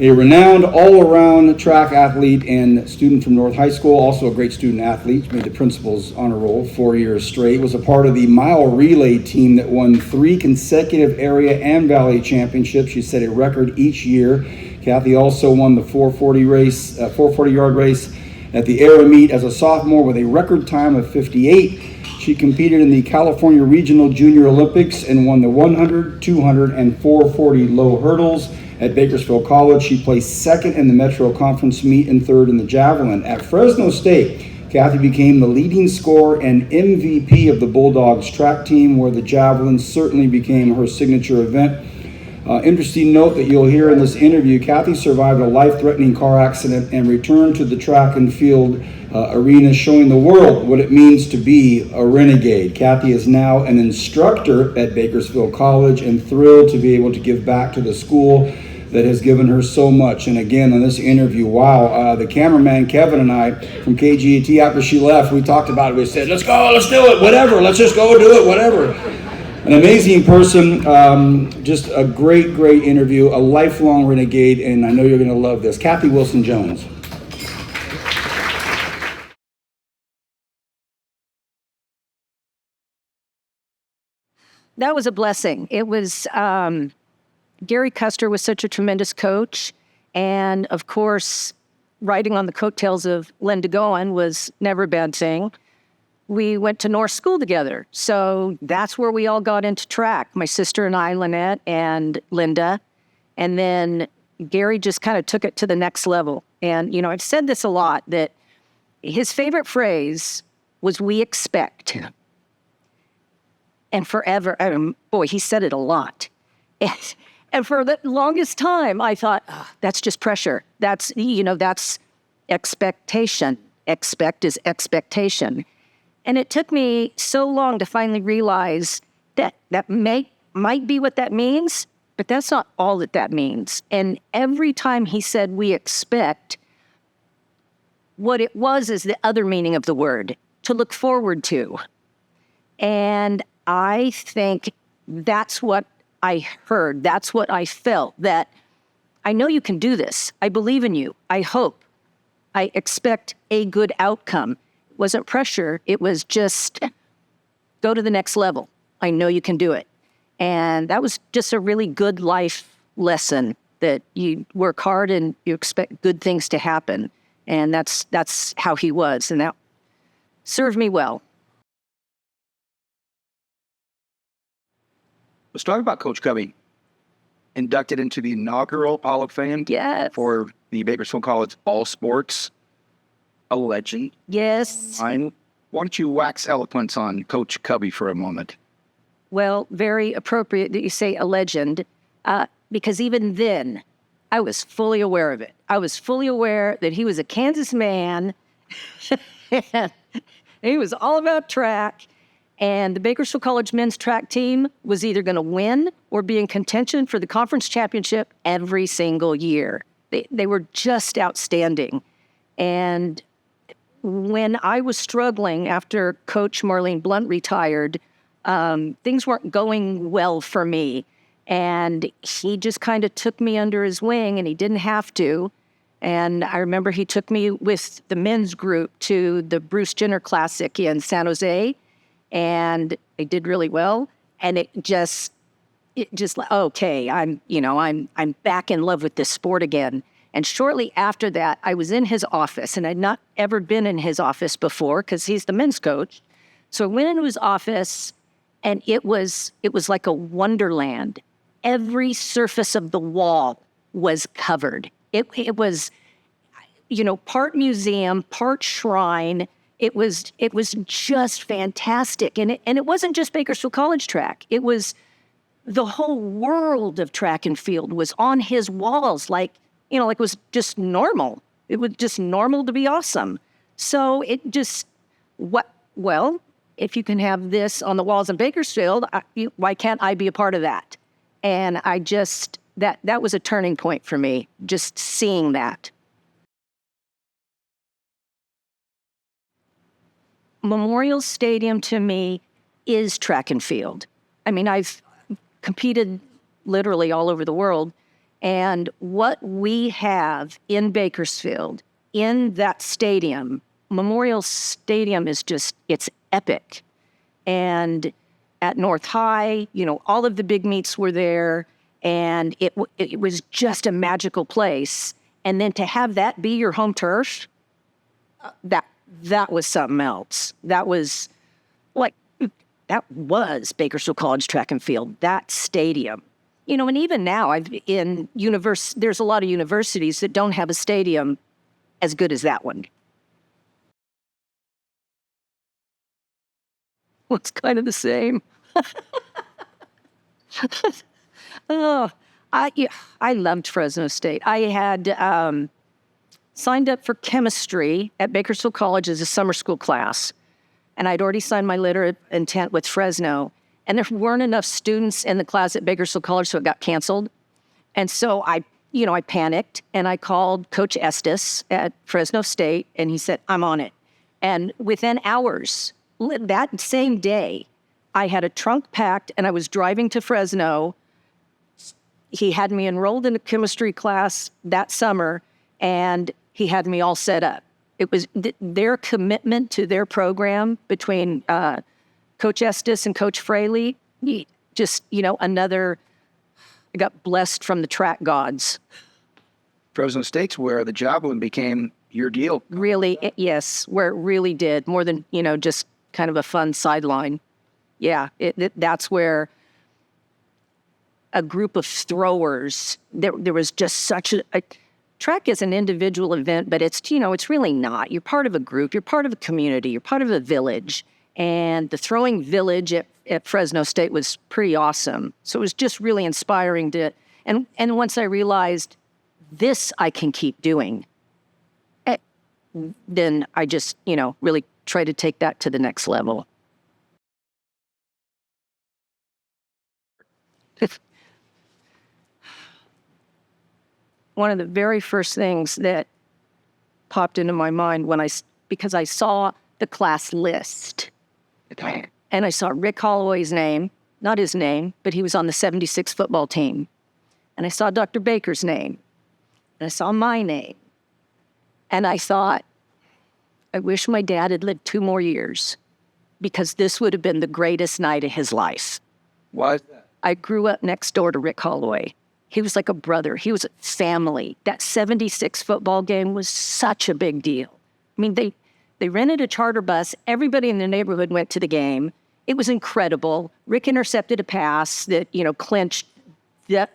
a renowned all-around track athlete and student from North High School, also a great student athlete, made the principal's honor roll 4 years straight, was a part of the mile relay team that won 3 consecutive area and valley championships. She set a record each year. Cathie also won the 440-yard race at the Era meet as a sophomore with a record time of 58. She competed in the California Regional Junior Olympics and won the 100, 200, and 440 low hurdles. At Bakersfield College, she placed second in the Metro Conference meet and third in the javelin. At Fresno State, Cathie became the leading scorer and MVP of the Bulldogs track team, where the javelin certainly became her signature event. Interesting note that you'll hear in this interview, Cathie survived a life-threatening car accident and returned to the track and field arena, showing the world what it means to be a renegade. Cathie is now an instructor at Bakersfield College and thrilled to be able to give back to the school that has given her so much. And again, in this interview, wow, the cameraman Kevin and I from KGET, after she left, we talked about it. We said, let's go, let's do it, whatever, let's just go do it, whatever. An amazing person, just a great, great interview, a lifelong renegade, and I know you're going to love this. Cathie Wilson-Jones. That was a blessing. It was, Gary Custer was such a tremendous coach, and of course, riding on the coattails of Linda Goen was never a bad thing. We went to North School together, so that's where we all got into track. My sister and I, Lynette and Linda, and then Gary just kind of took it to the next level. And, you know, I've said this a lot, that his favorite phrase was, "we expect." And forever, boy, he said it a lot. And for the longest time, I thought, oh, that's just pressure. That's, you know, that's expectation. Expect is expectation. And it took me so long to finally realize that that might be what that means, but that's not all that that means. And every time he said we expect, what it was is the other meaning of the word, to look forward to. And I think that's what I heard. That's what I felt, that I know you can do this. I believe in you. I hope. I expect a good outcome. It wasn't pressure. It was just go to the next level. I know you can do it. And that was just a really good life lesson, that you work hard and you expect good things to happen. And that's how he was. And that served me well. Let's talk about Coach Covey. Inducted into the inaugural Hall of Fame for the Bakersfield College All Sports. A legend. Yes. Why don't you wax eloquence on Coach Covey for a moment? Well, very appropriate that you say a legend, because even then, I was fully aware of it. I was fully aware that he was a Kansas man. And he was all about track. And the Bakersfield College men's track team was either going to win or be in contention for the conference championship every single year. They were just outstanding. And when I was struggling after Coach Marlene Blunt retired, things weren't going well for me. And he just kind of took me under his wing, and he didn't have to. And I remember he took me with the men's group to the Bruce Jenner Classic in San Jose. And I did really well, and it just okay, I'm back in love with this sport again. And shortly after that, I was in his office, and I'd not ever been in his office before because he's the men's coach. So I went into his office, and it was like a wonderland. Every surface of the wall was covered. It was, part museum, part shrine. It was just fantastic. And it wasn't just Bakersfield College track. It was the whole world of track and field was on his walls, like it was just normal. It was just normal to be awesome. So it just, if you can have this on the walls in Bakersfield, why can't I be a part of that? And I just, that was a turning point for me, just seeing that. Memorial Stadium to me is track and field. I mean, I've competed literally all over the world, and what we have in Bakersfield, in that stadium, Memorial Stadium is just, it's epic. And at North High, all of the big meets were there, and it was just a magical place. And then to have that be your home turf, that was something else. That was Bakersfield College track and field, that stadium. And even now there's a lot of universities that don't have a stadium as good as that one. Well, it's kind of the same. Oh, I loved Fresno State. I had signed up for chemistry at Bakersfield College as a summer school class. And I'd already signed my letter of intent with Fresno. And there weren't enough students in the class at Bakersfield College, so it got canceled. And so I panicked, and I called Coach Estes at Fresno State, and he said, I'm on it. And within hours, that same day, I had a trunk packed, and I was driving to Fresno. He had me enrolled in a chemistry class that summer, and he had me all set up. It was their commitment to their program between Coach Estes and Coach Fraley. Just, I got blessed from the track gods. Fresno State's where the javelin became your deal. Really, yes, where it really did, more than, just kind of a fun sideline. Yeah, that's where a group of throwers, there was just such a track is an individual event, but it's really not. You're part of a group, you're part of a community, you're part of a village. And the throwing village at Fresno State was pretty awesome. So it was just really inspiring and once I realized this I can keep doing, then I just, really try to take that to the next level. One of the very first things that popped into my mind because I saw the class list, and I saw Rick Holloway's name, not his name, but he was on the 76 football team. And I saw Dr. Baker's name, and I saw my name. And I thought, I wish my dad had lived 2 more years, because this would have been the greatest night of his life. Why is that? I grew up next door to Rick Holloway. He was like a brother. He was a family. That 76 football game was such a big deal. I mean, they rented a charter bus. Everybody in the neighborhood went to the game. It was incredible. Rick intercepted a pass that, clinched the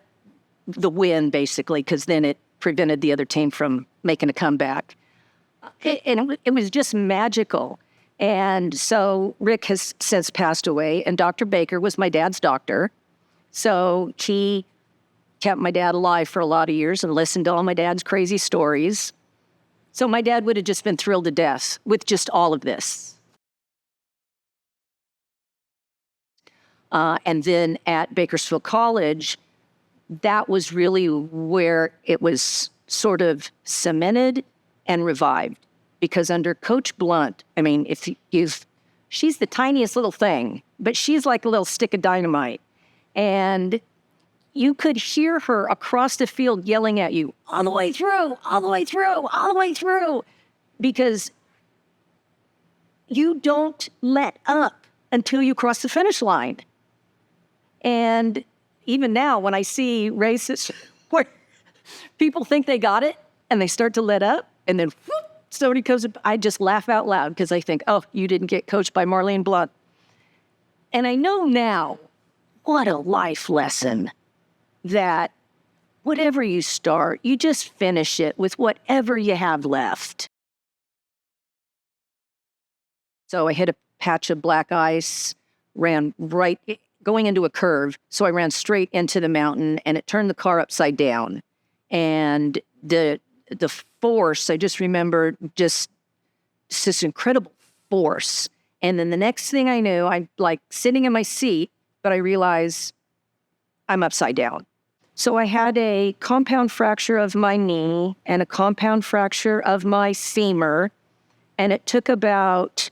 win, basically, because then it prevented the other team from making a comeback. It was just magical. And so Rick has since passed away, and Dr. Baker was my dad's doctor. So he kept my dad alive for a lot of years and listened to all my dad's crazy stories. So my dad would have just been thrilled to death with just all of this. And then at Bakersfield College, that was really where it was sort of cemented and revived. Because under Coach Blunt, I mean, she's the tiniest little thing, but she's like a little stick of dynamite. And you could hear her across the field yelling at you, all the way through, all the way through, all the way through. Because you don't let up until you cross the finish line. And even now, when I see races where people think they got it and they start to let up, and then whoop, somebody comes up, I just laugh out loud because I think, oh, you didn't get coached by Marlene Blunt. And I know now, what a life lesson, that whatever you start, you just finish it with whatever you have left. So I hit a patch of black ice, ran right, going into a curve. So I ran straight into the mountain, and it turned the car upside down. And the force, I just remember just this incredible force. And then the next thing I knew, I'm like sitting in my seat, but I realized I'm upside down. So I had a compound fracture of my knee and a compound fracture of my femur. And it took about,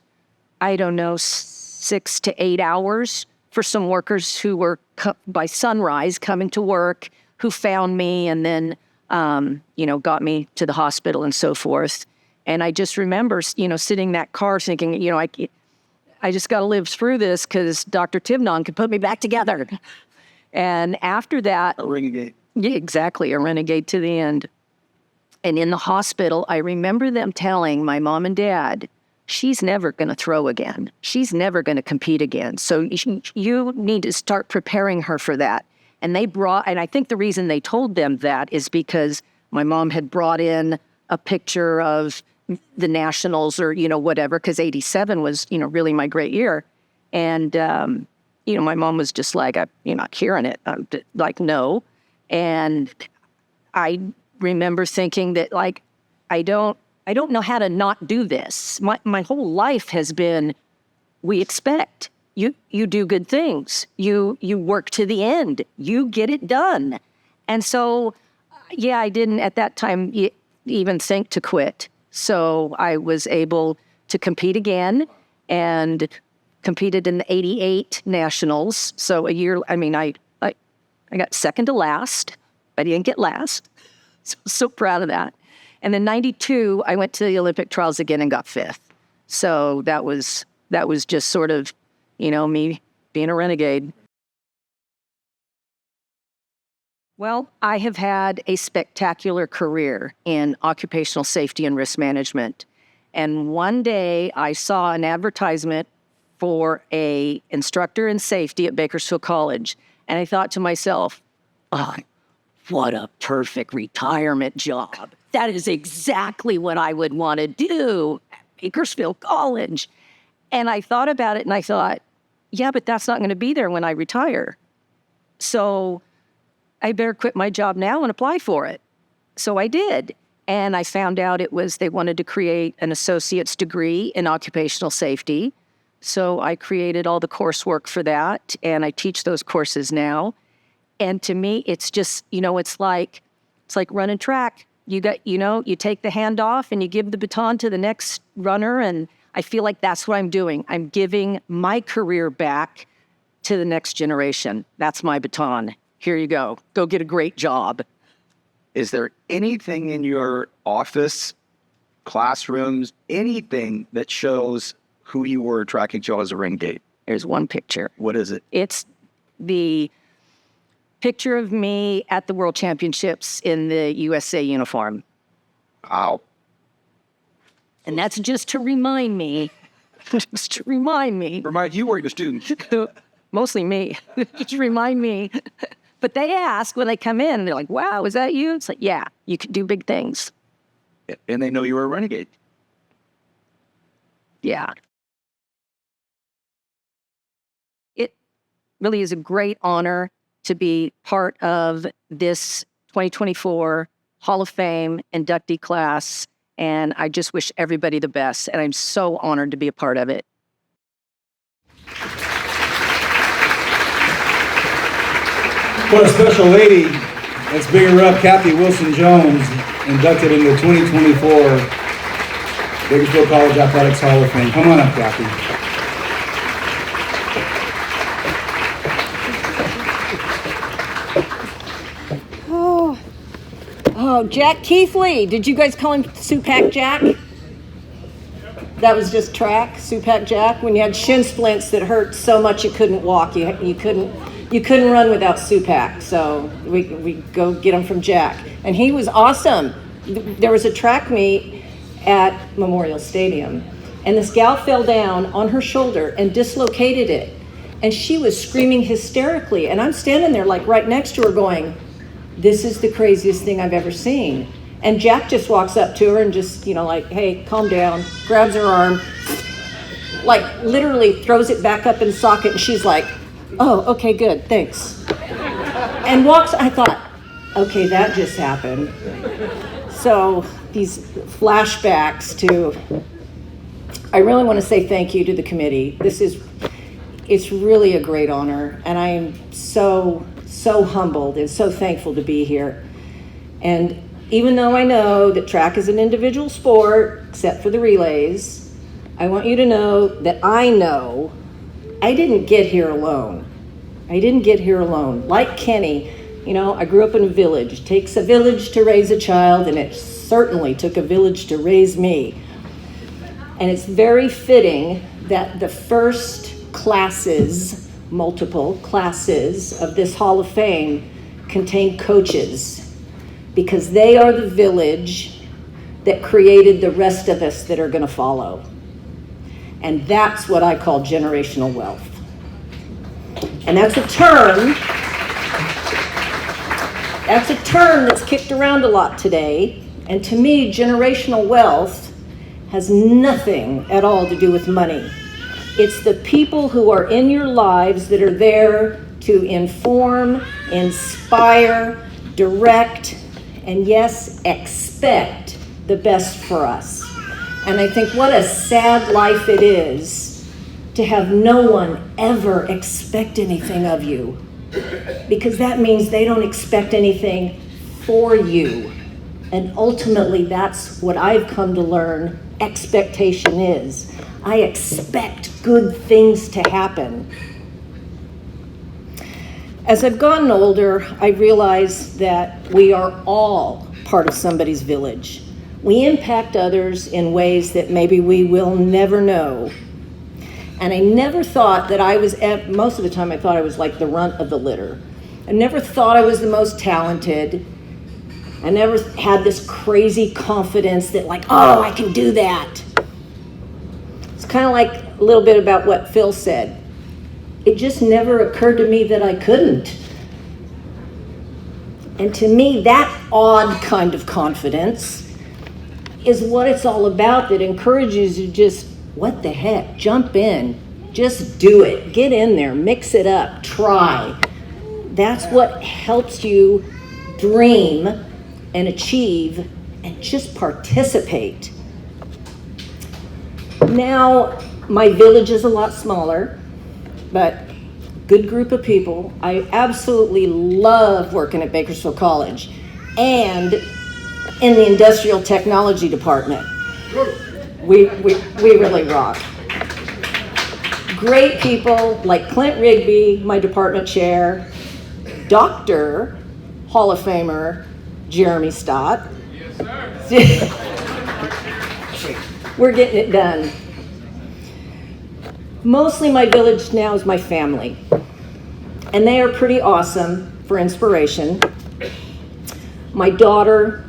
6 to 8 hours for some workers who were by sunrise coming to work, who found me and then, got me to the hospital and so forth. And I just remember, sitting in that car thinking, I just got to live through this because Dr. Tivnon could put me back together. And after that... A renegade. Yeah, exactly. A renegade to the end. And in the hospital, I remember them telling my mom and dad, she's never going to throw again. She's never going to compete again. So you need to start preparing her for that. And I think the reason they told them that is because my mom had brought in a picture of the Nationals or, whatever, because 87 was, really my great year. And, my mom was just like, you're not hearing it. I'm like, no. And I remember thinking that, like, I don't know how to not do this. My whole life has been, we expect. You do good things. You work to the end. You get it done. And so, yeah, I didn't at that time even think to quit. So I was able to compete again and competed in the 88 Nationals. So a year, I got second to last. I didn't get last. So proud of that. And then 92, I went to the Olympic trials again and got fifth. So that was just sort of, me being a renegade. Well, I have had a spectacular career in occupational safety and risk management. And one day I saw an advertisement for a instructor in safety at Bakersfield College. And I thought to myself, oh, what a perfect retirement job. That is exactly what I would want to do at Bakersfield College. And I thought about it and I thought, yeah, but that's not going to be there when I retire. So I better quit my job now and apply for it. So I did. And I found out they wanted to create an associate's degree in occupational safety. So I created all the coursework for that, and I teach those courses now. And to me, it's just, it's like running track. You take the hand off and you give the baton to the next runner, and I feel like that's what I'm doing. I'm giving my career back to the next generation. That's my baton. Here you go. Go get a great job. Is there anything in your office, classrooms, anything that shows who you were track and field as a renegade? There's one picture. What is it? It's the picture of me at the World Championships in the USA uniform. Wow. And that's just to remind me. Remind you or your students? Mostly me. Just remind me. But they ask when they come in, they're like, wow, is that you? It's like, yeah, you can do big things. And they know you were a renegade. Yeah. It really is a great honor to be part of this 2024 Hall of Fame inductee class, and I just wish everybody the best, and I'm so honored to be a part of it. What a special lady. Let's big her up, Cathie Wilson-Jones, inducted in the 2024 Bakersfield College Athletics Hall of Fame. Come on up, Cathie. Oh, Jack Keithley. Did you guys call him Supac Jack? That was just track, Supac Jack, when you had shin splints that hurt so much you couldn't walk. You couldn't run without Supac. So we go get him from Jack. And he was awesome. There was a track meet at Memorial Stadium, and this gal fell down on her shoulder and dislocated it. And she was screaming hysterically. And I'm standing there like right next to her going, this is the craziest thing I've ever seen. And Jack just walks up to her and just, like, hey, calm down, grabs her arm, like literally throws it back up in socket. And she's like, oh, okay, good, thanks. And walks, I thought, okay, that just happened. So these flashbacks to, I really want to say thank you to the committee. It's really a great honor. And I am so humbled and so thankful to be here. And even though I know that track is an individual sport, except for the relays, I want you to know that I know I didn't get here alone. Like Kenny, I grew up in a village. It takes a village to raise a child, and it certainly took a village to raise me. And it's very fitting that the first classes, multiple classes of this Hall of Fame contain coaches. because they are the village that created the rest of us that are going to follow. And that's what I call generational wealth. And that's a term that's kicked around a lot today. And to me, generational wealth has nothing at all to do with money. It's the people who are in your lives that are there to inform, inspire, direct, and yes, expect the best for us. And I think what a sad life it is to have no one ever expect anything of you, because that means they don't expect anything for you. And ultimately, that's what I've come to learn expectation is. I expect good things to happen. As I've gotten older, I realize that we are all part of somebody's village. We impact others in ways that maybe we will never know. And I never thought that I was, most of the time I thought I was like the runt of the litter. I never thought I was the most talented. I never had this crazy confidence that like, oh, I can do that. It's kind of like a little bit about what Phil said. It just never occurred to me that I couldn't. And to me, that odd kind of confidence is what it's all about, that encourages you just, what the heck, jump in, just do it, get in there, mix it up, try. That's what helps you dream and achieve and just participate. Now, my village is a lot smaller, but good group of people. I absolutely love working at Bakersfield College and in the industrial technology department. We really rock. Great people like Clint Rigby, my department chair, Dr. Hall of Famer Jeremy Stott. Yes, sir. We're getting it done. Mostly my village now is my family, and they are pretty awesome for inspiration. My daughter,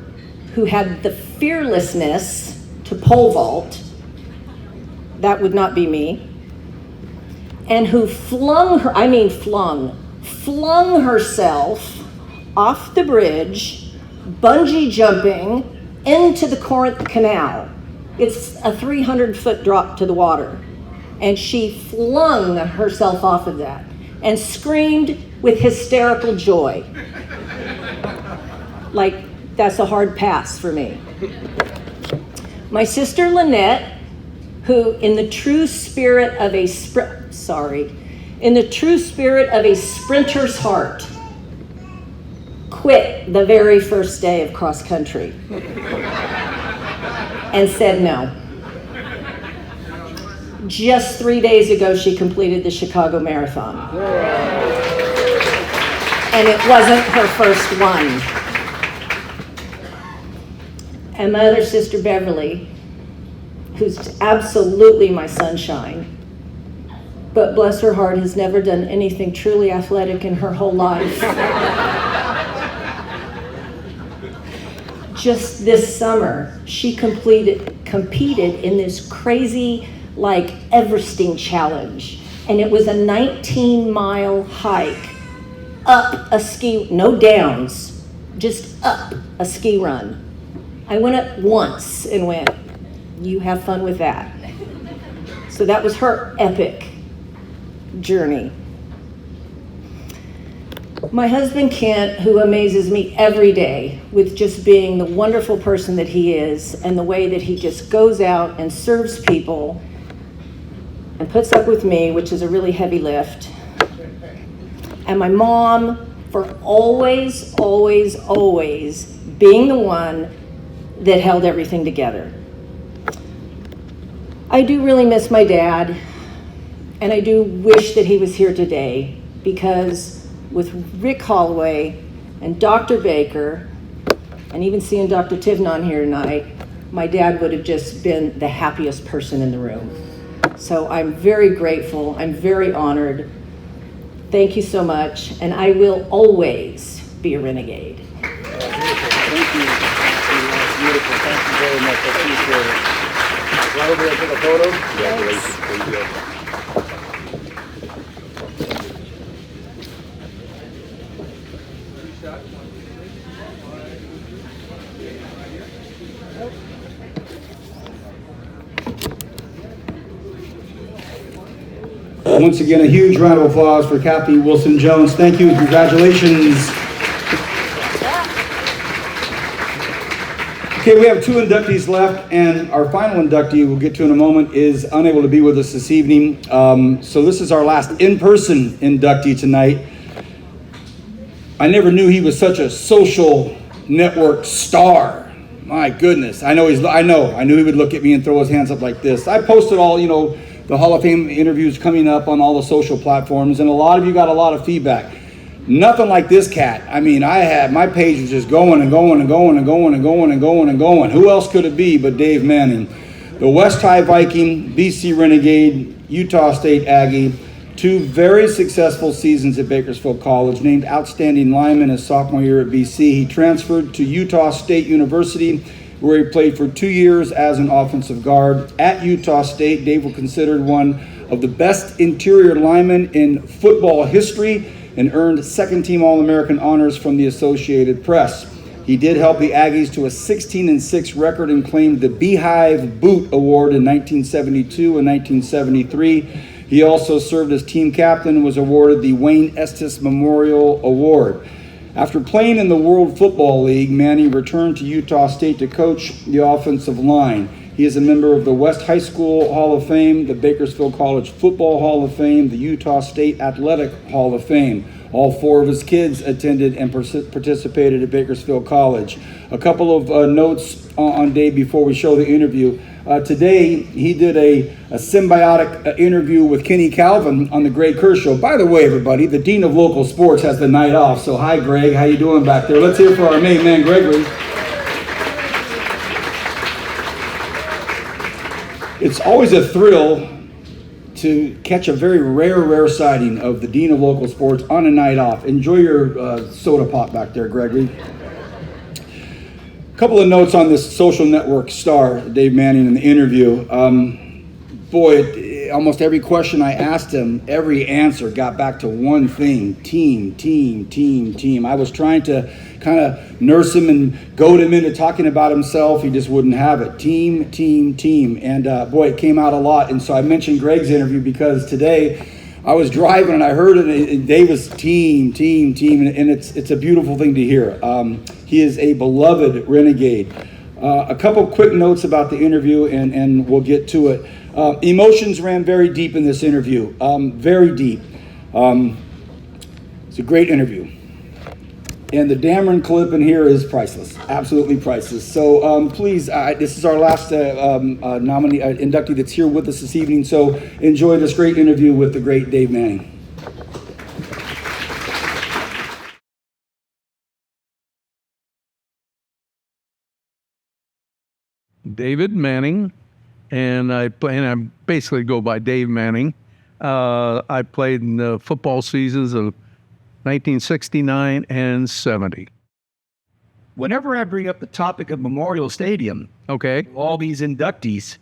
who had the fearlessness to pole vault, that would not be me, and who flung herself off the bridge, bungee jumping into the Corinth Canal. It's a 300-foot drop to the water. And she flung herself off of that and screamed with hysterical joy. Like, that's a hard pass for me. My sister Lynette, who in the true spirit of a sprinter's heart, quit the very first day of cross country and said no. Just 3 days ago, she completed the Chicago Marathon. And it wasn't her first one. And my other sister, Beverly, who's absolutely my sunshine, but bless her heart, has never done anything truly athletic in her whole life. Just this summer, she competed in this crazy, like, Everesting challenge. And it was a 19-mile hike up a ski, no downs, just up a ski run. I went up once and went, you have fun with that. So that was her epic journey. My husband Kent, who amazes me every day with just being the wonderful person that he is and the way that he just goes out and serves people and puts up with me, which is a really heavy lift. And my mom, for always, always, always being the one that held everything together. I do really miss my dad, and I do wish that he was here today, because with Rick Holloway and Dr. Baker, and even seeing Dr. Tivnon here tonight, my dad would have just been the happiest person in the room. So I'm very grateful, I'm very honored. Thank you so much, and I will always be a renegade. you. That's beautiful. Thank you very much. I appreciate it. Want over there to take a photo? Congratulations. There you go. Once again, a huge round of applause for Cathie Wilson-Jones. Thank you and congratulations. Okay, we have 2 inductees left, and our final inductee we'll get to in a moment is unable to be with us this evening. So this is our last in-person inductee tonight. I never knew he was such a social network star. My goodness, I knew he would look at me and throw his hands up like this. I posted all, the Hall of Fame interviews coming up on all the social platforms, and a lot of you got a lot of feedback. Nothing like this cat. I mean, my page was just going and going and going and going and going and going and going. Who else could it be but Dave Manning? The West High Viking, BC Renegade, Utah State Aggie, 2 very successful seasons at Bakersfield College, named outstanding lineman his sophomore year at BC. He transferred to Utah State University, where he played for 2 years as an offensive guard. At Utah State, Dave was considered one of the best interior linemen in football history and earned second-team All-American honors from the Associated Press. He did help the Aggies to a 16-6 record and claimed the Beehive Boot Award in 1972 and 1973. He also served as team captain and was awarded the Wayne Estes Memorial Award. After playing in the World Football League, Manning returned to Utah State to coach the offensive line. He is a member of the West High School Hall of Fame, the Bakersfield College Football Hall of Fame, the Utah State Athletic Hall of Fame. All 4 of his kids attended and participated at Bakersfield College. A couple of notes on Dave before we show the interview. Today, he did a symbiotic interview with Kenny Calvin on the Greg Kerr Show. By the way, everybody, the Dean of Local Sports has the night off. So hi, Greg. How you doing back there? Let's hear for our main man, Gregory. It's always a thrill to catch a very rare sighting of the Dean of Local Sports on a night off. Enjoy your soda pop back there, Gregory. A couple of notes on this social network star, Dave Manning, in the interview. Almost every question I asked him, every answer got back to one thing: team, team, team, team. I was trying to kind of nurse him and goad him into talking about himself. He just wouldn't have it. Team, team, team. And it came out a lot. And so I mentioned Greg's interview because today I was driving and I heard it, and Dave was team, team, team. And it's a beautiful thing to hear. He is a beloved Renegade. A couple quick notes about the interview, and we'll get to it. Emotions ran very deep in this interview, very deep. It's a great interview. And the Dameron clip in here is priceless, absolutely priceless. So please, this is our last inductee that's here with us this evening. So enjoy this great interview with the great Dave Manning. David Manning, and I basically go by Dave Manning. I played in the football seasons of 1969 and 70. Whenever I bring up the topic of Memorial Stadium, all these inductees,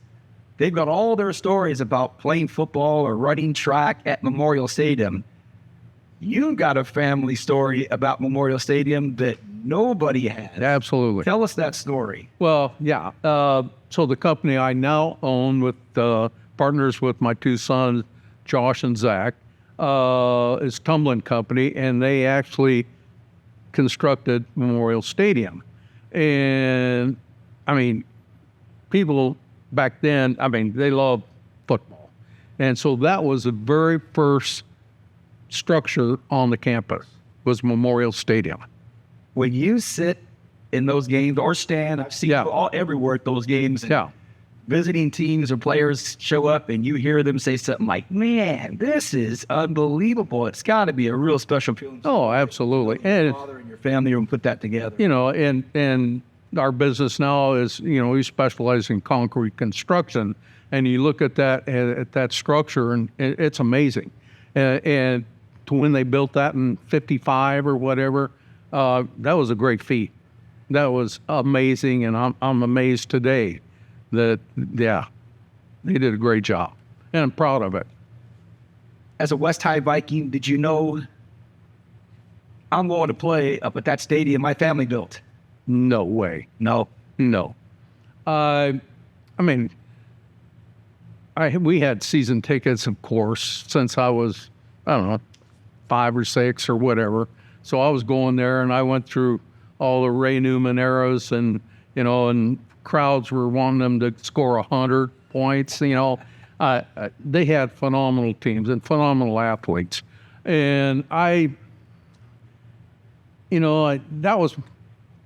they've got all their stories about playing football or running track at Memorial Stadium. You've got a family story about Memorial Stadium that nobody has. Absolutely. Tell us that story. Well, yeah. So the company I now own with partners with my 2 sons, Josh and Zach, is Tumblin Company, and they actually constructed Memorial Stadium. And I mean, people back then, they loved football. And so that was the very first structure on the campus, was Memorial Stadium. When you sit in those games or stand, I've seen you all everywhere at those games. Visiting teams or players show up and you hear them say something like, man, this is unbelievable. It's got to be a real special feeling. Oh, absolutely. And your father and your family will put that together. And our business now is, we specialize in concrete construction. And you look at that structure, and it's amazing. And to when they built that in 55 or whatever, that was a great feat. that was amazing, and I'm amazed today that, yeah, they did a great job, and I'm proud of it. As a West High Viking, did you know I'm going to play up at that stadium my family built? No way. No. I mean, we had season tickets, of course, since I was, I don't know, 5 or 6 or whatever. So I was going there, and I went through all the Ray Newman eras, and and crowds were wanting them to score 100 points. They had phenomenal teams and phenomenal athletes, and that was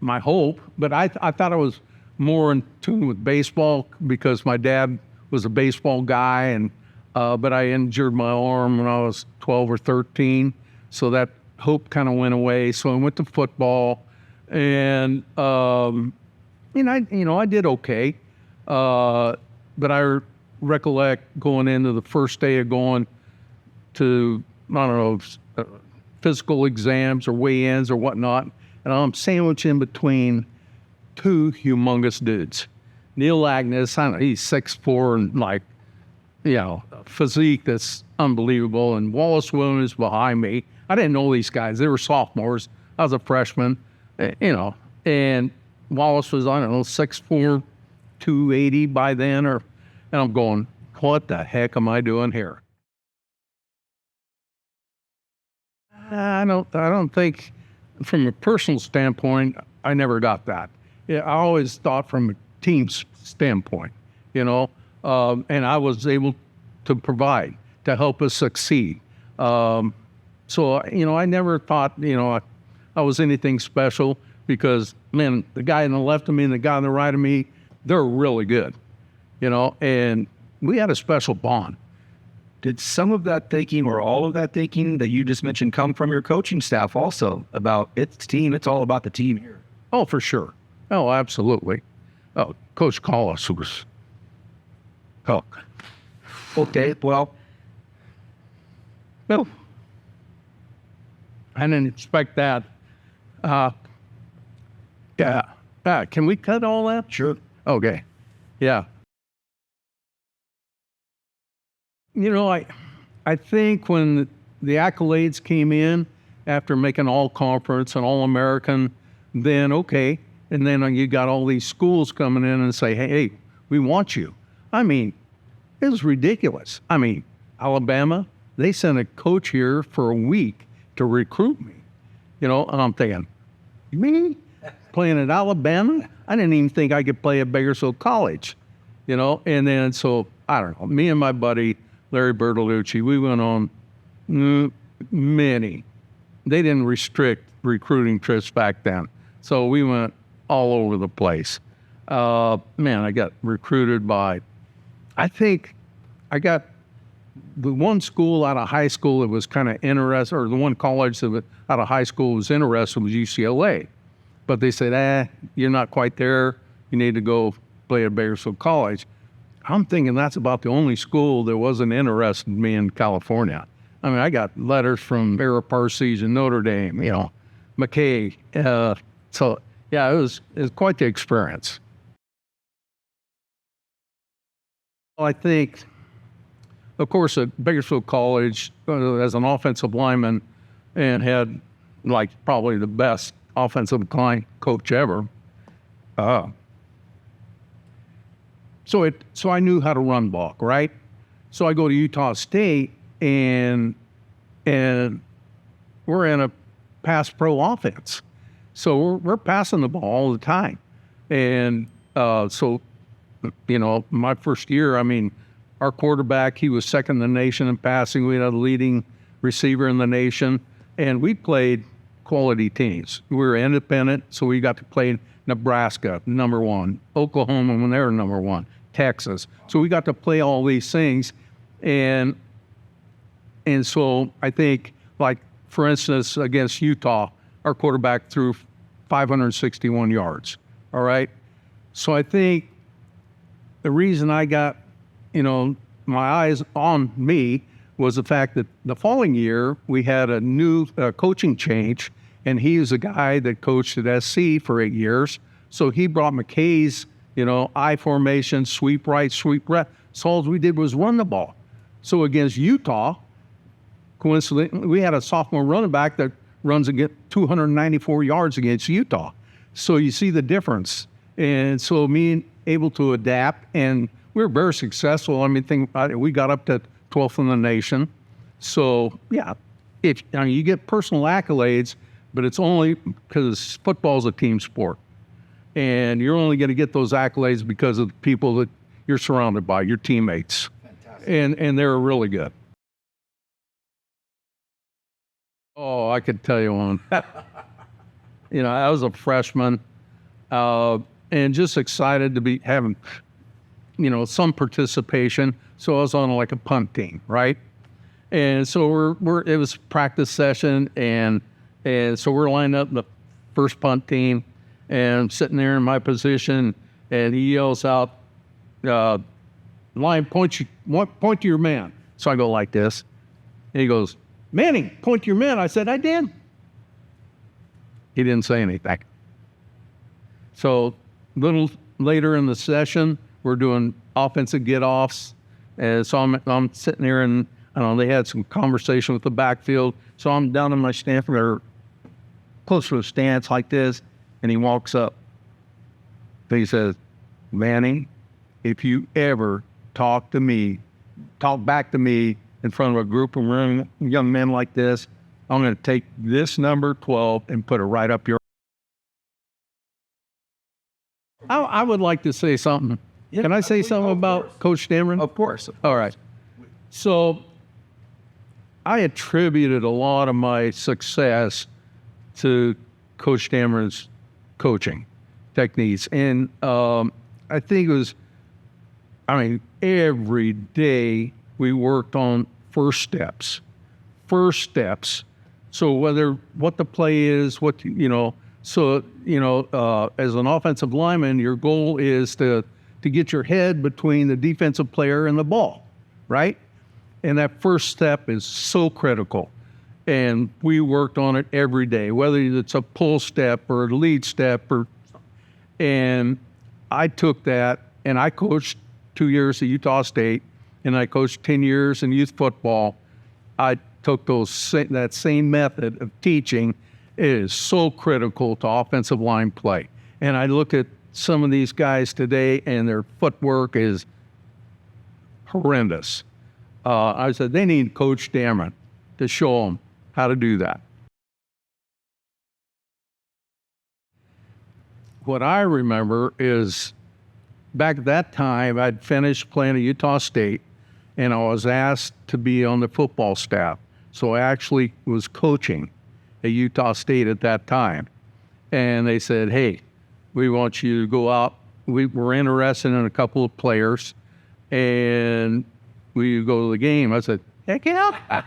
my hope. But I thought I was more in tune with baseball because my dad was a baseball guy, and but I injured my arm when I was 12 or 13, so that hope kind of went away. So I went to football, and I did okay, but I recollect going into the first day of going to, I don't know, physical exams or weigh-ins or whatnot, and I'm sandwiched in between 2 humongous dudes. Neil Agnes, I don't know, he's 6'4" and physique that's unbelievable, and Wallace Williams behind me. I didn't know these guys. They were sophomores. I was a freshman, and Wallace was, I don't know, 6'4", 280 by then, and I'm going, what the heck am I doing here? I don't think, from a personal standpoint, I never got that. I always thought from a team standpoint, and I was able to provide, to help us succeed. So, I never thought, I was anything special because, man, the guy on the left of me and the guy on the right of me, they're really good, and we had a special bond. Did some of that thinking or all of that thinking that you just mentioned come from your coaching staff also about it's team, it's all about the team here? Oh, for sure. Oh, absolutely. Oh, Coach Collis was, okay, well, I didn't expect that. Can we cut all that? Sure. Okay. Yeah. I think when the accolades came in after making all-conference and all-American, then okay. And then you got all these schools coming in and say, hey, we want you. I mean, it was ridiculous. I mean, Alabama, they sent a coach here for a week to recruit me. And I'm thinking, me? Playing at Alabama? I didn't even think I could play at Bakersfield College. And then so, I don't know, me and my buddy, Larry Bertolucci, we went on many. They didn't restrict recruiting trips back then. So we went all over the place. Man, I got recruited by, I think I got the one school out of high school that was kind of interested, or the one college that was out of high school was interested was UCLA. But they said, you're not quite there. You need to go play at Bakersfield College. I'm thinking that's about the only school that wasn't interested in me in California. I mean, I got letters from Era Parsees and Notre Dame, McKay. So, yeah, it was quite the experience. I think, of course, at Bakersfield College, as an offensive lineman, and had probably the best offensive line coach ever. So I knew how to run block, right? So I go to Utah State, and we're in a pass pro offense. So we're passing the ball all the time. And so, my first year, I mean, our quarterback, he was second in the nation in passing. We had a leading receiver in the nation, and we played quality teams. We were independent, so we got to play Nebraska, number 1, Oklahoma when they were number 1, Texas. So we got to play all these things, and so I think, for instance, against Utah, our quarterback threw 561 yards. All right, so I think the reason I got, my eyes on me was the fact that the following year we had a new coaching change, And he was a guy that coached at SC for 8 years. So he brought McKay's, I formation, sweep right, sweep left. So all we did was run the ball. So against Utah, coincidentally, we had a sophomore running back that runs and get 294 yards against Utah. So you see the difference. And so me able to adapt, and we were very successful. I mean, think about it, we got up to 12th in the nation. So yeah, you get personal accolades, but it's only because football is a team sport. And you're only going to get those accolades because of the people that you're surrounded by, your teammates. And they're really good. Oh, I could tell you one. I was a freshman and just excited to be having, some participation. So I was on like a punt team, right? And so it was practice session, and so we're lined up in the first punt team, and I'm sitting there in my position, and he yells out, "Line, point to your man." So I go like this, and he goes, "Manning, point to your man." I said, "I did." He didn't say anything. So a little later in the session, we're doing offensive get-offs, and so I'm sitting there, and I don't know, they had some conversation with the backfield. So I'm down in my stance, or close to a stance like this, and he walks up. He says, "Manning, if you ever talk back to me in front of a group of young men like this, I'm going to take this number 12 and put it right up your..." I would like to say something. Yeah, can I say something about Coach Dameron? Of course. All right. So I attributed a lot of my success to Coach Dameron's coaching techniques. And I think it was, every day we worked on first steps. So what the play is, as an offensive lineman, your goal is to get your head between the defensive player and the ball, right? And that first step is so critical. And we worked on it every day, whether it's a pull step or a lead step, and I took that, and I coached 2 years at Utah State, and I coached 10 years in youth football. I took that same method of teaching. It is so critical to offensive line play. And I look at some of these guys today, and their footwork is horrendous. I said, they need Coach Dameron to show them how to do that. What I remember is back at that time, I'd finished playing at Utah State, and I was asked to be on the football staff. So I actually was coaching at Utah State at that time. And they said, "Hey, we want you to go out. We were interested in a couple of players, and will you go to the game?" I said, "Heck yeah."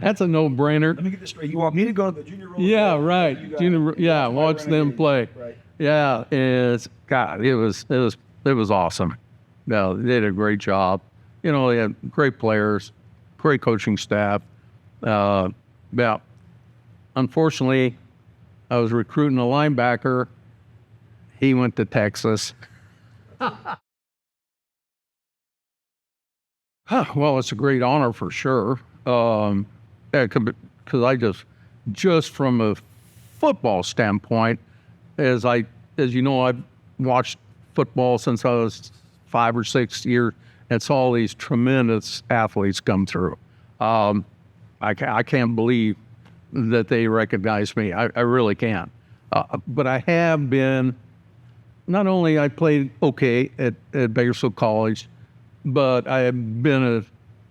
That's a no-brainer. Let me get this straight. You want me to go to the junior roll? Yeah, right. Watch them play. Right. Yeah, it was awesome. No, they did a great job. They had great players, great coaching staff. Unfortunately, I was recruiting a linebacker. He went to Texas. Well, it's a great honor for sure. Because I just from a football standpoint, as you know, I've watched football since I was 5 or 6 years, and saw all these tremendous athletes come through. I can't believe that they recognize me. I really can't. But I have been, not only I played okay at Bakersfield College, but I have been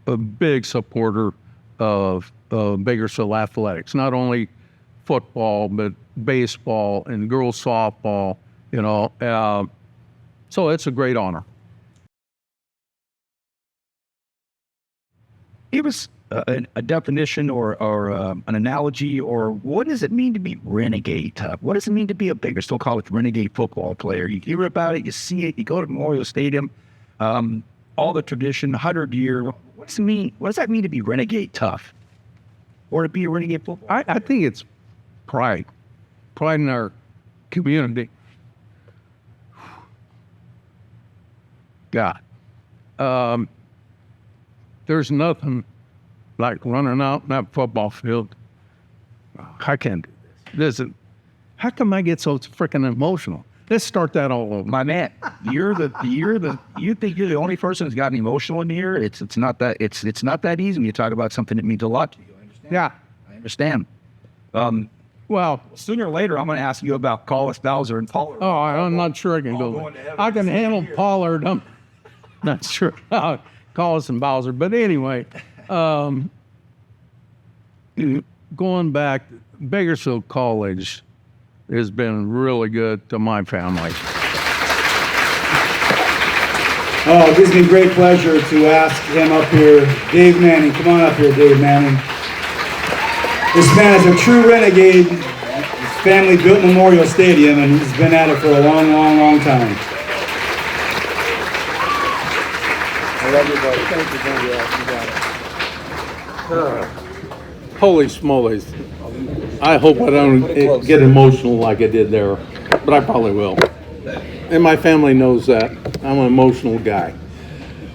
a big supporter of Bakersfield athletics, not only football, but baseball and girls softball, so it's a great honor. Give us a definition or an analogy, or what does it mean to be Renegade? What does it mean to be a Bakersfield College Renegade football player? You hear about it, you see it, you go to Memorial Stadium, all the tradition, 100-year. What does it mean? What does that mean to be Renegade tough? Or to be a Renegade football player? I think it's pride in our community. God, there's nothing like running out in that football field. I can't do this. Listen, how come I get so freaking emotional? Let's start that all over. My man, you think you're the only person who's gotten emotional in here? It's not that easy when you talk about something that means a lot to you. I understand. Yeah, I understand. Well, sooner or later, I'm going to ask you about Collis, Bowser, and Pollard. Oh, I'm not sure I can go there. I can handle Pollard. I'm not sure. Collis and Bowser. But anyway, going back, Bakersfield College has been really good to my family. Oh, it gives me great pleasure to ask him up here. Dave Manning, come on up here, Dave Manning. This man is a true renegade. His family built Memorial Stadium, and he's been at it for a long, long, long time. I love you, buddy. Thank you, you got it. Holy smolies. I hope I don't get emotional like I did there, but I probably will. And my family knows that. I'm an emotional guy.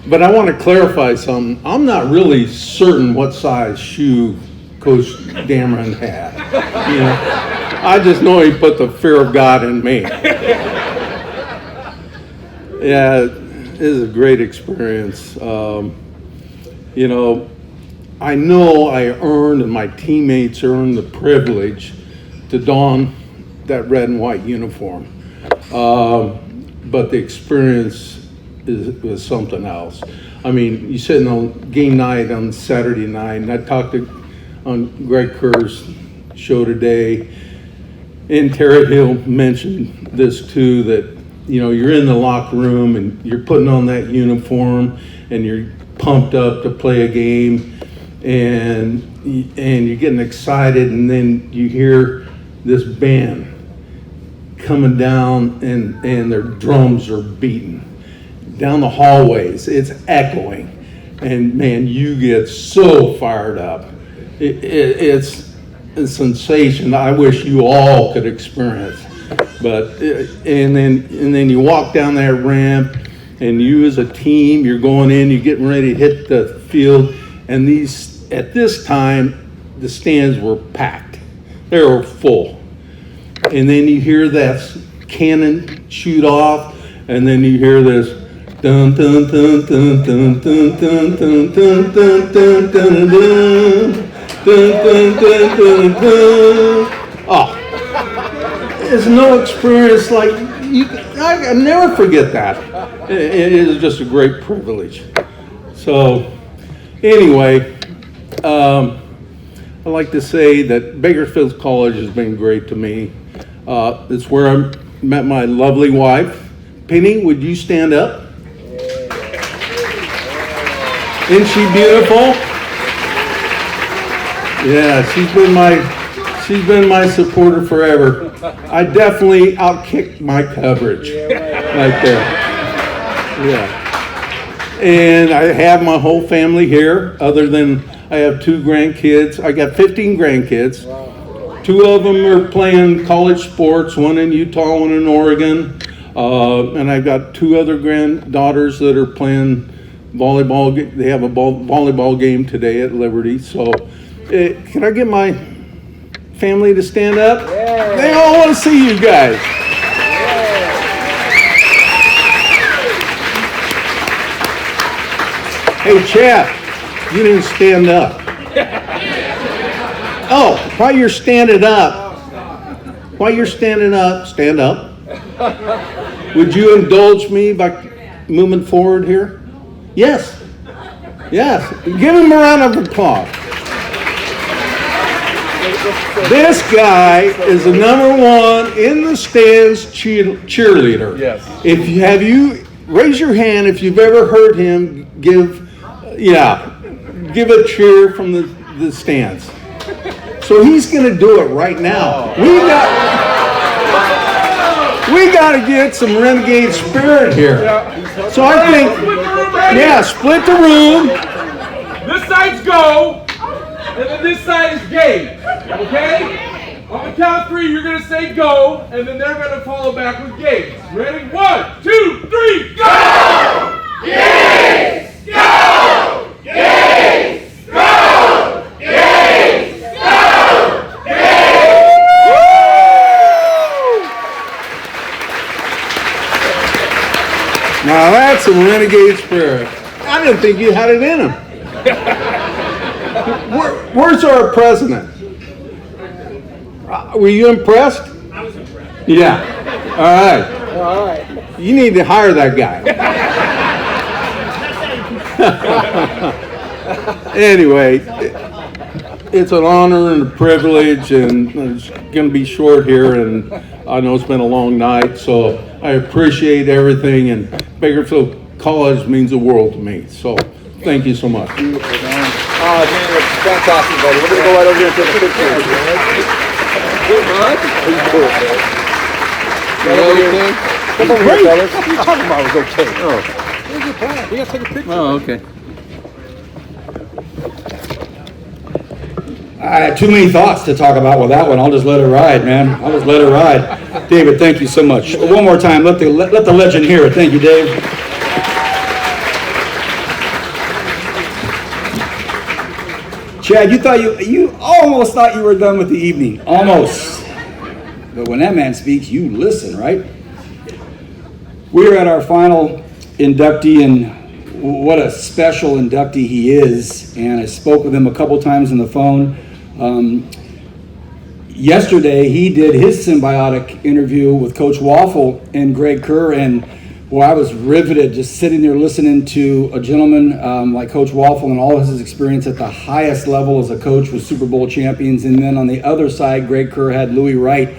But I want to clarify something. I'm not really certain what size shoe Coach Dameron had. You know, I just know he put the fear of God in me. Yeah, it is a great experience. You know, I know I earned and my teammates earned the privilege to don that red and white uniform. But the experience was something else. I mean, you sitting on game night on Saturday night, and I talked on Greg Kerr's show today, and Terry Hill mentioned this too, that, you know, you're in the locker room and you're putting on that uniform and you're pumped up to play a game, and you're getting excited, and then you hear this band coming down and their drums are beating down the hallways. It's echoing, and man, you get so fired up. It's a sensation I wish you all could experience. But and then you walk down that ramp, and you as a team, you're going in, you're getting ready to hit the field, and at this time the stands were packed. They were full. And then you hear that cannon shoot off, and then you hear this dun dun dun dun dun dun dun dun dun dun dun dun dun dun dun dun. Oh, there's no experience like I never forget that. It is just a great privilege. So anyway, I'd like to say that Bakersfield College has been great to me. It's where I met my lovely wife. Penny, would you stand up? Isn't she beautiful? Yeah, she's been my supporter forever. I definitely outkicked my coverage right there. Yeah. And I have my whole family here, other than I have 2 grandkids. I got 15 grandkids. 2 of them are playing college sports, one in Utah, one in Oregon. And I've got 2 other granddaughters that are playing volleyball. They have a volleyball game today at Liberty. So can I get my family to stand up? Yeah. They all want to see you guys. Yeah. Hey, Chap, you didn't stand up. Oh, while you're standing up, stand up. Would you indulge me by moving forward here? Yes. Yes. Give him a round of applause. This guy is the #1 in the stands cheerleader. Yes. Have you raise your hand if you've ever heard him give a cheer from the stands. So he's going to do it right now. We got to get some Renegade spirit here. So I think, split the room. This side's go, and then this side is game. Okay? On the count of 3, you're going to say go, and then they're going to follow back with games. Ready? 1, 2, 3, go! Games! Go! Games! Go! Games! Go! Games! Now that's some renegade spirit. I didn't think you had it in him. Where's our president? Were you impressed? I was impressed. Yeah. All right. You need to hire that guy. Anyway, it's an honor and a privilege, and it's going to be short here, and I know it's been a long night, so I appreciate everything, and Bakersfield College means the world to me, so thank you so much. Man, it's fantastic, buddy. We're going to go right over here and take a picture. Come over here, fellas. What are you talking about? It was okay. Oh. Where's your plan? We got to take a picture. Oh, okay. I had too many thoughts to talk about with that one. I'll just let it ride, man. I'll just let it ride. David, thank you so much. One more time, let the legend hear it. Thank you, Dave. Chad, you almost thought you were done with the evening. Almost. But when that man speaks, you listen, right? We're at our final inductee, and what a special inductee he is. And I spoke with him a couple times on the phone. Yesterday, he did his symbiotic interview with Coach Waffle and Greg Kerr, and boy, I was riveted just sitting there listening to a gentleman like Coach Waffle and all of his experience at the highest level as a coach with Super Bowl champions. And then on the other side, Greg Kerr had Louis Wright,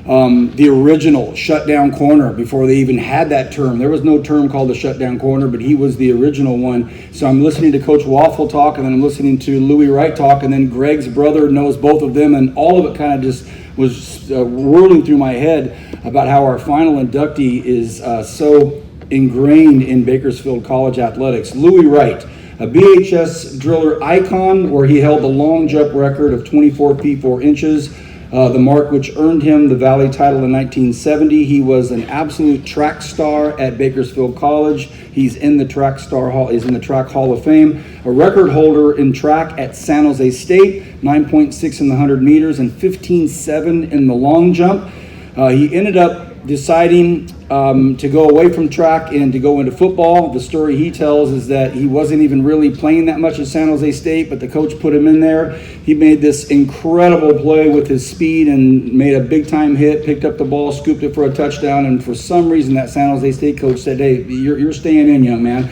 the original shutdown corner before they even had that term. There was no term called the shutdown corner, but he was the original one. So I'm listening to Coach Waffle talk, and then I'm listening to Louis Wright talk, and then Greg's brother knows both of them, and all of it kind of just was whirling through my head about how our final inductee is so ingrained in Bakersfield College athletics. Louis Wright, a BHS driller icon, where he held the long jump record of 24 feet 4 inches, the mark which earned him the Valley title in 1970. He was an absolute track star at Bakersfield College. He's in the track Hall of Fame. A record holder in track at San Jose State, 9.6 in the 100 meters and 15.7 in the long jump. He ended up deciding to go away from track and to go into football. The story he tells is that he wasn't even really playing that much at San Jose State, but the coach put him in there. He made this incredible play with his speed and made a big-time hit, picked up the ball, scooped it for a touchdown, and for some reason that San Jose State coach said, hey, you're staying in, young man.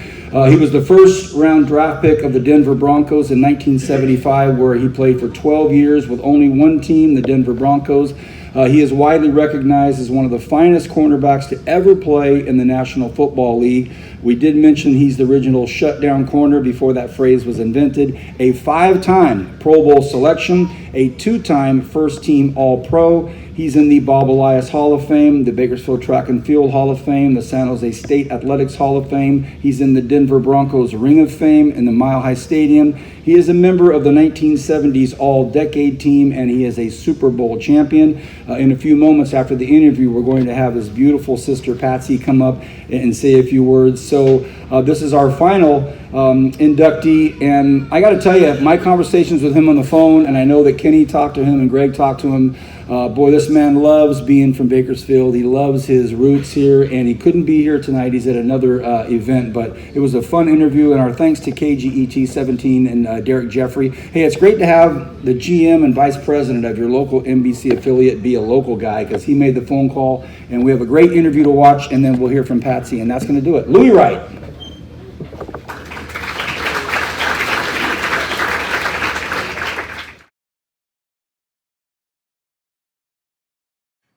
He was the first-round draft pick of the Denver Broncos in 1975, where he played for 12 years with only one team, the Denver Broncos. He is widely recognized as one of the finest cornerbacks to ever play in the National Football League. We did mention he's the original shutdown corner before that phrase was invented. A 5-time Pro Bowl selection, a 2-time first-team All-Pro. He's in the Bob Elias Hall of Fame, the Bakersfield Track and Field Hall of Fame, the San Jose State Athletics Hall of Fame. He's in the Denver Broncos Ring of Fame in the Mile High Stadium. He is a member of the 1970s All-Decade Team, and he is a Super Bowl champion. In a few moments after the interview, we're going to have his beautiful sister Patsy come up and say a few words. So this is our final inductee, and I got to tell you, my conversations with him on the phone, and I know that Kenny talked to him and Greg talked to him. Boy, this man loves being from Bakersfield. He loves his roots here, and he couldn't be here tonight. He's at another event, but it was a fun interview, and our thanks to KGET17 and Derek Jeffrey. Hey, it's great to have the GM and vice president of your local NBC affiliate be a local guy, because he made the phone call, and we have a great interview to watch, and then we'll hear from Patsy, and that's going to do it. Louis Wright.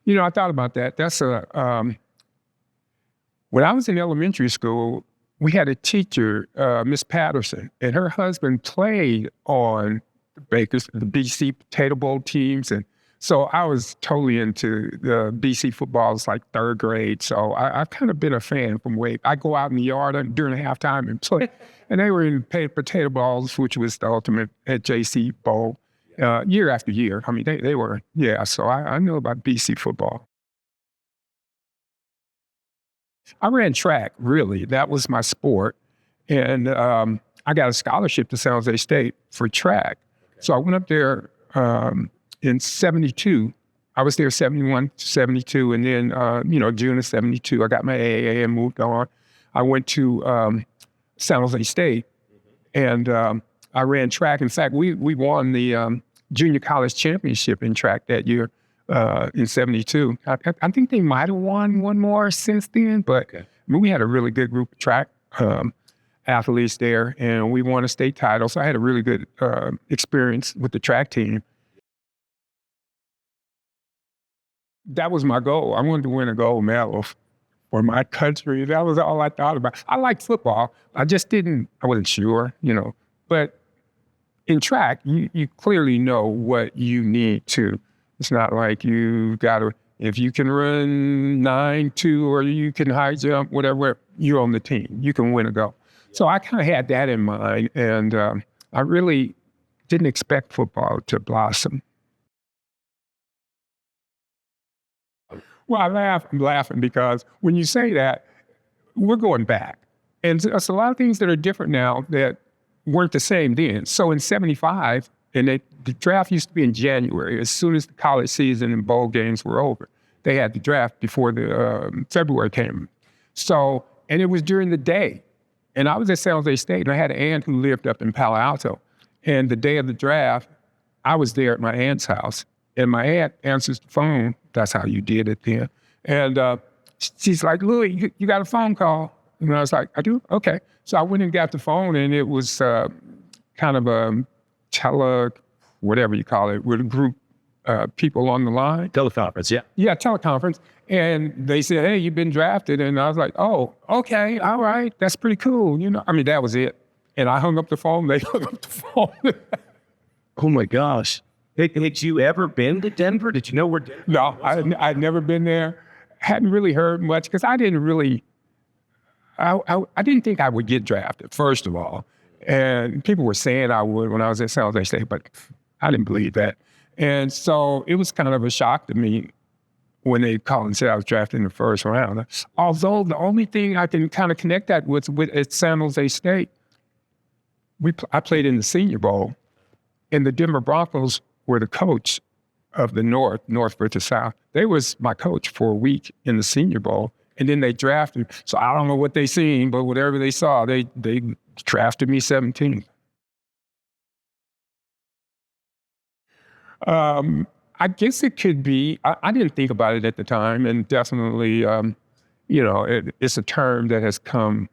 You know, I thought about that. That's when I was in elementary school, we had a teacher, Miss Patterson, and her husband played on the BC Potato Bowl teams. And so I was totally into the BC football. It was like 3rd grade. So I've kind of been a fan from I go out in the yard during the halftime and play. And they were in potato balls, which was the ultimate at JC Bowl. year after year. I mean, they were, yeah, so I know about BC football. I ran track, really. That was my sport. And I got a scholarship to San Jose State for track. So I went up there in 72. I was there 71 to 72. And then, June of 72, I got my AAA and moved on. I went to San Jose State and I ran track. In fact, we won the junior college championship in track that year in 72. I think they might have won one more since then, but we had a really good group of track athletes there, and we won a state title. So I had a really good experience with the track team. That was my goal. I wanted to win a gold medal for my country. That was all I thought about. I liked football. I wasn't sure, but in track, you clearly know what you need to. It's not like you got to, if you can run 9.2 or you can high jump, whatever, you're on the team. You can win a goal. So I kind of had that in mind, and I really didn't expect football to blossom. Well, I'm laughing because when you say that, we're going back. And there's a lot of things that are different now that weren't the same then. So in 75, and the draft used to be in January, as soon as the college season and bowl games were over. They had the draft before the February came. So, and it was during the day. And I was at San Jose State, and I had an aunt who lived up in Palo Alto. And the day of the draft, I was there at my aunt's house. And my aunt answers the phone. That's how you did it then. And she's like, Louis, you got a phone call? And I was like, I do? Okay. So I went and got the phone, and it was kind of a whatever you call it, with a group people on the line. Teleconference, yeah. Yeah, teleconference. And they said, hey, you've been drafted. And I was like, oh, okay, all right, that's pretty cool. That was it. And I hung up the phone, they hung up the phone. Oh my gosh. Had you ever been to Denver? Did you know where Denver was? No, I'd never been there. Hadn't really heard much because I didn't really, I didn't think I would get drafted, first of all. And people were saying I would when I was at San Jose State, but I didn't believe that. And so it was kind of a shock to me when they called and said I was drafted in the first round. Although the only thing I can kind of connect that with at San Jose State, I played in the Senior Bowl, and the Denver Broncos were the coach of the North versus South. They was my coach for a week in the Senior Bowl, and then they drafted. So I don't know what they seen, but whatever they saw, they drafted me 17th. I guess it could be. I didn't think about it at the time, and definitely, it's a term that has come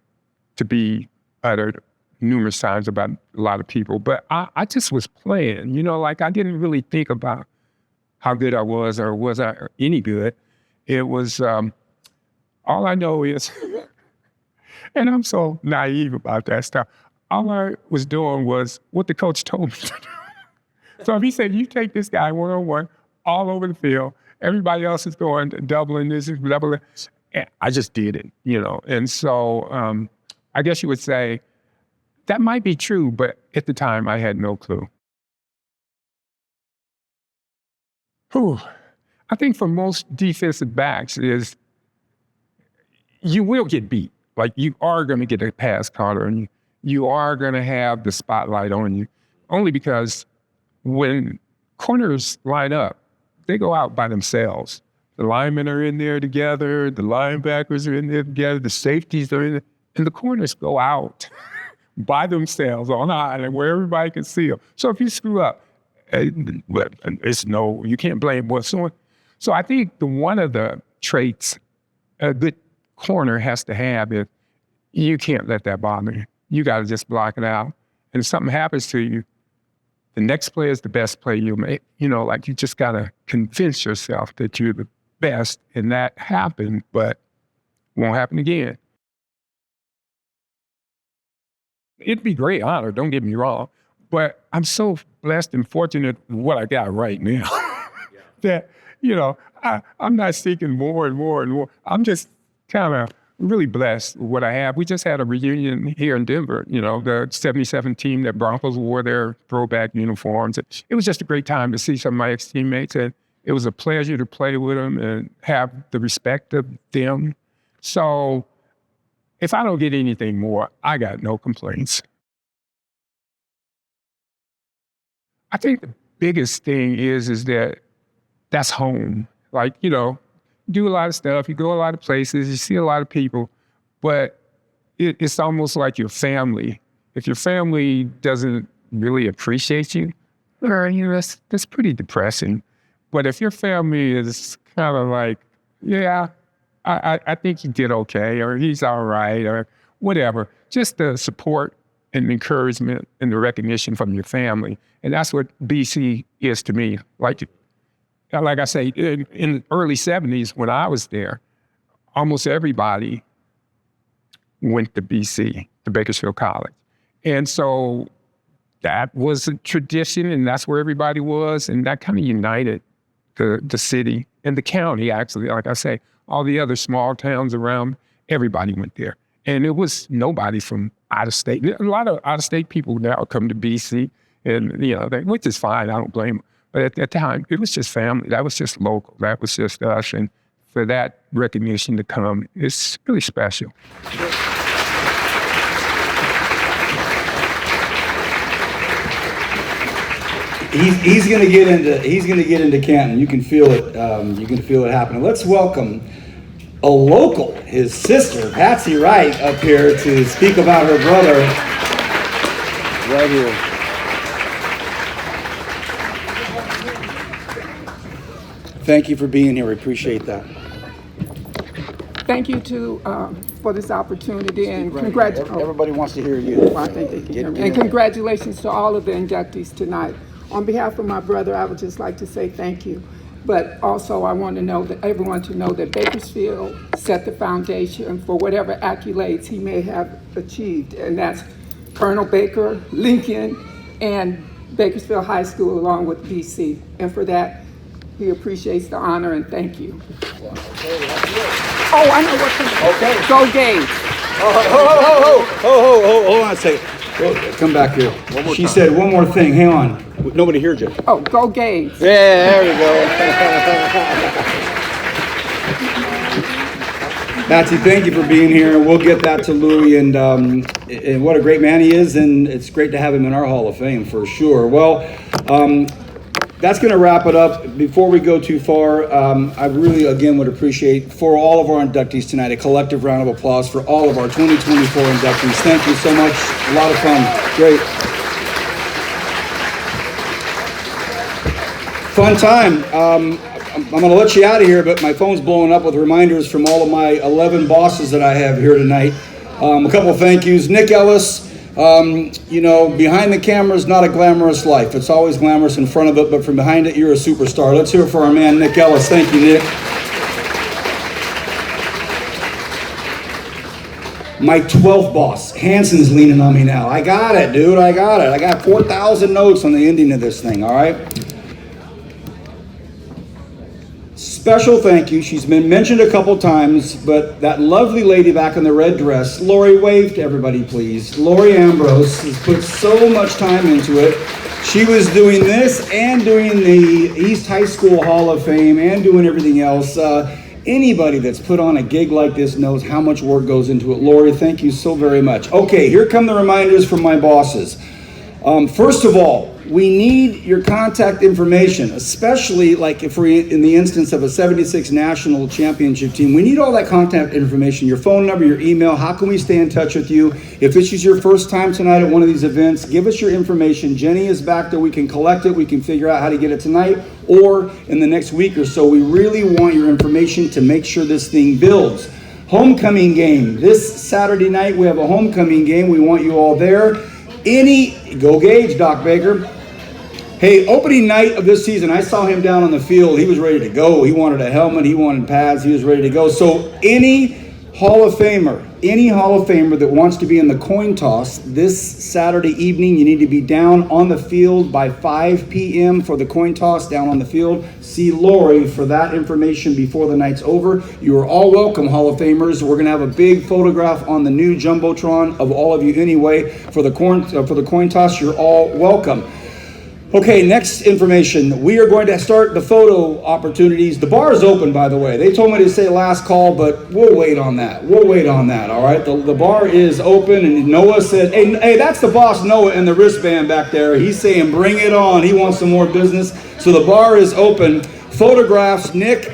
to be uttered numerous times about a lot of people. But I just was playing, I didn't really think about how good I was or was I any good. It was, all I know is, and I'm so naive about that stuff, all I was doing was what the coach told me to do. So if he said, you take this guy one-on-one all over the field, everybody else is going doubling this, doubling, I just did it, And so I guess you would say that might be true, but at the time I had no clue. I think for most defensive backs is you will get beat. Like you are going to get a pass caught on you. You are going to have the spotlight on you, only because when corners line up, they go out by themselves. The linemen are in there together, the linebackers are in there together, the safeties are in there, and the corners go out by themselves on an island where everybody can see them. So if you screw up, you can't blame what's on. So I think one of the traits a good corner has to have is you can't let that bother you. You got to just block it out. And if something happens to you, the next play is the best play you make. You just got to convince yourself that you're the best, and that happened, but won't happen again. It'd be a great honor, don't get me wrong, but I'm so blessed and fortunate with what I got right now that, I'm not seeking more and more and more. I'm just kind of really blessed with what I have. We just had a reunion here in Denver, the 77 team that Broncos wore their throwback uniforms. It was just a great time to see some of my ex-teammates, and it was a pleasure to play with them and have the respect of them. So if I don't get anything more, I got no complaints. I think the biggest thing is that that's home. Like, you do a lot of stuff, you go a lot of places, you see a lot of people, but it's almost like your family. If your family doesn't really appreciate you, that's pretty depressing. But if your family is kind of like, yeah, I think he did okay, or he's all right, or whatever, just the support and encouragement and the recognition from your family. And that's what BC is to me. Like I say, in the early 70s when I was there, almost everybody went to BC, to Bakersfield College. And so that was a tradition, and that's where everybody was, and that kind of united the city and the county, actually. Like I say, all the other small towns around, everybody went there. And it was nobody from out of state. A lot of out-of-state people now come to BC, and which is fine, I don't blame them. But at that time, it was just family. That was just local. That was just us. And for that recognition to come, it's really special. He's going to get into Canton. You can feel it. You can feel it happening. Let's welcome a local, his sister, Cathie Wright, up here to speak about her brother. Right here. Thank you for being here. We appreciate that. Thank you for this opportunity, and congratulations. Everybody wants to hear you. Well, I think they can hear me. And congratulations to all of the inductees tonight. On behalf of my brother, I would just like to say thank you. But also, I want everyone to know that Bakersfield set the foundation for whatever accolades he may have achieved, and that's Colonel Baker, Lincoln, and Bakersfield High School, along with BC. And for that, he appreciates the honor, and thank you. Oh, I know what to do. Okay. Go Gage. Hold on a second. Come back here. She said one more thing. Hang on. Nobody heard you. Oh, go Gage. Yeah, there we go. Cathie, thank you for being here. We'll get that to Louie, and what a great man he is, and it's great to have him in our Hall of Fame for sure. Well, that's going to wrap it up. Before we go too far, I really, again, would appreciate, for all of our inductees tonight, a collective round of applause for all of our 2024 inductees. Thank you so much. A lot of fun. Great. Fun time. I'm going to let you out of here, but my phone's blowing up with reminders from all of my 11 bosses that I have here tonight. A couple of thank yous. Nick Ellis. Behind the camera is not a glamorous life. It's always glamorous in front of it, but from behind it, you're a superstar. Let's hear it for our man, Nick Ellis. Thank you, Nick. My 12th boss, Hanson's leaning on me now. I got it, dude. I got it. I got 4,000 notes on the ending of this thing, all right? Special thank you. She's been mentioned a couple times, but that lovely lady back in the red dress, Lori, wave to everybody, please. Lori Ambrose has put so much time into it. She was doing this and doing the East High School Hall of Fame and doing everything else. Anybody that's put on a gig like this knows how much work goes into it. Lori, thank you so very much. Okay, here come the reminders from my bosses. First of all, we need your contact information, especially like if we're in the instance of a 76 national championship team. We need all that contact information, your phone number, your email. How can we stay in touch with you? If this is your first time tonight at one of these events, give us your information. Jenny is back there. We can collect it. We can figure out how to get it tonight or in the next week or so. We really want your information to make sure this thing builds. Homecoming game. This Saturday night, we have a homecoming game. We want you all there. Go Gage, Doc Baker. Hey, opening night of this season, I saw him down on the field. He was ready to go. He wanted a helmet. He wanted pads. He was ready to go. So any Hall of Famer any Hall of Famer that wants to be in the coin toss this Saturday evening. You need to be down on the field by 5 p.m. for the coin toss down on the field. See Lori for that information before the night's over. You are all welcome, Hall of Famers. We're going to have a big photograph on the new Jumbotron of all of you anyway for the coin toss. You're all welcome. Okay, next information. We are going to start the photo opportunities. The bar is open, by the way. They told me to say last call, but we'll wait on that. All right? The bar is open, and Noah said, hey, that's the boss, Noah, in the wristband back there. He's saying, bring it on. He wants some more business. So the bar is open. Photographs, Nick,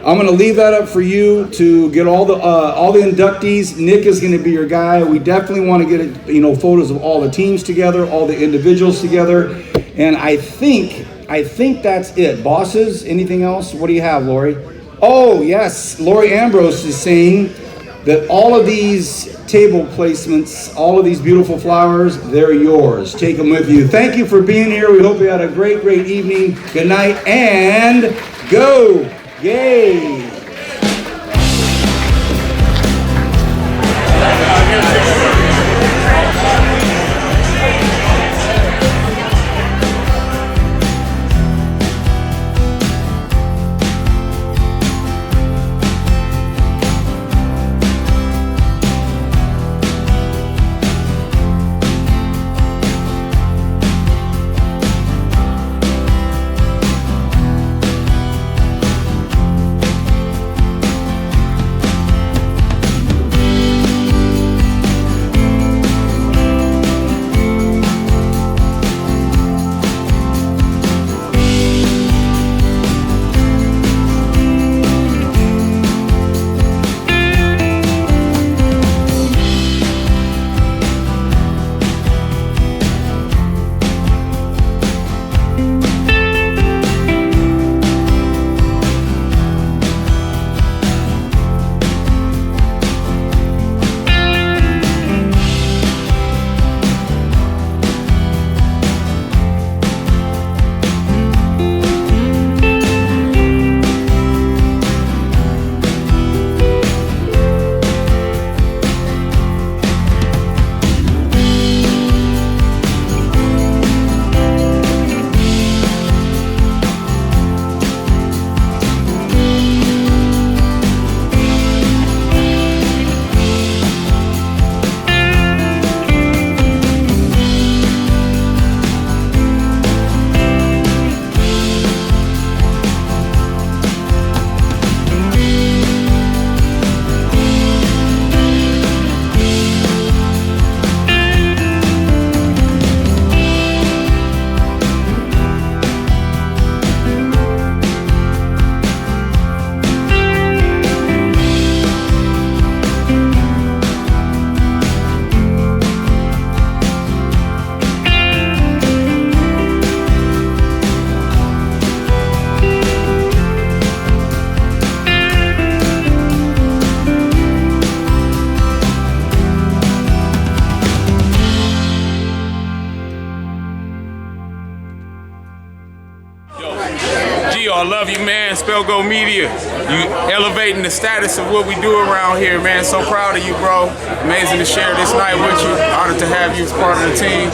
I'm going to leave that up for you to get all the inductees. Nick is going to be your guy. We definitely want to get photos of all the teams together, all the individuals together. And I think that's it. Bosses, anything else? What do you have, Lori? Oh, yes. Lori Ambrose is saying that all of these table placements, all of these beautiful flowers, they're yours. Take them with you. Thank you for being here. We hope you had a great, great evening. Good night, and go Yay! I love you, man. Spell Go Media. You elevating the status of what we do around here, man. So proud of you, bro. Amazing to share this night with you. Honored to have you as part of the team.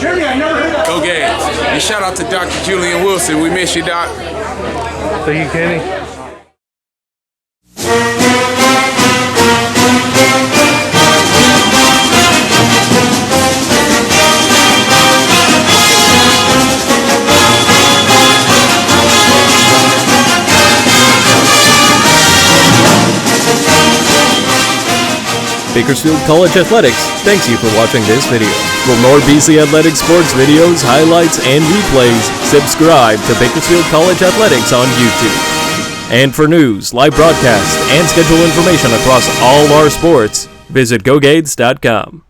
Go Gags. And shout out to Dr. Julian Wilson. We miss you, Doc. Thank you, Kenny. Bakersfield College Athletics thanks you for watching this video. For more BC Athletics sports videos, highlights, and replays, subscribe to Bakersfield College Athletics on YouTube. And for news, live broadcasts, and schedule information across all our sports, visit GoGades.com.